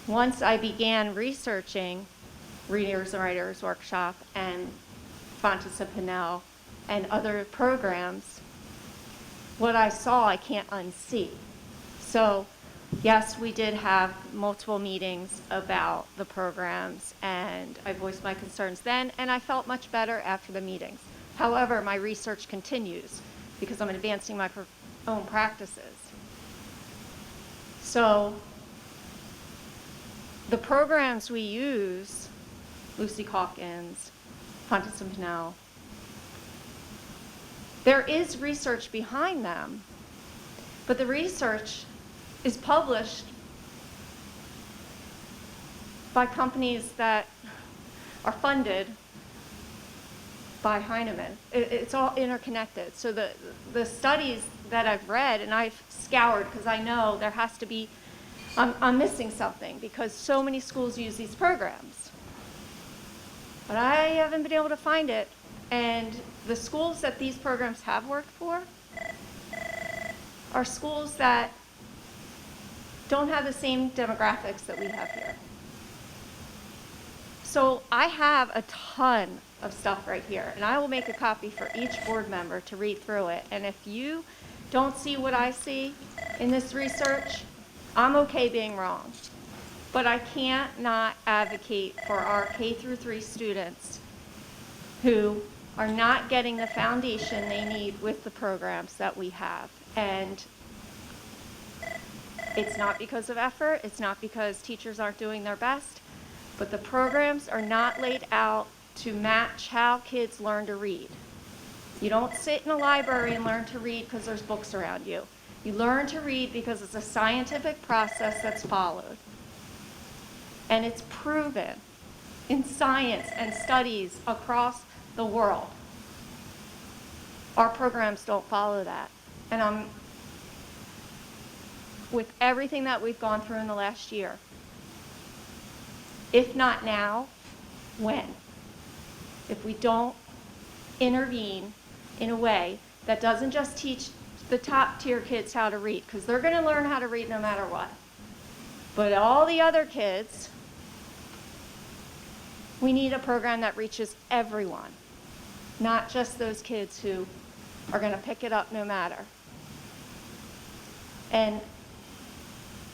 Speaker 6: Once I began researching Readers and Writers Workshop and Pontus and Spinell and other programs, what I saw I can't unsee. So yes, we did have multiple meetings about the programs, and I voiced my concerns then, and I felt much better after the meetings. However, my research continues because I'm advancing my own practices. So the programs we use, Lucy Calkins, Pontus and Spinell, there is research behind them, but the research is published by companies that are funded by Heinemann. It's all interconnected. So the studies that I've read, and I've scoured because I know there has to be, I'm missing something because so many schools use these programs. But I haven't been able to find it. And the schools that these programs have worked for are schools that don't have the same demographics that we have here. So I have a ton of stuff right here, and I will make a copy for each board member to read through it. And if you don't see what I see in this research, I'm okay being wrong. But I can't not advocate for our K-3 students who are not getting the foundation they need with the programs that we have. And it's not because of effort, it's not because teachers aren't doing their best, but the programs are not laid out to match how kids learn to read. You don't sit in a library and learn to read because there's books around you. You learn to read because it's a scientific process that's followed. And it's proven in science and studies across the world. Our programs don't follow that. And with everything that we've gone through in the last year, if not now, when? If we don't intervene in a way that doesn't just teach the top tier kids how to read, because they're going to learn how to read no matter what, but all the other kids, we need a program that reaches everyone, not just those kids who are going to pick it up no matter. And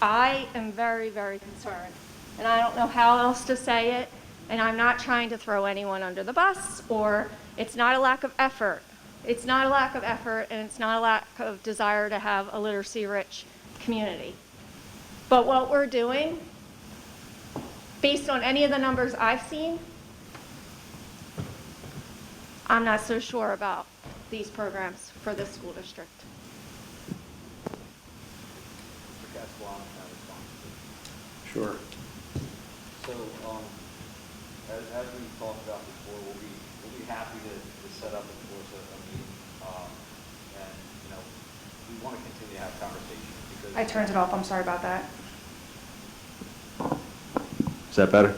Speaker 6: I am very, very concerned, and I don't know how else to say it, and I'm not trying to throw anyone under the bus, or it's not a lack of effort. It's not a lack of effort, and it's not a lack of desire to have a literacy-rich community. But what we're doing, based on any of the numbers I've seen, I'm not so sure about these programs for this school district.
Speaker 1: Sure.
Speaker 9: So, as we talked about before, we'll be happy to set up, of course, a meeting, and, you know, we want to continue to have conversations because.
Speaker 2: I turned it off, I'm sorry about that.
Speaker 9: Is that better?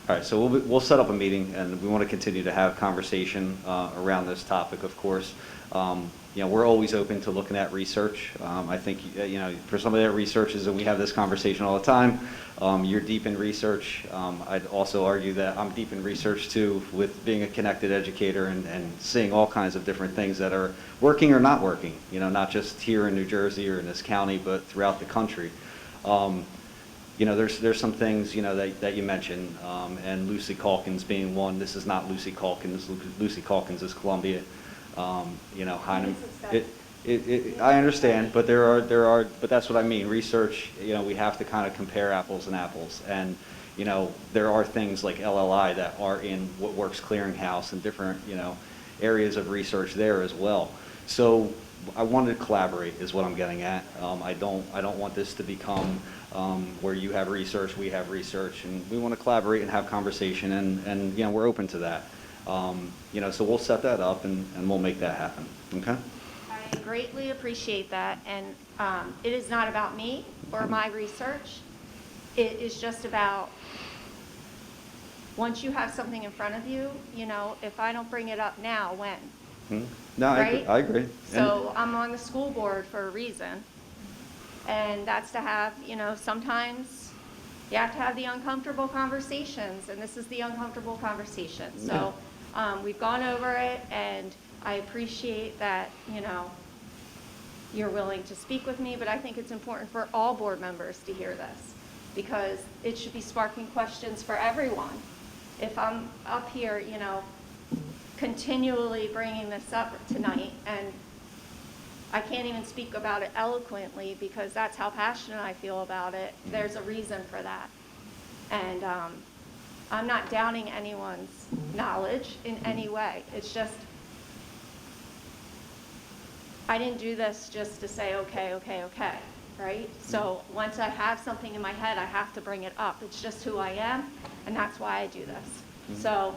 Speaker 9: All right, so we'll set up a meeting, and we want to continue to have conversation around this topic, of course. You know, we're always open to looking at research. I think, you know, for somebody that researches, and we have this conversation all the time, you're deep in research. I'd also argue that I'm deep in research, too, with being a connected educator and seeing all kinds of different things that are working or not working, you know, not just here in New Jersey or in this county, but throughout the country. You know, there's some things, you know, that you mentioned, and Lucy Calkins being one. This is not Lucy Calkins. Lucy Calkins is Columbia. You know, Heinemann. I understand, but but that's what I mean. Research, you know, we have to kind of compare apples and apples. And, you know, there are things like LLI that are in What Works Clearinghouse and different, you know, areas of research there as well. So I wanted to collaborate is what I'm getting at. I don't want this to become where you have research, we have research, and we want to collaborate and have conversation, and you know, we're open to that. You know, so we'll set that up and we'll make that happen, okay?
Speaker 6: I greatly appreciate that, and it is not about me or my research. It is just about, once you have something in front of you, you know, if I don't bring it up now, when?
Speaker 9: No,
Speaker 6: Right?
Speaker 9: I agree.
Speaker 6: So I'm on the school board for a reason, and that's to have, you know, sometimes you have to have the uncomfortable conversations, and this is the uncomfortable conversation. So we've gone over it, and I appreciate that, you know, you're willing to speak with me, but I think it's important for all board members to hear this, because it should be sparking questions for everyone. If I'm up here, you know, continually bringing this up tonight, and I can't even speak about it eloquently because that's how passionate I feel about it, there's a reason for that. And I'm not downing anyone's knowledge in any way. It's just, I didn't do this just to say, okay, right? So once I have something in my head, I have to bring it up. It's just who I am, and that's why I do this. So,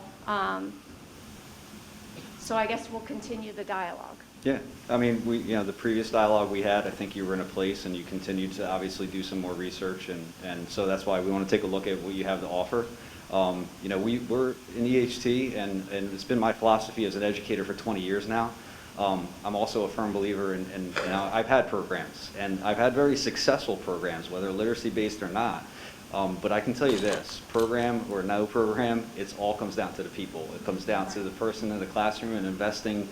Speaker 6: so I guess we'll continue the dialogue.
Speaker 9: Yeah, I mean, you know, the previous dialogue we had, I think you were in a place and you continued to obviously do some more research, and so that's why we want to take a look at what you have to offer. You know, we're in EHT, and it's been my philosophy as an educator for 20 years now. I'm also a firm believer in you know, I've had programs, and I've had very successful programs, whether literacy-based or not. But I can tell you this, program or no program, it all comes down to the people. It comes down to the person in the classroom and investing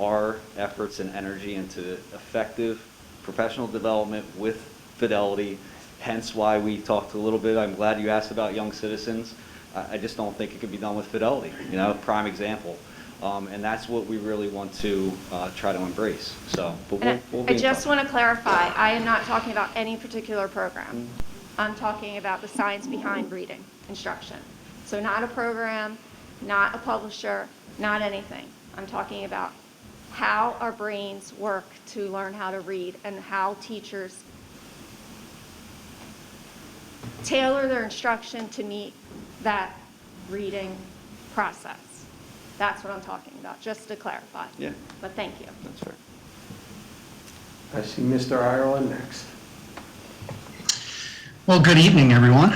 Speaker 9: our efforts and energy into effective professional development with fidelity, hence why we talked a little bit. I'm glad you asked about young citizens. I just don't think it could be done with fidelity, you know, prime example. And that's what we really want to try to embrace. So, but we'll be
Speaker 6: I just want to clarify, I am not talking about any particular program. I'm talking about the science behind reading instruction. So not a program, not a publisher, not anything. I'm talking about how our brains work to learn how to read and how teachers tailor their instruction to meet that reading process. That's what I'm talking about, just to clarify.
Speaker 9: Yeah.
Speaker 6: But thank you.
Speaker 9: That's fair.
Speaker 1: I see Mr. Ireland next.
Speaker 11: Well, good evening, everyone.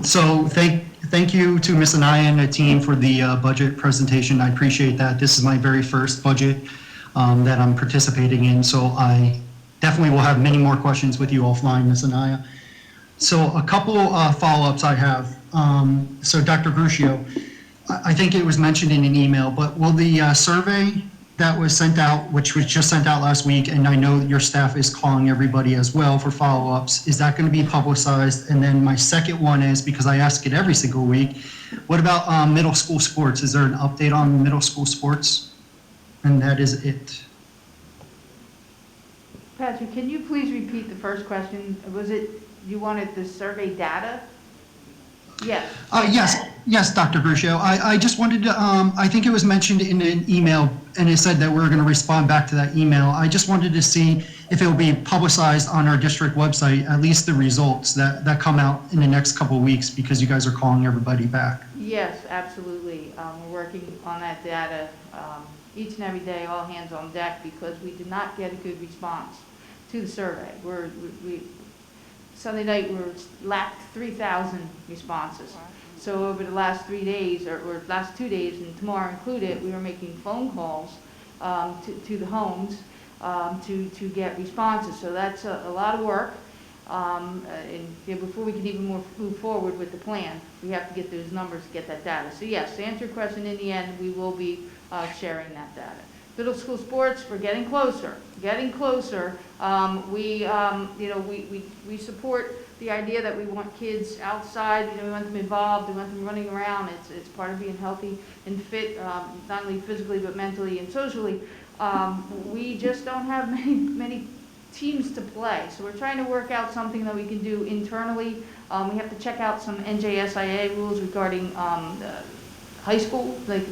Speaker 11: So thank you to Ms. Anaya and the team for the budget presentation. I appreciate that. This is my very first budget that I'm participating in, so I definitely will have many more questions with you offline, Ms. Anaya. So a couple follow-ups I have. So Dr. Gruccio, I think it was mentioned in an email, but will the survey that was sent out, which was just sent out last week, and I know your staff is calling everybody as well for follow-ups, is that going to be publicized? And then my second one is, because I ask it every single week, what about middle school sports? Is there an update on middle school sports? And that is it.
Speaker 5: Patrick, can you please repeat the first question? Was it, you wanted the survey data? Yes.
Speaker 11: Yes, Dr. Gruccio. I just wanted to, I think it was mentioned in an email, and it said that we're going to respond back to that email. I just wanted to see if it will be publicized on our district website, at least the results that come out in the next couple of weeks, because you guys are calling everybody back.
Speaker 5: Yes, absolutely. We're working on that data each and every day, all hands on deck, because we did not get a good response to the survey. Sunday night, we lacked 3,000 responses. So over the last 3 days, or last 2 days, and tomorrow included, we were making phone calls to the homes to get responses. So that's a lot of work. And before we can even move forward with the plan, we have to get those numbers, get that data. So yes, to answer your question, in the end, we will be sharing that data. Middle school sports, we're getting closer, getting closer. We support the idea that we want kids outside, we want them involved, we want them running around. It's part of being healthy and fit, not only physically, but mentally and socially. We just don't have many teams to play. So we're trying to work out something that we can do internally. We have to check out some NJSIA rules regarding high school, like,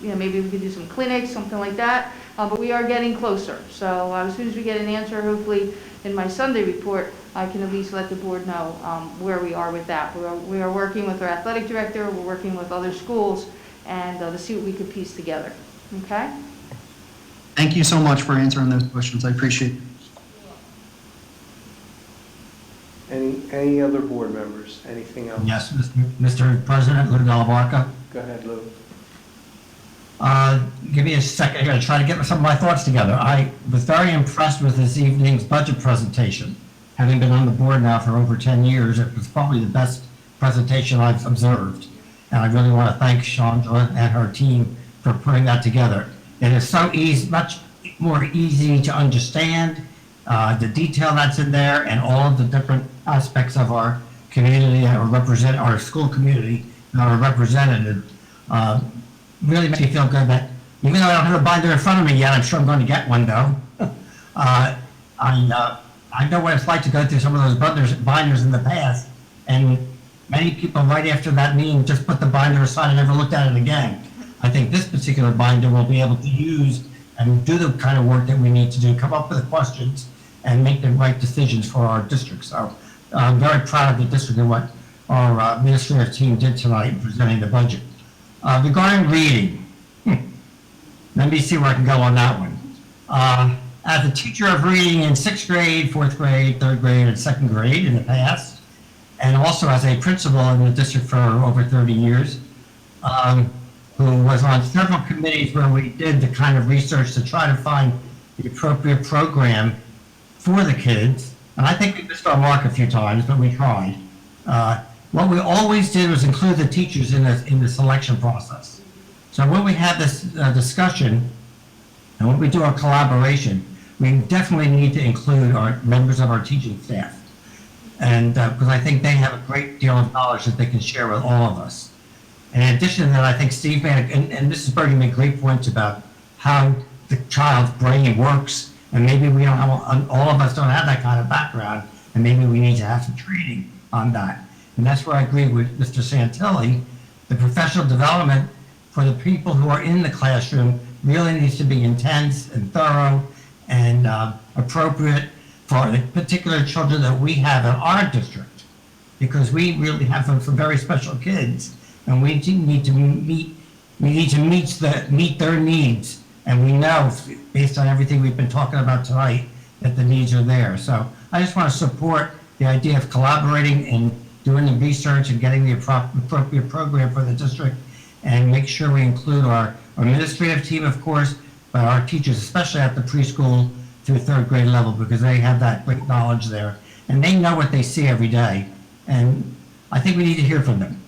Speaker 5: maybe we could do some clinics, something like that. But we are getting closer. So as soon as we get an answer, hopefully in my Sunday report, I can at least let the board know where we are with that. We are working with our athletic director, we're working with other schools, and to see what we could piece together. Okay?
Speaker 11: Thank you so much for answering those questions. I appreciate it.
Speaker 1: Any other board members? Anything else?
Speaker 15: Yes, Mr. President, Lou Delabarca.
Speaker 1: Go ahead, Lou.
Speaker 15: Give me a second. I'm going to try to get some of my thoughts together. I was very impressed with this evening's budget presentation. Having been on the board now for over 10 years, it was probably the best presentation I've observed. And I really want to thank Chandra and her team for putting that together. It is so easy, much more easy to understand the detail that's in there, and all of the different aspects of our community that represent our school community that are represented. Really makes me feel good that even though I don't have a binder in front of me yet, I'm sure I'm going to get one though. I know what it's like to go through some of those binders in the past, and many people right after that meeting just put the binder aside and never looked at it again. I think this particular binder will be able to use and do the kind of work that we need to do, come up with the questions, and make the right decisions for our district. So I'm very proud of the district and what our administrative team did tonight in presenting the budget. Regarding reading, let me see where I can go on that one. As a teacher of reading in 6th grade, 4th grade, 3rd grade, and 2nd grade in the past, and also as a principal in the district for over 30 years, who was on several committees where we did the kind of research to try to find the appropriate program for the kids. And I think we missed our mark a few times, but we tried. What we always did was include the teachers in the selection process. So when we have this discussion, and when we do our collaboration, we definitely need to include our members of our teaching staff. And because I think they have a great deal of knowledge that they can share with all of us. And in addition to that, I think Steve made, and Mrs. Bergen made great points about how the child's brain works. And maybe we don't have, all of us don't have that kind of background, and maybe we need to have some training on that. And that's where I agree with Mr. Santilli. The professional development for the people who are in the classroom really needs to be intense and thorough and appropriate for the particular children that we have in our district, because we really have some very special kids, and we need to meet their needs. And we know, based on everything we've been talking about tonight, that the needs are there. So I just want to support the idea of collaborating and doing the research and getting the appropriate program for the district, and make sure we include our administrative team, of course, but our teachers, especially at the preschool through 3rd grade level, because they have that great knowledge there. And they know what they see every day. And I think we need to hear from them.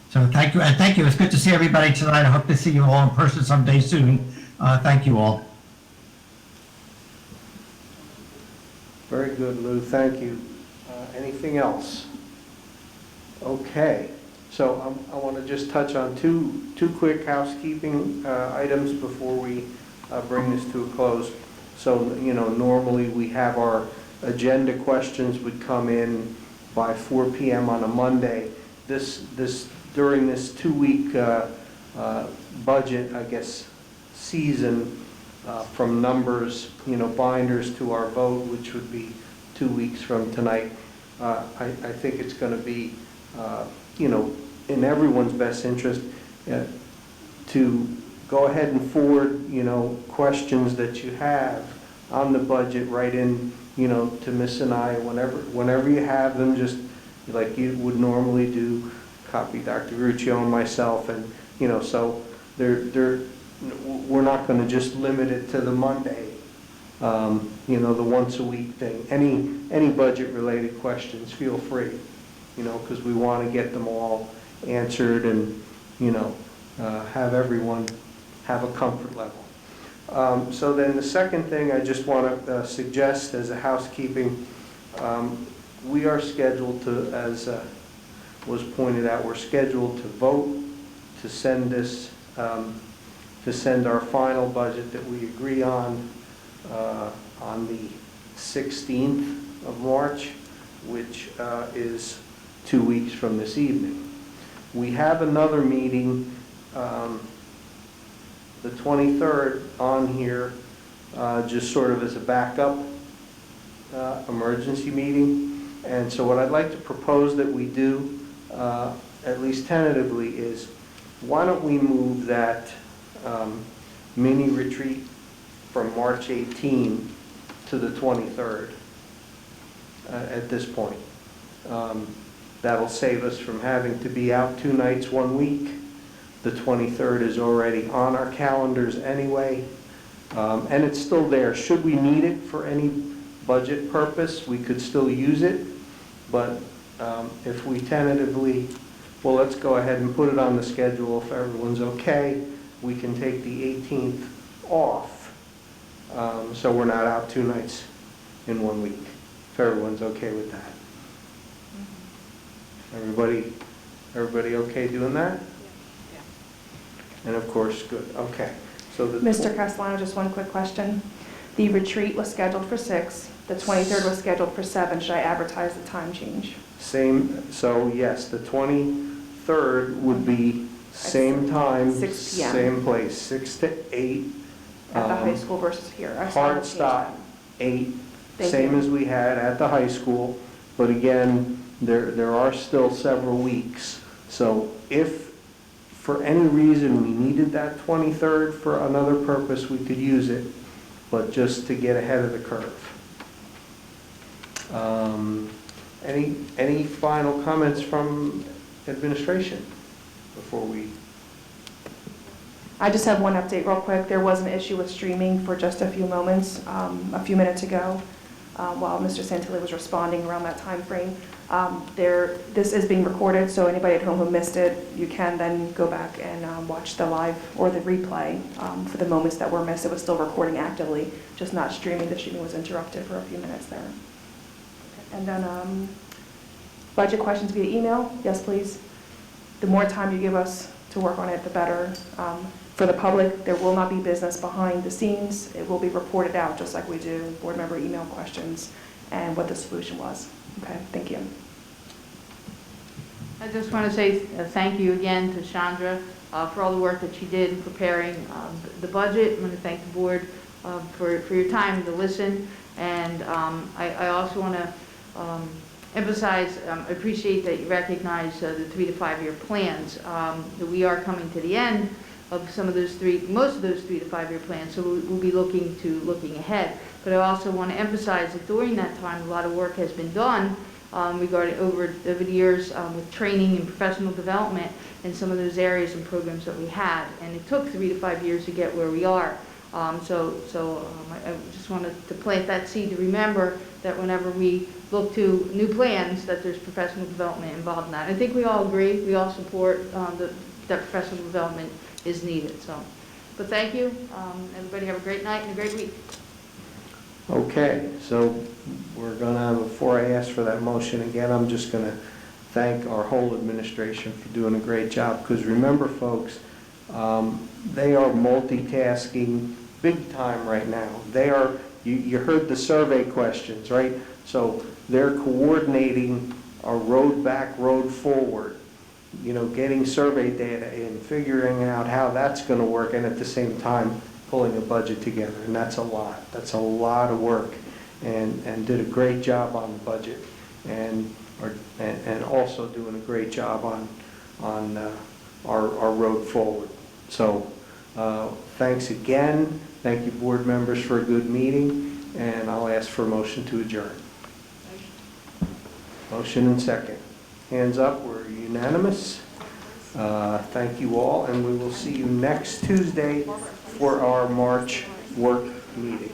Speaker 15: So thank you. And thank you. It's good to see everybody tonight. I hope to see you all in person someday soon. Thank you all.
Speaker 1: Very good, Lou. Thank you. Anything else? Okay. So I want to just touch on two quick housekeeping items before we bring this to a close. So, normally we have our agenda questions would come in by 4 PM on a Monday. During this 2-week budget, I guess, season, from numbers, binders to our vote, which would be 2 weeks from tonight, I think it's going to be, in everyone's best interest to go ahead and forward, questions that you have on the budget right in, to Miss and I, whenever you have them, just like you would normally do, copy Dr. Gruccio and myself, and, so we're not going to just limit it to the Monday, the once a week thing. Any budget-related questions, feel free, because we want to get them all answered and, have everyone have a comfort level. So then the second thing I just want to suggest as a housekeeping, we are scheduled to, as was pointed out, we're scheduled to vote to send this, to send our final budget that we agree on the 16th of March, which is 2 weeks from this evening. We have another meeting, the 23rd, on here, just sort of as a backup emergency meeting. And so what I'd like to propose that we do, at least tentatively, is why don't we move that mini retreat from March 18 to the 23rd at this point. That'll save us from having to be out 2 nights 1 week. The 23rd is already on our calendars anyway, and it's still there. Should we need it for any budget purpose, we could still use it, but if we tentatively, well, let's go ahead and put it on the schedule if everyone's okay. We can take the 18th off, so we're not out 2 nights in 1 week, if everyone's okay with that. Everybody okay doing that? And of course, good, okay. So
Speaker 2: Mr. Castellano, just one quick question. The retreat was scheduled for 6, the 23rd was scheduled for 7. Should I advertise the time change?
Speaker 1: Same, so yes, the 23rd would be same time,
Speaker 2: 6 p.m.
Speaker 1: same place, 6 to 8.
Speaker 2: At the high school versus here.
Speaker 1: Hard stop, 8,
Speaker 2: Thank
Speaker 1: same
Speaker 2: you.
Speaker 1: as we had at the high school. But again, there are still several weeks. So if for any reason we needed that 23rd for another purpose, we could use it, but just to get ahead of the curve. Any final comments from administration before we?
Speaker 2: I just have one update real quick. There was an issue with streaming for just a few moments, a few minutes ago, while Mr. Santilli was responding around that time frame. This is being recorded, so anybody at home who missed it, you can then go back and watch the live or the replay for the moments that were missed. It was still recording actively, just not streaming. The streaming was interrupted for a few minutes there. And then budget questions via email, yes please. The more time you give us to work on it, the better. For the public, there will not be business behind the scenes. It will be reported out just like we do board member email questions and what the solution was. Okay, thank you.
Speaker 5: I just want to say thank you again to Chandra for all the work that she did in preparing the budget. I want to thank the board for your time to listen. And I also want to emphasize, appreciate that you recognize the 3 to 5 year plans. That we are coming to the end of some of those most of those 3 to 5 year plans, so we'll be looking ahead. But I also want to emphasize that during that time, a lot of work has been done regarding over the years with training and professional development in some of those areas and programs that we had. And it took 3 to 5 years to get where we are. I just wanted to plant that seed to remember that whenever we look to new plans, that there's professional development involved in that. I think we all agree, we all support that professional development is needed. But thank you. Everybody have a great night and a great week.
Speaker 1: Okay, so we're going to, before I ask for that motion again, I'm just going to thank our whole administration for doing a great job, because remember, folks, they are multitasking big time right now. They are You heard the survey questions, right? So they're coordinating a road back, road forward, getting survey data in, figuring out how that's going to work, and at the same time, pulling a budget together. And that's a lot. That's a lot of work, and did a great job on the budget, and also doing a great job on our road forward. So thanks again. Thank you, board members, for a good meeting, and I'll ask for a motion to adjourn. Motion and second. Hands up, we're unanimous. Thank you all, and we will see you next Tuesday for our March work meeting.